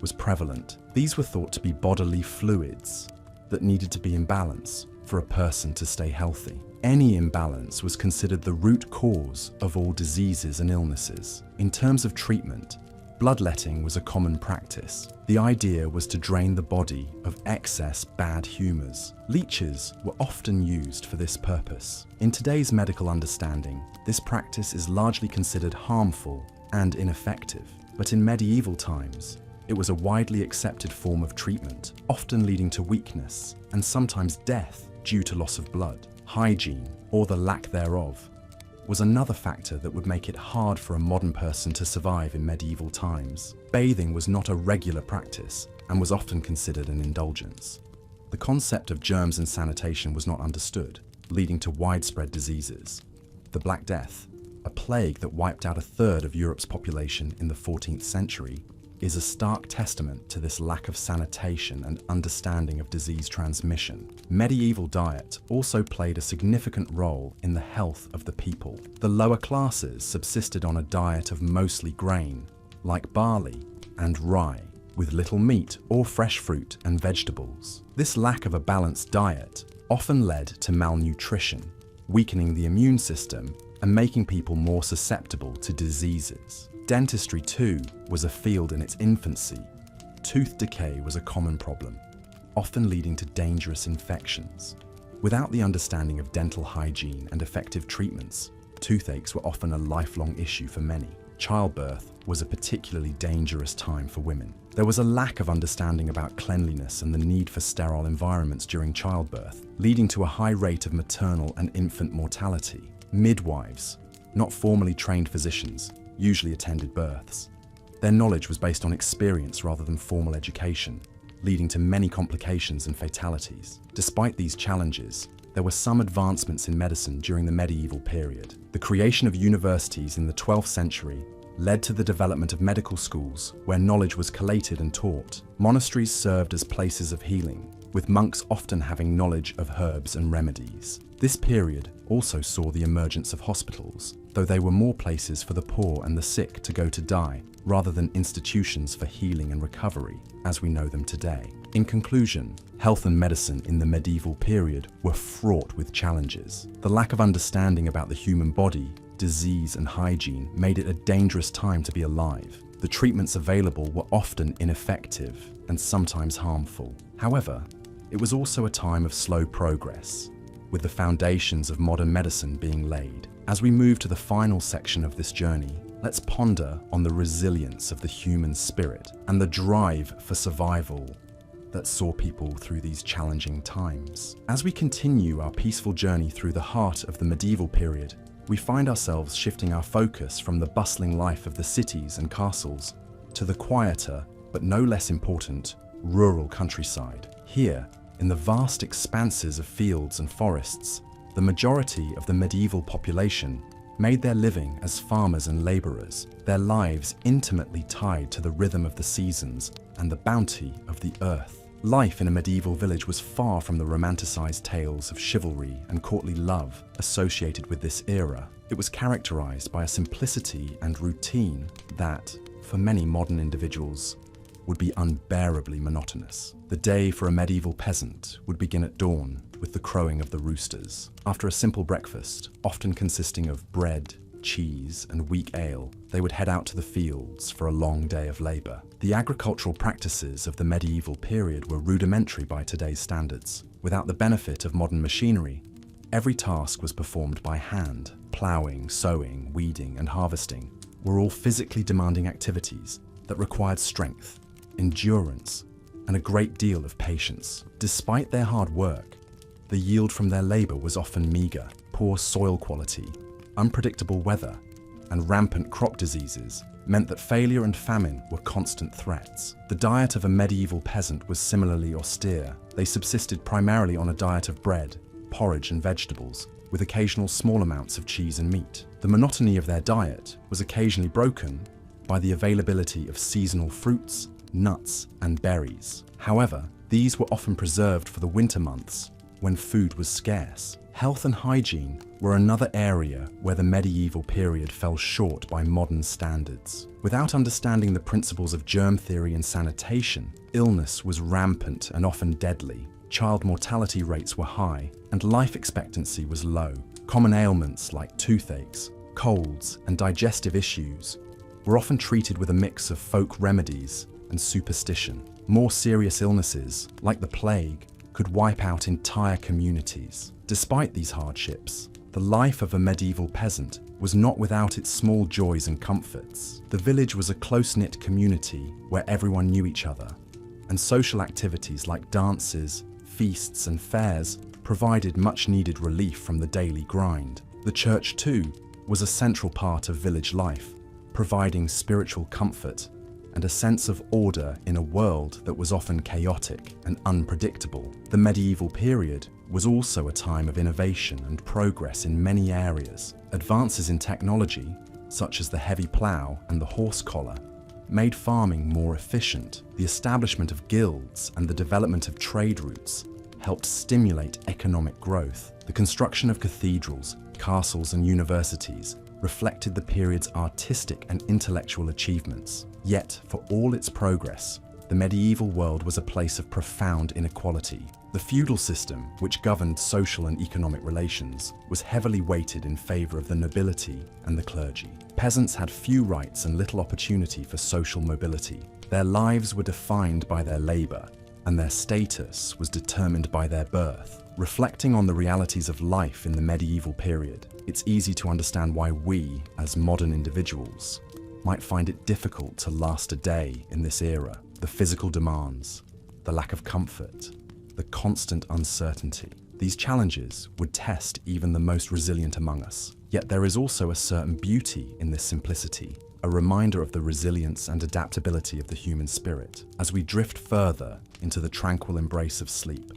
A: was prevalent. These were thought to be bodily fluids that needed to be in balance for a person to stay healthy. Any imbalance was considered the root cause of all diseases and illnesses. In terms of treatment, bloodletting was a common practice. The idea was to drain the body of excess bad humours. Leeches were often used for this purpose. In today's medical understanding, this practice is largely considered harmful and ineffective, but in medieval times, it was a widely accepted form of treatment, often leading to weakness and sometimes death due to loss of blood. Hygiene, or the lack thereof, was another factor that would make it hard for a modern person to survive in medieval times. Bathing was not a regular practice and was often considered an indulgence. The concept of germs and sanitation was not understood, leading to widespread diseases. The Black Death, a plague that wiped out a third of Europe's population in the 14th century, is a stark testament to this lack of sanitation and understanding of disease transmission. Medieval diet also played a significant role in the health of the people. The lower classes subsisted on a diet of mostly grain, like barley and rye, with little meat or fresh fruit and vegetables. This lack of a balanced diet often led to malnutrition, weakening the immune system and making people more susceptible to diseases. Dentistry, too, was a field in its infancy. Tooth decay was a common problem, often leading to dangerous infections. Without the understanding of dental hygiene and effective treatments, toothaches were often a lifelong issue for many. Childbirth was a particularly dangerous time for women. There was a lack of understanding about cleanliness and the need for sterile environments during childbirth, leading to a high rate of maternal and infant mortality. Midwives, not formally trained physicians, usually attended births. Their knowledge was based on experience rather than formal education, leading to many complications and fatalities. Despite these challenges, there were some advancements in medicine during the medieval period. The creation of universities in the 12th century led to the development of medical schools where knowledge was collated and taught. Monasteries served as places of healing, with monks often having knowledge of herbs and remedies. This period also saw the emergence of hospitals, though they were more places for the poor and the sick to go to die, rather than institutions for healing and recovery, as we know them today. In conclusion, health and medicine in the medieval period were fraught with challenges. The lack of understanding about the human body, disease and hygiene made it a dangerous time to be alive. The treatments available were often ineffective and sometimes harmful. However, it was also a time of slow progress, with the foundations of modern medicine being laid. As we move to the final section of this journey, let's ponder on the resilience of the human spirit and the drive for survival that saw people through these challenging times. As we continue our peaceful journey through the heart of the medieval period, we find ourselves shifting our focus from the bustling life of the cities and castles to the quieter, but no less important, rural countryside. Here, in the vast expanses of fields and forests, the majority of the medieval population made their living as farmers and laborers, their lives intimately tied to the rhythm of the seasons and the bounty of the earth. Life in a medieval village was far from the romanticized tales of chivalry and courtly love associated with this era. It was characterized by a simplicity and routine that, for many modern individuals, would be unbearably monotonous. The day for a medieval peasant would begin at dawn with the crowing of the roosters. After a simple breakfast, often consisting of bread, cheese, and weak ale, they would head out to the fields for a long day of labor. The agricultural practices of the medieval period were rudimentary by today's standards. Without the benefit of modern machinery, every task was performed by hand. Plowing, sowing, weeding, and harvesting were all physically demanding activities that required strength, endurance, and a great deal of patience. Despite their hard work, the yield from their labor was often meager. Poor soil quality, unpredictable weather, and rampant crop diseases meant that failure and famine were constant threats. The diet of a medieval peasant was similarly austere. They subsisted primarily on a diet of bread, porridge, and vegetables, with occasional small amounts of cheese and meat. The monotony of their diet was occasionally broken by the availability of seasonal fruits, nuts, and berries. However, these were often preserved for the winter months when food was scarce. Health and hygiene were another area where the medieval period fell short by modern standards. Without understanding the principles of germ theory and sanitation, illness was rampant and often deadly. Child mortality rates were high, and life expectancy was low. Common ailments like toothaches, colds, and digestive issues were often treated with a mix of folk remedies and superstition. More serious illnesses, like the plague, could wipe out entire communities. Despite these hardships, the life of a medieval peasant was not without its small joys and comforts. The village was a close-knit community where everyone knew each other, and social activities like dances, feasts, and fairs provided much-needed relief from the daily grind. The church, too, was a central part of village life, providing spiritual comfort and a sense of order in a world that was often chaotic and unpredictable. The medieval period was also a time of innovation and progress in many areas. Advances in technology, such as the heavy plough and the horse collar, made farming more efficient. The establishment of guilds and the development of trade routes helped stimulate economic growth. The construction of cathedrals, castles, and universities reflected the period's artistic and intellectual achievements. Yet, for all its progress, the medieval world was a place of profound inequality. The feudal system, which governed social and economic relations, was heavily weighted in favor of the nobility and the clergy. Peasants had few rights and little opportunity for social mobility. Their lives were defined by their labor, and their status was determined by their birth. Reflecting on the realities of life in the medieval period, it's easy to understand why we, as modern individuals, might find it difficult to last a day in this era. The physical demands, the lack of comfort, the constant uncertainty. These challenges would test even the most resilient among us. Yet there is also a certain beauty in this simplicity, a reminder of the resilience and adaptability of the human spirit. As we drift further into the tranquil embrace of sleep,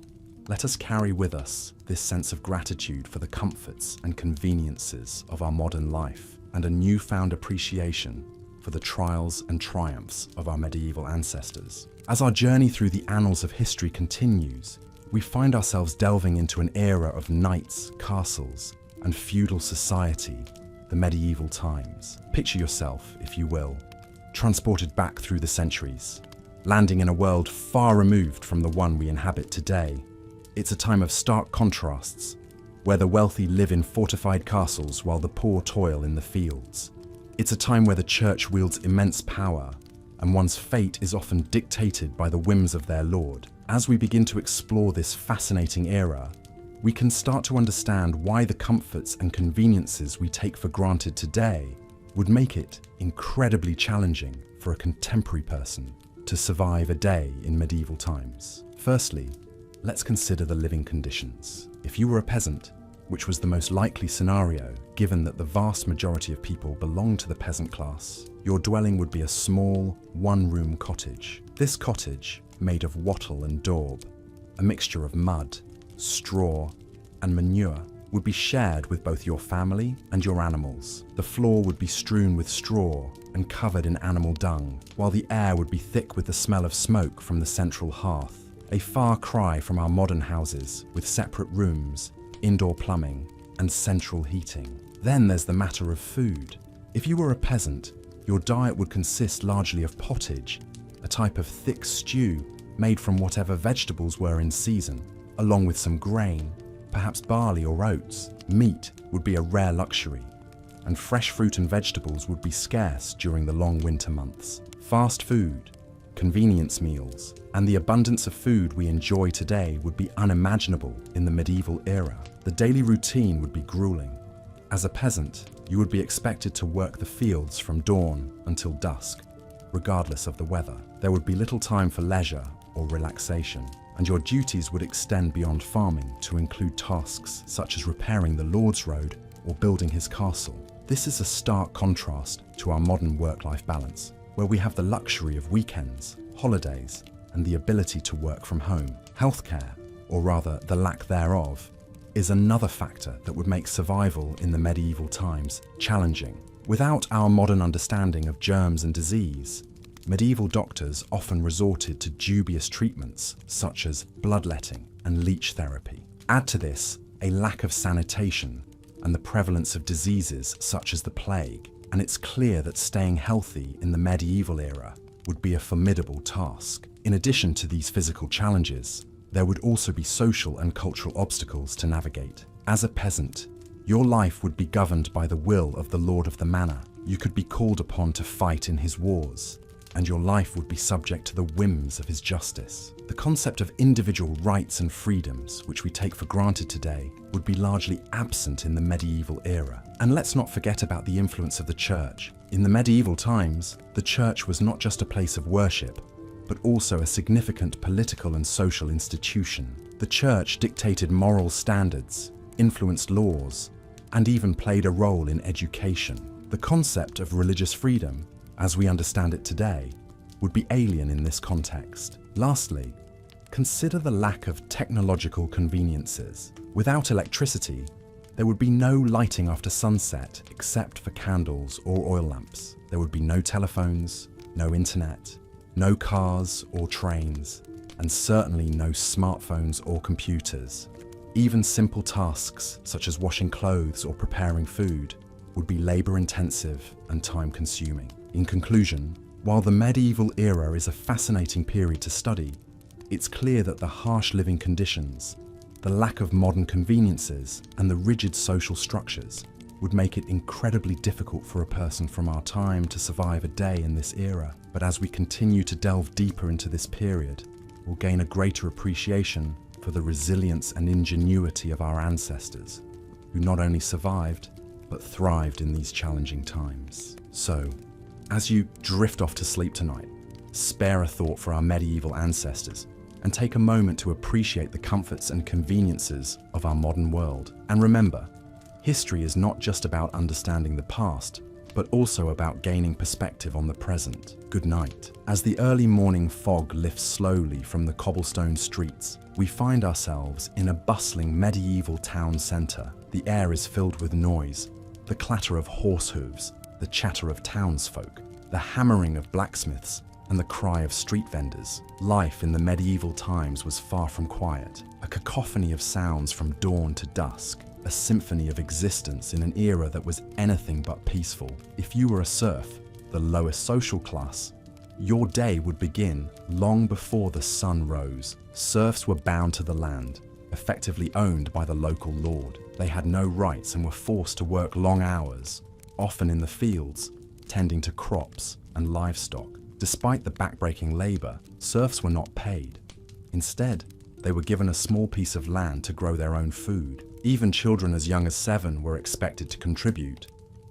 A: let us carry with us this sense of gratitude for the comforts and conveniences of our modern life, and a newfound appreciation for the trials and triumphs of our medieval ancestors. As our journey through the annals of history continues, we find ourselves delving into an era of knights, castles, and feudal society, the medieval times. Picture yourself, if you will, transported back through the centuries, landing in a world far removed from the one we inhabit today. It's a time of stark contrasts, where the wealthy live in fortified castles while the poor toil in the fields. It's a time where the church wields immense power, and one's fate is often dictated by the whims of their lord. As we begin to explore this fascinating era, we can start to understand why the comforts and conveniences we take for granted today would make it incredibly challenging for a contemporary person to survive a day in medieval times. Firstly, let's consider the living conditions. If you were a peasant, which was the most likely scenario, given that the vast majority of people belonged to the peasant class, your dwelling would be a small, one-room cottage. This cottage, made of wattle and daub, a mixture of mud, straw, and manure, would be shared with both your family and your animals. The floor would be strewn with straw and covered in animal dung, while the air would be thick with the smell of smoke from the central hearth. A far cry from our modern houses, with separate rooms, indoor plumbing, and central heating. Then there's the matter of food. If you were a peasant, your diet would consist largely of pottage, a type of thick stew made from whatever vegetables were in season, along with some grain, perhaps barley or oats. Meat would be a rare luxury, and fresh fruit and vegetables would be scarce during the long winter months. Fast food, convenience meals, and the abundance of food we enjoy today would be unimaginable in the medieval era. The daily routine would be grueling. As a peasant, you would be expected to work the fields from dawn until dusk, regardless of the weather. There would be little time for leisure or relaxation, and your duties would extend beyond farming to include tasks such as repairing the Lord's Road or building his castle. This is a stark contrast to our modern work-life balance, where we have the luxury of weekends, holidays, and the ability to work from home. Healthcare, or rather the lack thereof, is another factor that would make survival in the medieval times challenging. Without our modern understanding of germs and disease, medieval doctors often resorted to dubious treatments such as bloodletting and leech therapy. Add to this a lack of sanitation and the prevalence of diseases such as the plague, and it's clear that staying healthy in the medieval era would be a formidable task. In addition to these physical challenges, there would also be social and cultural obstacles to navigate. As a peasant, your life would be governed by the will of the lord of the manor. You could be called upon to fight in his wars, and your life would be subject to the whims of his justice. The concept of individual rights and freedoms, which we take for granted today, would be largely absent in the medieval era. And let's not forget about the influence of the church. In the medieval times, the church was not just a place of worship, but also a significant political and social institution. The church dictated moral standards, influenced laws, and even played a role in education. The concept of religious freedom, as we understand it today, would be alien in this context. Lastly, consider the lack of technological conveniences. Without electricity, there would be no lighting after sunset except for candles or oil lamps. There would be no telephones, no internet, no cars or trains, and certainly no smartphones or computers. Even simple tasks such as washing clothes or preparing food would be labor-intensive and time-consuming. In conclusion, while the medieval era is a fascinating period to study, it's clear that the harsh living conditions, the lack of modern conveniences, and the rigid social structures would make it incredibly difficult for a person from our time to survive a day in this era. But as we continue to delve deeper into this period, we'll gain a greater appreciation for the resilience and ingenuity of our ancestors, who not only survived, but thrived in these challenging times. So, as you drift off to sleep tonight, spare a thought for our medieval ancestors and take a moment to appreciate the comforts and conveniences of our modern world. And remember, history is not just about understanding the past, but also about gaining perspective on the present. Good night. As the early morning fog lifts slowly from the cobblestone streets, we find ourselves in a bustling medieval town centre. The air is filled with noise, the clatter of horse hooves, the chatter of townsfolk, the hammering of blacksmiths, and the cry of street vendors. Life in the medieval times was far from quiet, a cacophony of sounds from dawn to dusk, a symphony of existence in an era that was anything but peaceful. If you were a serf, the lowest social class, your day would begin long before the sun rose. Serfs were bound to the land, effectively owned by the local lord. They had no rights and were forced to work long hours, often in the fields, tending to crops and livestock. Despite the backbreaking labor, serfs were not paid. Instead, they were given a small piece of land to grow their own food. Even children as young as 7 were expected to contribute,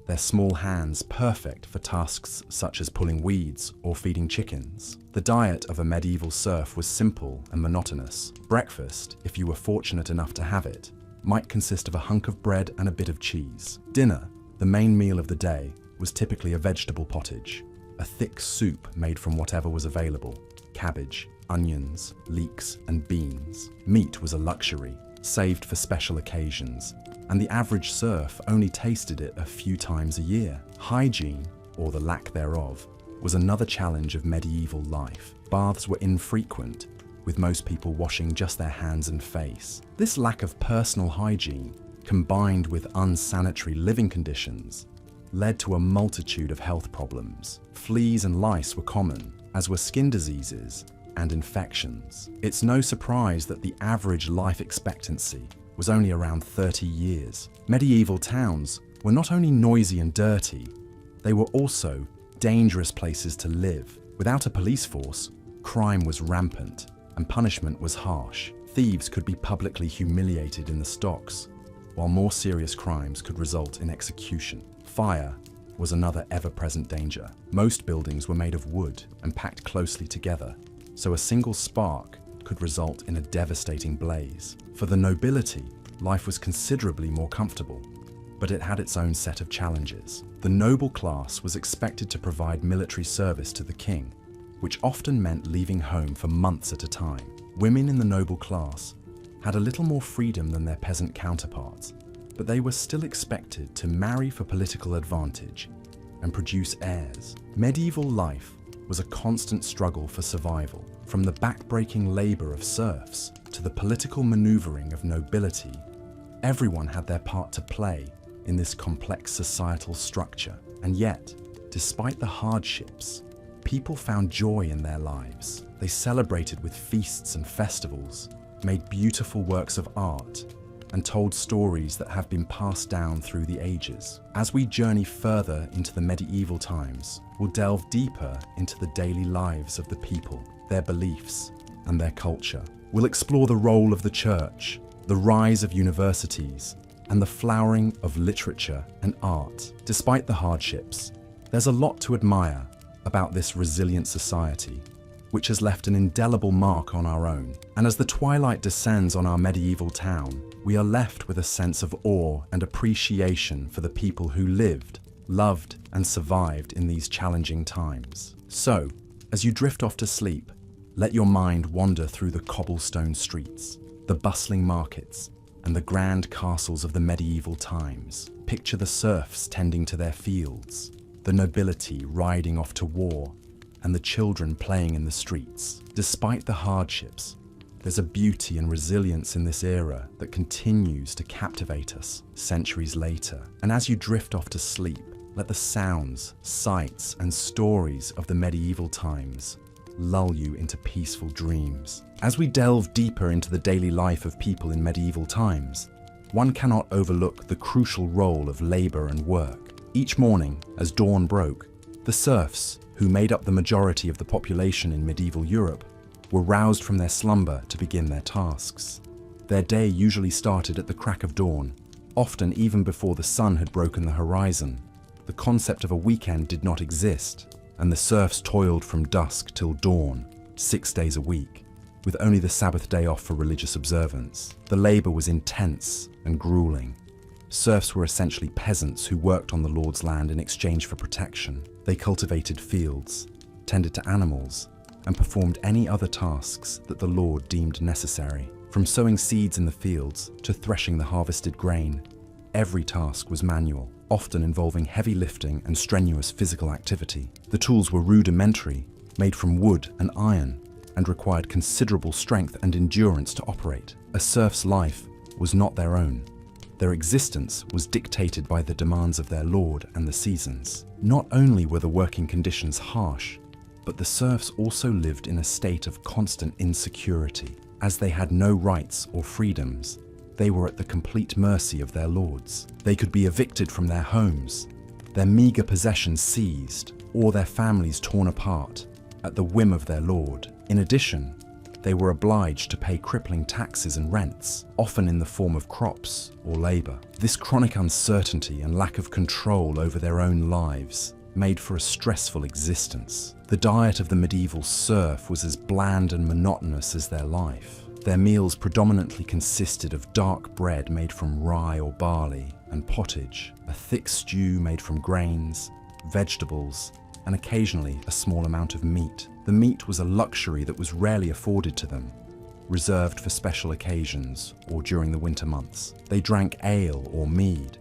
A: their small hands perfect for tasks such as pulling weeds or feeding chickens. The diet of a medieval serf was simple and monotonous. Breakfast, if you were fortunate enough to have it, might consist of a hunk of bread and a bit of cheese. Dinner, the main meal of the day, was typically a vegetable pottage, a thick soup made from whatever was available: cabbage, onions, leeks, and beans. Meat was a luxury, saved for special occasions, and the average serf only tasted it a few times a year. Hygiene, or the lack thereof, was another challenge of medieval life. Baths were infrequent, with most people washing just their hands and face. This lack of personal hygiene, combined with unsanitary living conditions, led to a multitude of health problems. Fleas and lice were common, as were skin diseases and infections. It's no surprise that the average life expectancy was only around 30 years. Medieval towns were not only noisy and dirty, they were also dangerous places to live. Without a police force, crime was rampant and punishment was harsh. Thieves could be publicly humiliated in the stocks, while more serious crimes could result in execution. Fire was another ever-present danger. Most buildings were made of wood and packed closely together, so a single spark could result in a devastating blaze. For the nobility, life was considerably more comfortable, but it had its own set of challenges. The noble class was expected to provide military service to the king, which often meant leaving home for months at a time. Women in the noble class had a little more freedom than their peasant counterparts, but they were still expected to marry for political advantage and produce heirs. Medieval life was a constant struggle for survival. From the backbreaking labor of serfs to the political maneuvering of nobility, everyone had their part to play in this complex societal structure. And yet, despite the hardships, people found joy in their lives. They celebrated with feasts and festivals, made beautiful works of art, and told stories that have been passed down through the ages. As we journey further into the medieval times, we'll delve deeper into the daily lives of the people, their beliefs, and their culture. We'll explore the role of the church, the rise of universities, and the flowering of literature and art. Despite the hardships, there's a lot to admire about this resilient society, which has left an indelible mark on our own. And as the twilight descends on our medieval town, we are left with a sense of awe and appreciation for the people who lived, loved, and survived in these challenging times. So, as you drift off to sleep, let your mind wander through the cobblestone streets, the bustling markets, and the grand castles of the medieval times. Picture the serfs tending to their fields, the nobility riding off to war, and the children playing in the streets. Despite the hardships, there's a beauty and resilience in this era that continues to captivate us centuries later. And as you drift off to sleep, let the sounds, sights, and stories of the medieval times lull you into peaceful dreams. As we delve deeper into the daily life of people in medieval times, one cannot overlook the crucial role of labor and work. Each morning, as dawn broke, the serfs, who made up the majority of the population in medieval Europe, were roused from their slumber to begin their tasks. Their day usually started at the crack of dawn, often even before the sun had broken the horizon. The concept of a weekend did not exist, and the serfs toiled from dusk till dawn, 6 days a week, with only the Sabbath day off for religious observance. The labor was intense and grueling. Serfs were essentially peasants who worked on the Lord's land in exchange for protection. They cultivated fields, tended to animals, and performed any other tasks that the Lord deemed necessary. From sowing seeds in the fields to threshing the harvested grain, every task was manual, often involving heavy lifting and strenuous physical activity. The tools were rudimentary, made from wood and iron, and required considerable strength and endurance to operate. A serf's life was not their own. Their existence was dictated by the demands of their lord and the seasons. Not only were the working conditions harsh, but the serfs also lived in a state of constant insecurity. As they had no rights or freedoms, they were at the complete mercy of their lords. They could be evicted from their homes, their meager possessions seized, or their families torn apart at the whim of their lord. In addition, they were obliged to pay crippling taxes and rents, often in the form of crops or labor. This chronic uncertainty and lack of control over their own lives made for a stressful existence. The diet of the medieval serf was as bland and monotonous as their life. Their meals predominantly consisted of dark bread made from rye or barley and pottage, a thick stew made from grains, vegetables, and occasionally a small amount of meat. The meat was a luxury that was rarely afforded to them, reserved for special occasions or during the winter months. They drank ale or mead,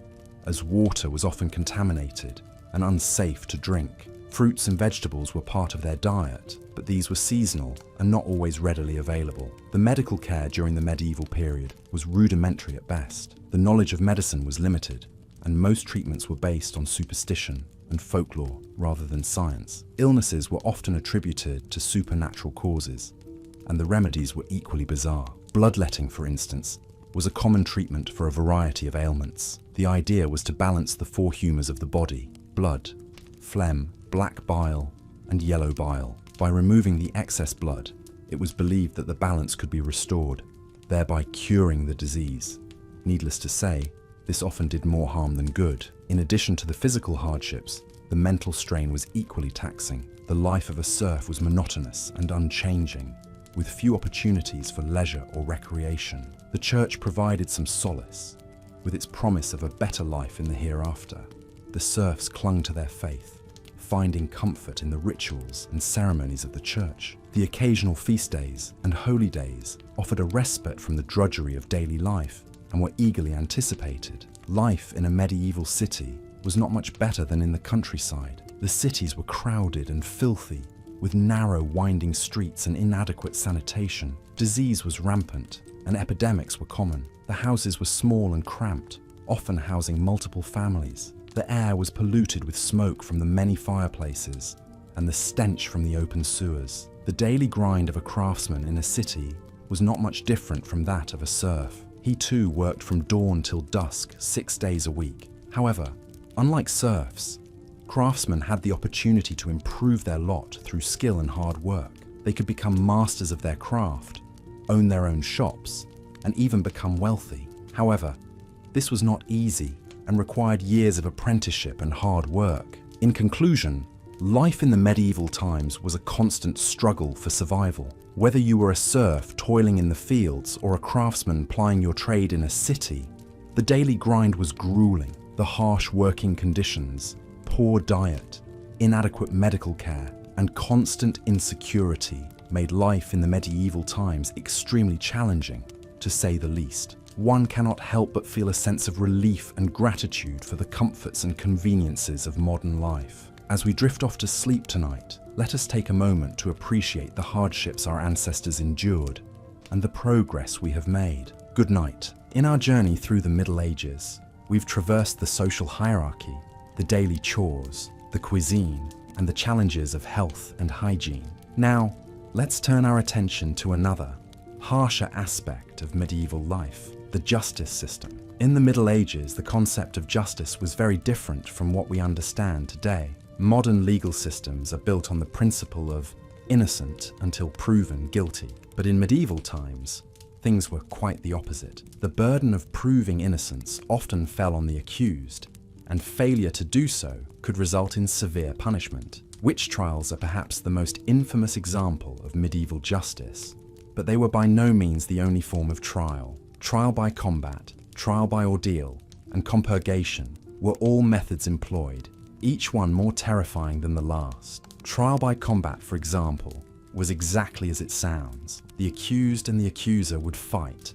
A: as water was often contaminated and unsafe to drink. Fruits and vegetables were part of their diet, but these were seasonal and not always readily available. The medical care during the medieval period was rudimentary at best. The knowledge of medicine was limited, and most treatments were based on superstition and folklore rather than science. Illnesses were often attributed to supernatural causes, and the remedies were equally bizarre. Bloodletting, for instance, was a common treatment for a variety of ailments. The idea was to balance the four humours of the body: blood, phlegm, black bile, and yellow bile. By removing the excess blood, it was believed that the balance could be restored, thereby curing the disease. Needless to say, this often did more harm than good. In addition to the physical hardships, the mental strain was equally taxing. The life of a serf was monotonous and unchanging, with few opportunities for leisure or recreation. The church provided some solace, with its promise of a better life in the hereafter. The serfs clung to their faith, finding comfort in the rituals and ceremonies of the church. The occasional feast days and holy days offered a respite from the drudgery of daily life and were eagerly anticipated. Life in a medieval city was not much better than in the countryside. The cities were crowded and filthy, with narrow, winding streets and inadequate sanitation. Disease was rampant, and epidemics were common. The houses were small and cramped, often housing multiple families. The air was polluted with smoke from the many fireplaces and the stench from the open sewers. The daily grind of a craftsman in a city was not much different from that of a serf. He too worked from dawn till dusk, 6 days a week. However, unlike serfs, craftsmen had the opportunity to improve their lot through skill and hard work. They could become masters of their craft, own their own shops, and even become wealthy. However, this was not easy and required years of apprenticeship and hard work. In conclusion, life in the medieval times was a constant struggle for survival. Whether you were a serf toiling in the fields or a craftsman plying your trade in a city, the daily grind was grueling. The harsh working conditions, poor diet, inadequate medical care, and constant insecurity made life in the medieval times extremely challenging, to say the least. One cannot help but feel a sense of relief and gratitude for the comforts and conveniences of modern life. As we drift off to sleep tonight, let us take a moment to appreciate the hardships our ancestors endured and the progress we have made. Good night. In our journey through the Middle Ages, we've traversed the social hierarchy, the daily chores, the cuisine, and the challenges of health and hygiene. Now, let's turn our attention to another, harsher aspect of medieval life, the justice system. In the Middle Ages, the concept of justice was very different from what we understand today. Modern legal systems are built on the principle of innocent until proven guilty. But in medieval times, things were quite the opposite. The burden of proving innocence often fell on the accused, and failure to do so could result in severe punishment. Witch trials are perhaps the most infamous example of medieval justice, but they were by no means the only form of trial. Trial by combat, trial by ordeal, and compurgation were all methods employed, each one more terrifying than the last. Trial by combat, for example, was exactly as it sounds. The accused and the accuser would fight,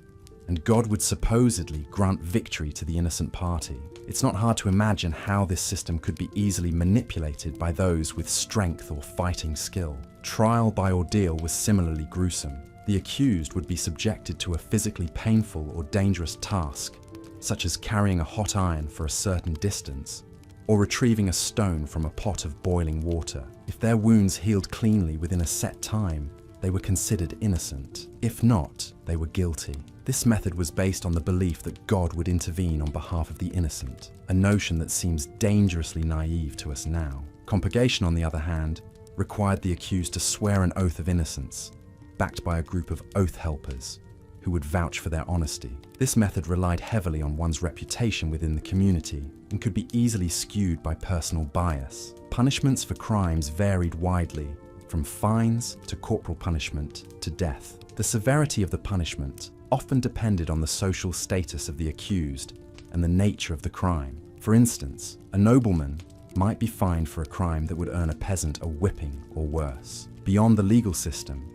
A: and God would supposedly grant victory to the innocent party. It's not hard to imagine how this system could be easily manipulated by those with strength or fighting skill. Trial by ordeal was similarly gruesome. The accused would be subjected to a physically painful or dangerous task, such as carrying a hot iron for a certain distance, or retrieving a stone from a pot of boiling water. If their wounds healed cleanly within a set time, they were considered innocent. If not, they were guilty. This method was based on the belief that God would intervene on behalf of the innocent, a notion that seems dangerously naive to us now. Compurgation, on the other hand, required the accused to swear an oath of innocence, backed by a group of oath helpers who would vouch for their honesty. This method relied heavily on one's reputation within the community and could be easily skewed by personal bias. Punishments for crimes varied widely, from fines to corporal punishment to death. The severity of the punishment often depended on the social status of the accused and the nature of the crime. For instance, a nobleman might be fined for a crime that would earn a peasant a whipping or worse. Beyond the legal system,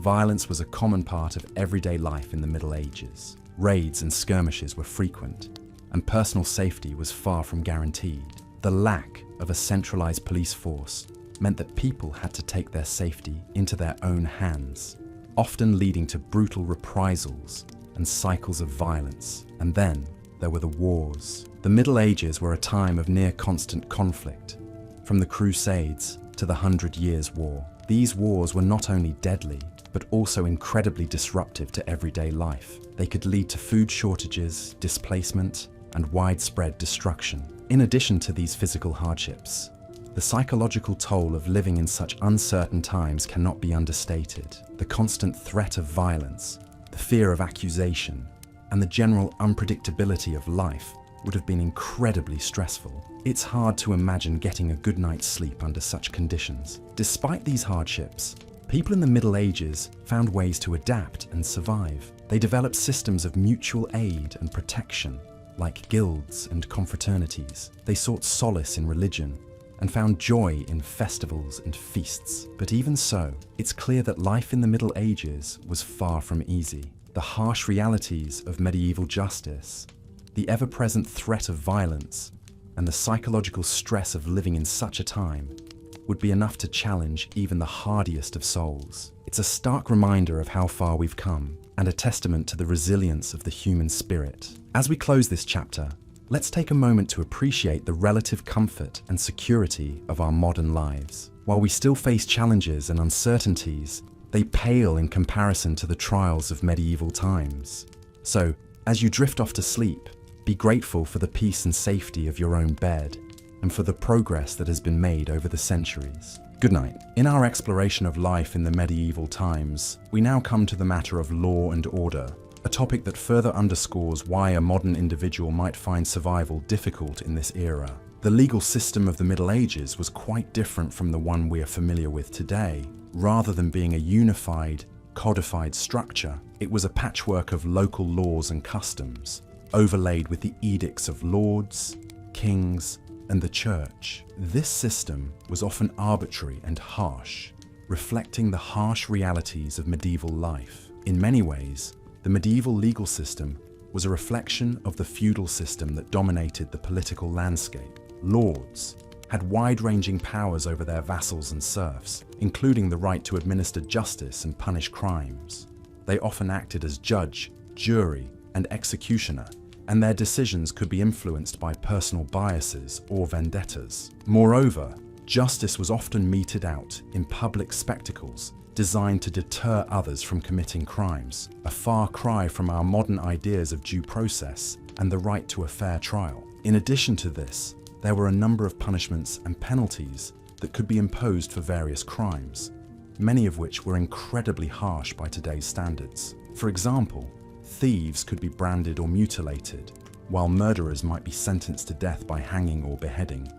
A: violence was a common part of everyday life in the Middle Ages. Raids and skirmishes were frequent, and personal safety was far from guaranteed. The lack of a centralized police force meant that people had to take their safety into their own hands, often leading to brutal reprisals and cycles of violence. And then there were the wars. The Middle Ages were a time of near constant conflict, from the Crusades to the 100 Years' War. These wars were not only deadly, but also incredibly disruptive to everyday life. They could lead to food shortages, displacement, and widespread destruction. In addition to these physical hardships, the psychological toll of living in such uncertain times cannot be understated. The constant threat of violence, the fear of accusation, and the general unpredictability of life would have been incredibly stressful. It's hard to imagine getting a good night's sleep under such conditions. Despite these hardships, people in the Middle Ages found ways to adapt and survive. They developed systems of mutual aid and protection, like guilds and confraternities. They sought solace in religion and found joy in festivals and feasts. But even so, it's clear that life in the Middle Ages was far from easy. The harsh realities of medieval justice, the ever-present threat of violence, and the psychological stress of living in such a time would be enough to challenge even the hardiest of souls. It's a stark reminder of how far we've come, and a testament to the resilience of the human spirit. As we close this chapter, let's take a moment to appreciate the relative comfort and security of our modern lives. While we still face challenges and uncertainties, they pale in comparison to the trials of medieval times. So, as you drift off to sleep, be grateful for the peace and safety of your own bed, and for the progress that has been made over the centuries. Good night. In our exploration of life in the medieval times, we now come to the matter of law and order, a topic that further underscores why a modern individual might find survival difficult in this era. The legal system of the Middle Ages was quite different from the one we are familiar with today. Rather than being a unified, codified structure, it was a patchwork of local laws and customs, overlaid with the edicts of lords, kings, and the church. This system was often arbitrary and harsh, reflecting the harsh realities of medieval life. In many ways, the medieval legal system was a reflection of the feudal system that dominated the political landscape. Lords, had wide-ranging powers over their vassals and serfs, including the right to administer justice and punish crimes. They often acted as judge, jury, and executioner, and their decisions could be influenced by personal biases or vendettas. Moreover, justice was often meted out in public spectacles designed to deter others from committing crimes, a far cry from our modern ideas of due process and the right to a fair trial. In addition to this, there were a number of punishments and penalties that could be imposed for various crimes, many of which were incredibly harsh by today's standards. For example, thieves could be branded or mutilated, while murderers might be sentenced to death by hanging or beheading.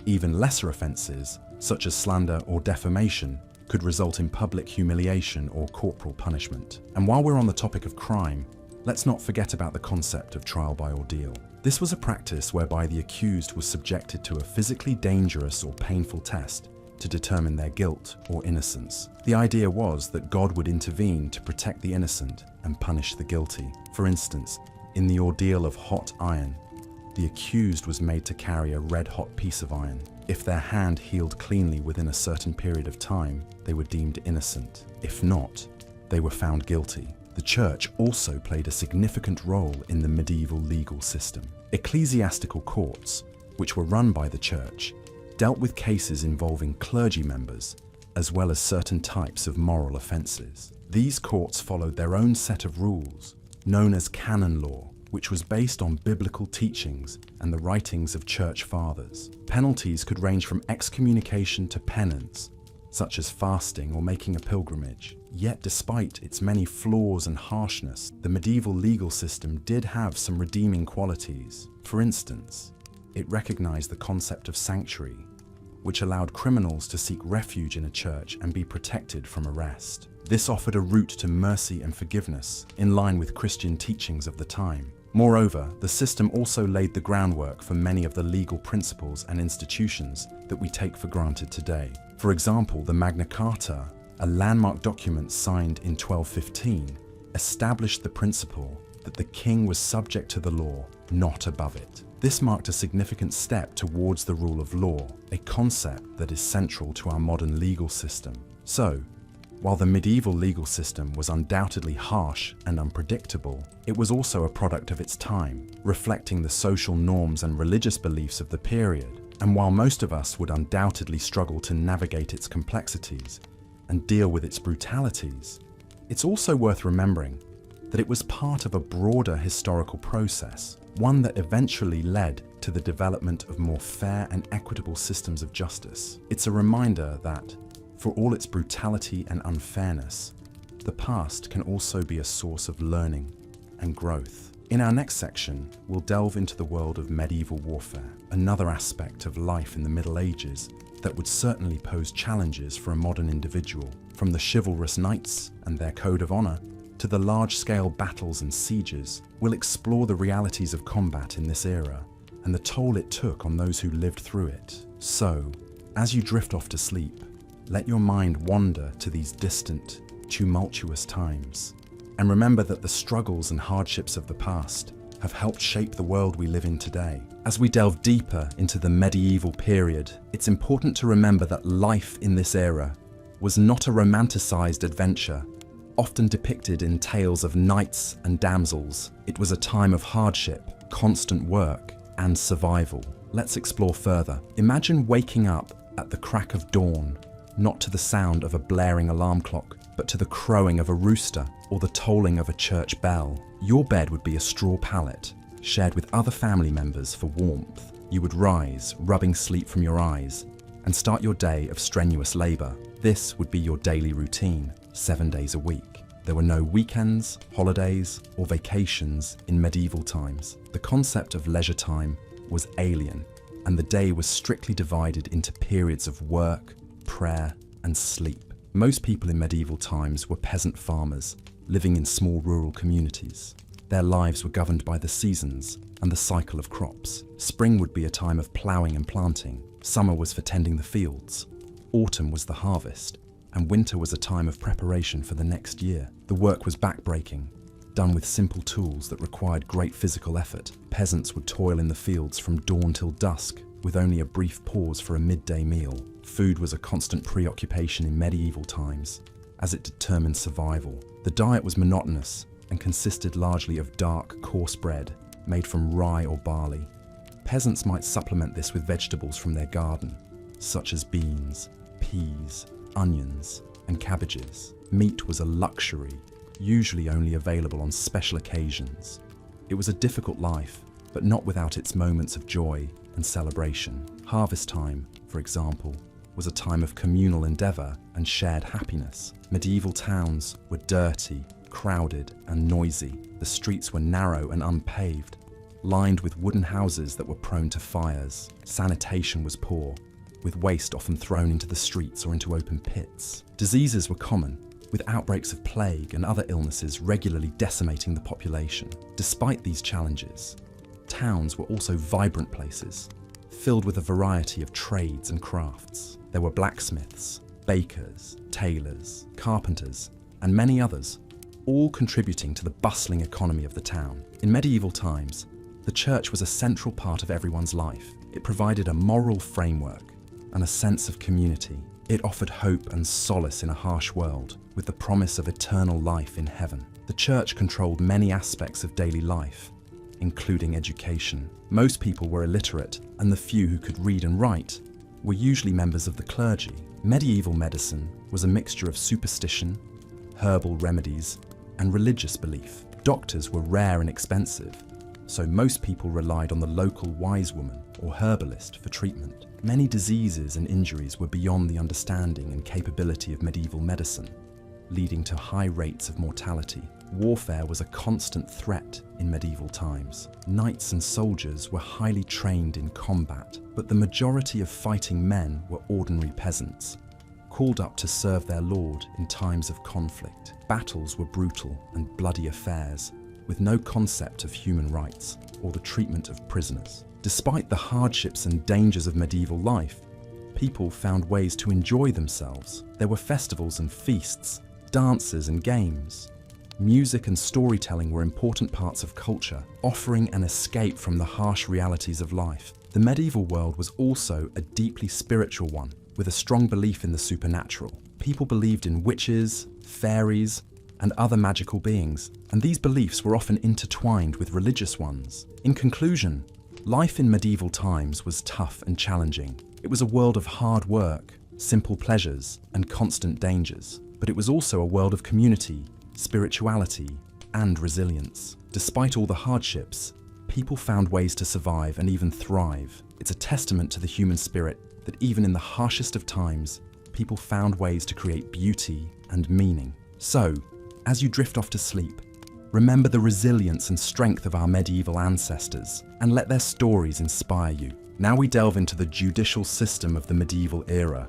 A: Even lesser offences, such as slander or defamation, could result in public humiliation or corporal punishment. And while we're on the topic of crime, let's not forget about the concept of trial by ordeal. This was a practice whereby the accused was subjected to a physically dangerous or painful test to determine their guilt or innocence. The idea was that God would intervene to protect the innocent and punish the guilty. For instance, in the ordeal of hot iron, the accused was made to carry a red-hot piece of iron. If their hand healed cleanly within a certain period of time, they were deemed innocent. If not, they were found guilty. The church also played a significant role in the medieval legal system. Ecclesiastical courts, which were run by the church, dealt with cases involving clergy members, as well as certain types of moral offences. These courts followed their own set of rules, known as canon law, which was based on biblical teachings and the writings of church fathers. Penalties could range from excommunication to penance, such as fasting or making a pilgrimage. Yet despite its many flaws and harshness, the medieval legal system did have some redeeming qualities. For instance, it recognized the concept of sanctuary, which allowed criminals to seek refuge in a church and be protected from arrest. This offered a route to mercy and forgiveness, in line with Christian teachings of the time. Moreover, the system also laid the groundwork for many of the legal principles and institutions that we take for granted today. For example, the Magna Carta, a landmark document signed in 1215, established the principle that the king was subject to the law, not above it. This marked a significant step towards the rule of law, a concept that is central to our modern legal system. So, while the medieval legal system was undoubtedly harsh and unpredictable, it was also a product of its time, reflecting the social norms and religious beliefs of the period. And while most of us would undoubtedly struggle to navigate its complexities and deal with its brutalities, it's also worth remembering that it was part of a broader historical process, one that eventually led to the development of more fair and equitable systems of justice. It's a reminder that, for all its brutality and unfairness, the past can also be a source of learning and growth. In our next section, we'll delve into the world of medieval warfare, another aspect of life in the Middle Ages that would certainly pose challenges for a modern individual. From the chivalrous knights and their code of honor to the large-scale battles and sieges, we'll explore the realities of combat in this era and the toll it took on those who lived through it. So, as you drift off to sleep, let your mind wander to these distant, tumultuous times, and remember that the struggles and hardships of the past have helped shape the world we live in today. As we delve deeper into the medieval period, it's important to remember that life in this era was not a romanticized adventure, often depicted in tales of knights and damsels. It was a time of hardship, constant work, and survival. Let's explore further. Imagine waking up at the crack of dawn, not to the sound of a blaring alarm clock, but to the crowing of a rooster or the tolling of a church bell. Your bed would be a straw pallet, shared with other family members for warmth. You would rise, rubbing sleep from your eyes, and start your day of strenuous labor. This would be your daily routine, 7 days a week. There were no weekends, holidays, or vacations in medieval times. The concept of leisure time was alien, and the day was strictly divided into periods of work, prayer, and sleep. Most people in medieval times were peasant farmers living in small rural communities. Their lives were governed by the seasons and the cycle of crops. Spring would be a time of ploughing and planting. Summer was for tending the fields. Autumn was the harvest, and winter was a time of preparation for the next year. The work was backbreaking, done with simple tools that required great physical effort. Peasants would toil in the fields from dawn till dusk, with only a brief pause for a midday meal. Food was a constant preoccupation in medieval times, as it determined survival. The diet was monotonous and consisted largely of dark, coarse bread made from rye or barley. Peasants might supplement this with vegetables from their garden, such as beans, peas, onions, and cabbages. Meat was a luxury, usually only available on special occasions. It was a difficult life, but not without its moments of joy and celebration. Harvest time, for example, was a time of communal endeavour and shared happiness. Medieval towns were dirty, crowded, and noisy. The streets were narrow and unpaved, lined with wooden houses that were prone to fires. Sanitation was poor, with waste often thrown into the streets or into open pits. Diseases were common, with outbreaks of plague and other illnesses regularly decimating the population. Despite these challenges, towns were also vibrant places, filled with a variety of trades and crafts. There were blacksmiths, bakers, tailors, carpenters, and many others, all contributing to the bustling economy of the town. In medieval times, the church was a central part of everyone's life. It provided a moral framework and a sense of community. It offered hope and solace in a harsh world, with the promise of eternal life in heaven. The church controlled many aspects of daily life, including education. Most people were illiterate, and the few who could read and write were usually members of the clergy. Medieval medicine was a mixture of superstition, herbal remedies, and religious belief. Doctors were rare and expensive, so most people relied on the local wise woman or herbalist for treatment. Many diseases and injuries were beyond the understanding and capability of medieval medicine, leading to high rates of mortality. Warfare was a constant threat in medieval times. Knights and soldiers were highly trained in combat, but the majority of fighting men were ordinary peasants, called up to serve their lord in times of conflict. Battles were brutal and bloody affairs, with no concept of human rights or the treatment of prisoners. Despite the hardships and dangers of medieval life, people found ways to enjoy themselves. There were festivals and feasts, dances and games. Music and storytelling were important parts of culture, offering an escape from the harsh realities of life. The medieval world was also a deeply spiritual one, with a strong belief in the supernatural. People believed in witches, fairies, and other magical beings, and these beliefs were often intertwined with religious ones. In conclusion, life in medieval times was tough and challenging. It was a world of hard work, simple pleasures, and constant dangers. But it was also a world of community, spirituality, and resilience. Despite all the hardships, people found ways to survive and even thrive. It's a testament to the human spirit that even in the harshest of times, people found ways to create beauty and meaning. So, as you drift off to sleep, remember the resilience and strength of our medieval ancestors and let their stories inspire you. Now we delve into the judicial system of the medieval era,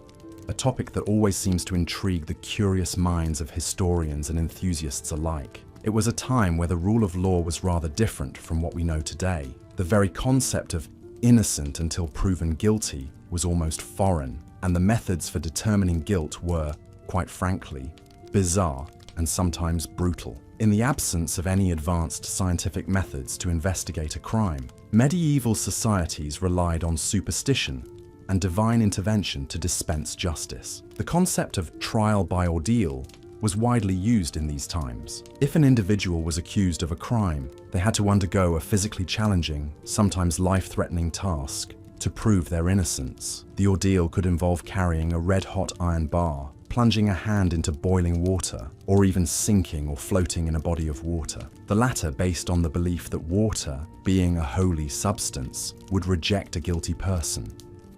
A: a topic that always seems to intrigue the curious minds of historians and enthusiasts alike. It was a time where the rule of law was rather different from what we know today. The very concept of innocent until proven guilty was almost foreign, and the methods for determining guilt were, quite frankly, bizarre and sometimes brutal. In the absence of any advanced scientific methods to investigate a crime, medieval societies relied on superstition and divine intervention to dispense justice. The concept of trial by ordeal was widely used in these times. If an individual was accused of a crime, they had to undergo a physically challenging, sometimes life-threatening task to prove their innocence. The ordeal could involve carrying a red-hot iron bar, plunging a hand into boiling water, or even sinking or floating in a body of water. The latter based on the belief that water, being a holy substance, would reject a guilty person,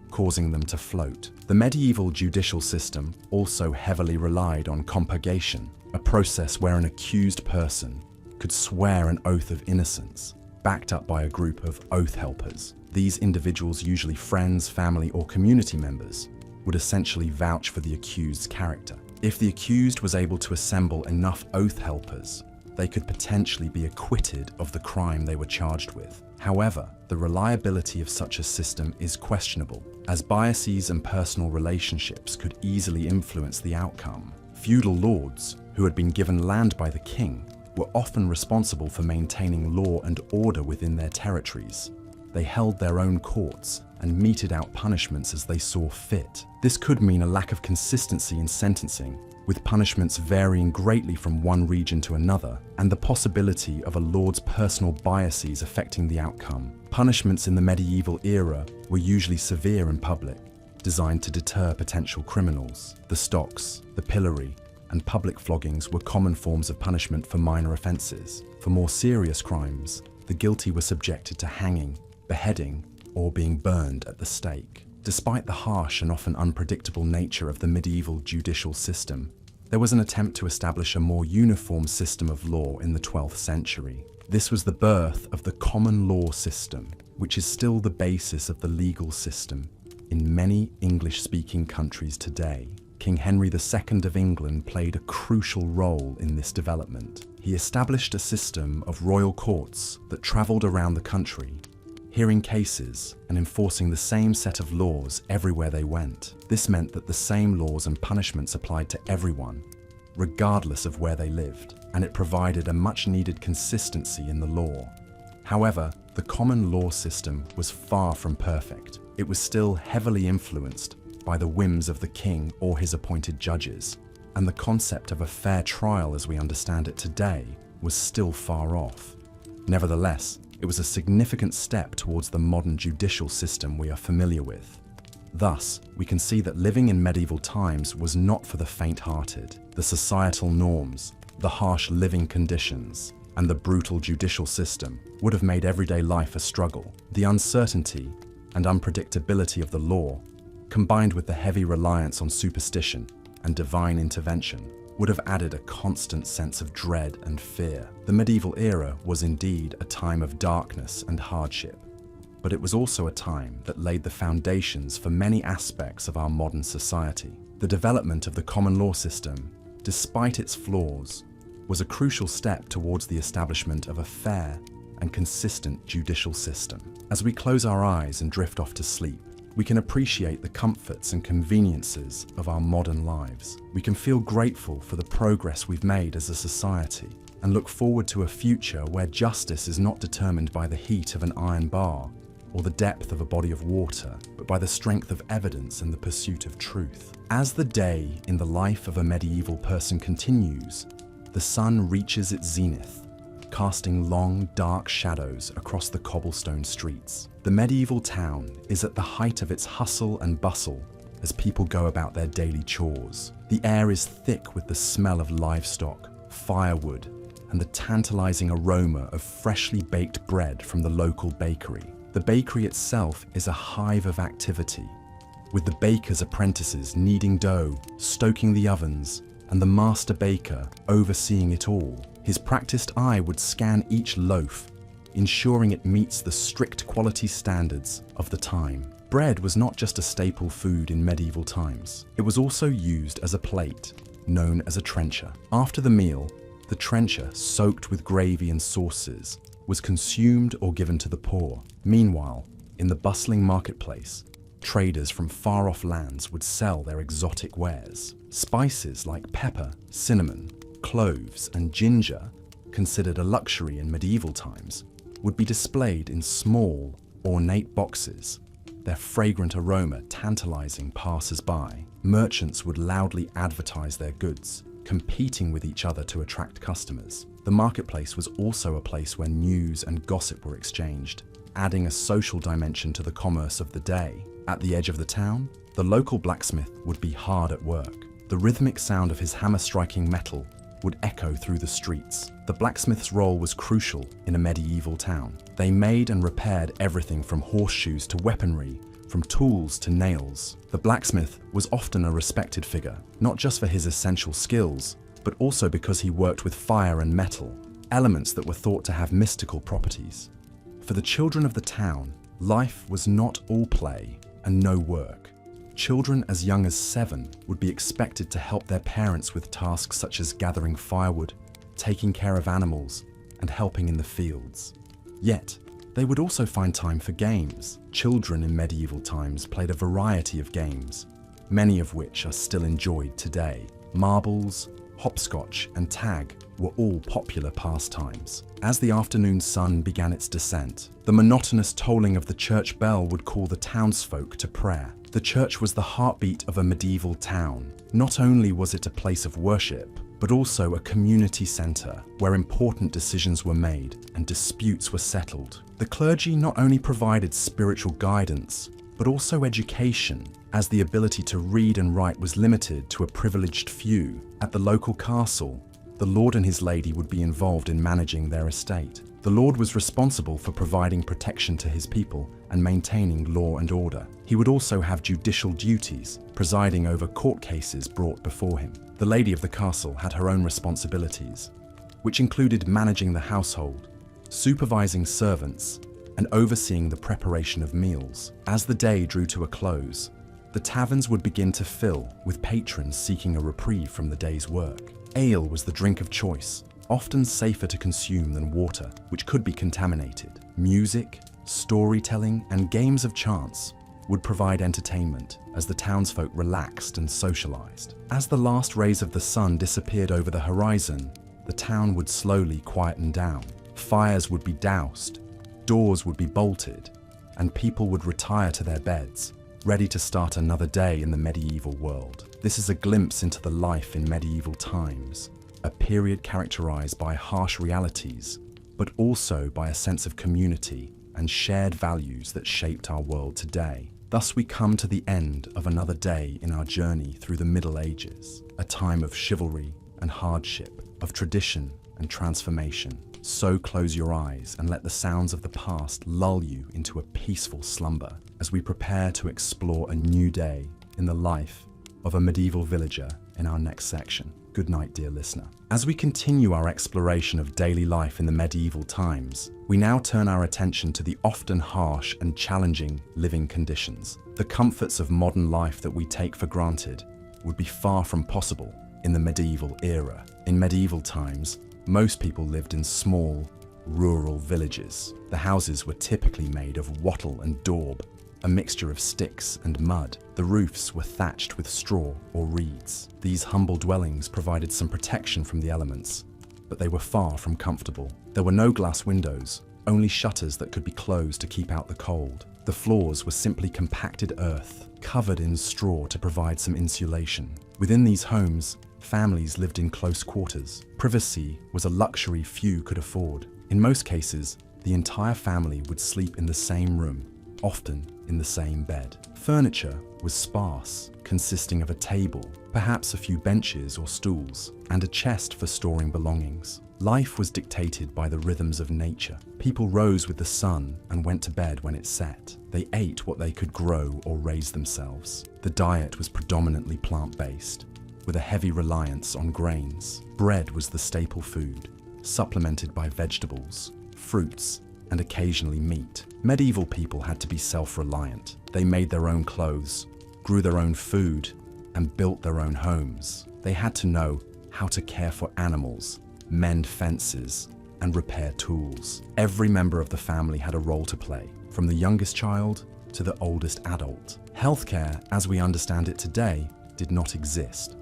A: causing them to float. The medieval judicial system also heavily relied on compurgation, a process where an accused person could swear an oath of innocence, backed up by a group of oath helpers. These individuals, usually friends, family, or community members, would essentially vouch for the accused's character. If the accused was able to assemble enough oath helpers, they could potentially be acquitted of the crime they were charged with. However, the reliability of such a system is questionable, as biases and personal relationships could easily influence the outcome. Feudal lords, who had been given land by the king, were often responsible for maintaining law and order within their territories. They held their own courts and meted out punishments as they saw fit. This could mean a lack of consistency in sentencing, with punishments varying greatly from one region to another, and the possibility of a lord's personal biases affecting the outcome. Punishments in the medieval era were usually severe in public, designed to deter potential criminals. The stocks, the pillory, and public floggings were common forms of punishment for minor offences. For more serious crimes, the guilty were subjected to hanging, beheading, or being burned at the stake. Despite the harsh and often unpredictable nature of the medieval judicial system, there was an attempt to establish a more uniform system of law in the 12th century. This was the birth of the common law system, which is still the basis of the legal system in many English-speaking countries today. King Henry II of England played a crucial role in this development. He established a system of royal courts that travelled around the country, hearing cases and enforcing the same set of laws everywhere they went. This meant that the same laws and punishments applied to everyone, regardless of where they lived, and it provided a much-needed consistency in the law. However, the common law system was far from perfect. It was still heavily influenced by the whims of the king or his appointed judges, and the concept of a fair trial as we understand it today was still far off. Nevertheless, it was a significant step towards the modern judicial system we are familiar with. Thus, we can see that living in medieval times was not for the faint-hearted. The societal norms, the harsh living conditions, and the brutal judicial system would have made everyday life a struggle. The uncertainty and unpredictability of the law, combined with the heavy reliance on superstition and divine intervention, would have added a constant sense of dread and fear. The medieval era was indeed a time of darkness and hardship, but it was also a time that laid the foundations for many aspects of our modern society. The development of the common law system, despite its flaws, was a crucial step towards the establishment of a fair and consistent judicial system. As we close our eyes and drift off to sleep, we can appreciate the comforts and conveniences of our modern lives. We can feel grateful for the progress we've made as a society and look forward to a future where justice is not determined by the heat of an iron bar or the depth of a body of water, but by the strength of evidence and the pursuit of truth. As the day in the life of a medieval person continues, the sun reaches its zenith, casting long, dark shadows across the cobblestone streets. The medieval town is at the height of its hustle and bustle as people go about their daily chores. The air is thick with the smell of livestock, firewood, and the tantalizing aroma of freshly baked bread from the local bakery. The bakery itself is a hive of activity, with the baker's apprentices kneading dough, stoking the ovens, and the master baker overseeing it all. His practiced eye would scan each loaf, ensuring it meets the strict quality standards of the time. Bread was not just a staple food in medieval times. It was also used as a plate, known as a trencher. After the meal, the trencher, soaked with gravy and sauces, was consumed or given to the poor. Meanwhile, in the bustling marketplace, traders from far-off lands would sell their exotic wares. Spices like pepper, cinnamon, cloves, and ginger, considered a luxury in medieval times, would be displayed in small, ornate boxes, their fragrant aroma tantalizing passers-by. Merchants would loudly advertise their goods, competing with each other to attract customers. The marketplace was also a place where news and gossip were exchanged, adding a social dimension to the commerce of the day. At the edge of the town, the local blacksmith would be hard at work. The rhythmic sound of his hammer striking metal would echo through the streets. The blacksmith's role was crucial in a medieval town. They made and repaired everything from horseshoes to weaponry, from tools to nails. The blacksmith was often a respected figure, not just for his essential skills, but also because he worked with fire and metal, elements that were thought to have mystical properties. For the children of the town, life was not all play and no work. Children as young as 7 would be expected to help their parents with tasks such as gathering firewood, taking care of animals, and helping in the fields. Yet, they would also find time for games. Children in medieval times played a variety of games, many of which are still enjoyed today. Marbles, hopscotch, and tag were all popular pastimes. As the afternoon sun began its descent, the monotonous tolling of the church bell would call the townsfolk to prayer. The church was the heartbeat of a medieval town. Not only was it a place of worship, but also a community centre where important decisions were made and disputes were settled. The clergy not only provided spiritual guidance, but also education, as the ability to read and write was limited to a privileged few. At the local castle, the lord and his lady would be involved in managing their estate. The lord was responsible for providing protection to his people and maintaining law and order. He would also have judicial duties, presiding over court cases brought before him. The lady of the castle had her own responsibilities, which included managing the household, supervising servants, and overseeing the preparation of meals. As the day drew to a close, the taverns would begin to fill, with patrons seeking a reprieve from the day's work. Ale was the drink of choice, often safer to consume than water, which could be contaminated. Music, storytelling, and games of chance would provide entertainment as the townsfolk relaxed and socialized. As the last rays of the sun disappeared over the horizon, the town would slowly quieten down. Fires would be doused, doors would be bolted, and people would retire to their beds, ready to start another day in the medieval world. This is a glimpse into the life in medieval times, a period characterized by harsh realities, but also by a sense of community and shared values that shaped our world today. Thus we come to the end of another day in our journey through the Middle Ages, a time of chivalry and hardship, of tradition and transformation. So close your eyes and let the sounds of the past lull you into a peaceful slumber as we prepare to explore a new day in the life of a medieval villager in our next section. Good night, dear listener. As we continue our exploration of daily life in the medieval times, we now turn our attention to the often harsh and challenging living conditions. The comforts of modern life that we take for granted would be far from possible in the medieval era. In medieval times, most people lived in small, rural villages. The houses were typically made of wattle and daub, a mixture of sticks and mud. The roofs were thatched with straw or reeds. These humble dwellings provided some protection from the elements, but they were far from comfortable. There were no glass windows, only shutters that could be closed to keep out the cold. The floors were simply compacted earth, covered in straw to provide some insulation. Within these homes, families lived in close quarters. Privacy was a luxury few could afford. In most cases, the entire family would sleep in the same room, often in the same bed. Furniture was sparse, consisting of a table, perhaps a few benches or stools, and a chest for storing belongings. Life was dictated by the rhythms of nature. People rose with the sun and went to bed when it set. They ate what they could grow or raise themselves. The diet was predominantly plant-based, with a heavy reliance on grains. Bread was the staple food, supplemented by vegetables, fruits, and occasionally meat. Medieval people had to be self-reliant. They made their own clothes, grew their own food, and built their own homes. They had to know how to care for animals, mend fences, and repair tools. Every member of the family had a role to play, from the youngest child to the oldest adult. Healthcare, as we understand it today, did not exist.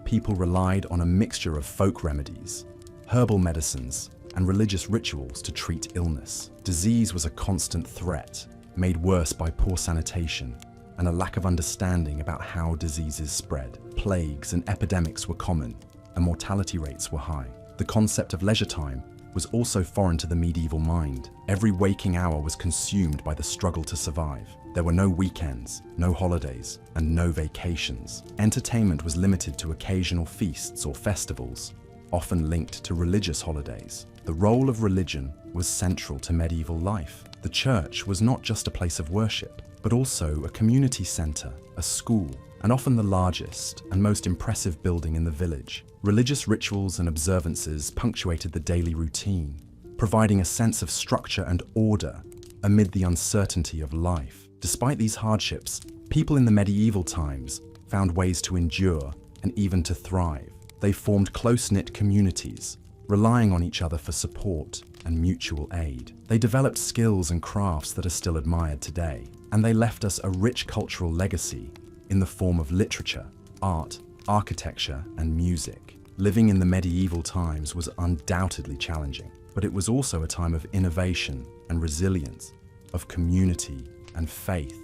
A: People relied on a mixture of folk remedies, herbal medicines, and religious rituals to treat illness. Disease was a constant threat, made worse by poor sanitation and a lack of understanding about how diseases spread. Plagues and epidemics were common, and mortality rates were high. The concept of leisure time was also foreign to the medieval mind. Every waking hour was consumed by the struggle to survive. There were no weekends, no holidays, and no vacations. Entertainment was limited to occasional feasts or festivals, often linked to religious holidays. The role of religion was central to medieval life. The church was not just a place of worship, but also a community centre, a school, and often the largest and most impressive building in the village. Religious rituals and observances punctuated the daily routine, providing a sense of structure and order amid the uncertainty of life. Despite these hardships, people in the medieval times found ways to endure and even to thrive. They formed close-knit communities, relying on each other for support and mutual aid. They developed skills and crafts that are still admired today, and they left us a rich cultural legacy in the form of literature, art, architecture, and music. Living in the medieval times was undoubtedly challenging, but it was also a time of innovation and resilience, of community and faith,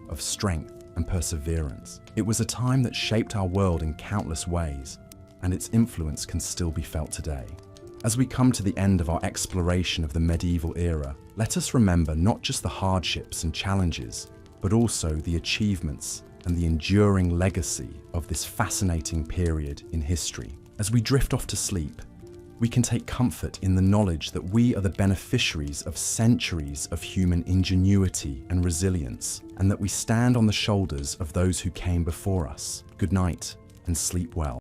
A: of strength and perseverance. It was a time that shaped our world in countless ways, and its influence can still be felt today. As we come to the end of our exploration of the medieval era, let us remember not just the hardships and challenges, but also the achievements and the enduring legacy of this fascinating period in history. As we drift off to sleep, we can take comfort in the knowledge that we are the beneficiaries of centuries of human ingenuity and resilience, and that we stand on the shoulders of those who came before us. Good night and sleep well.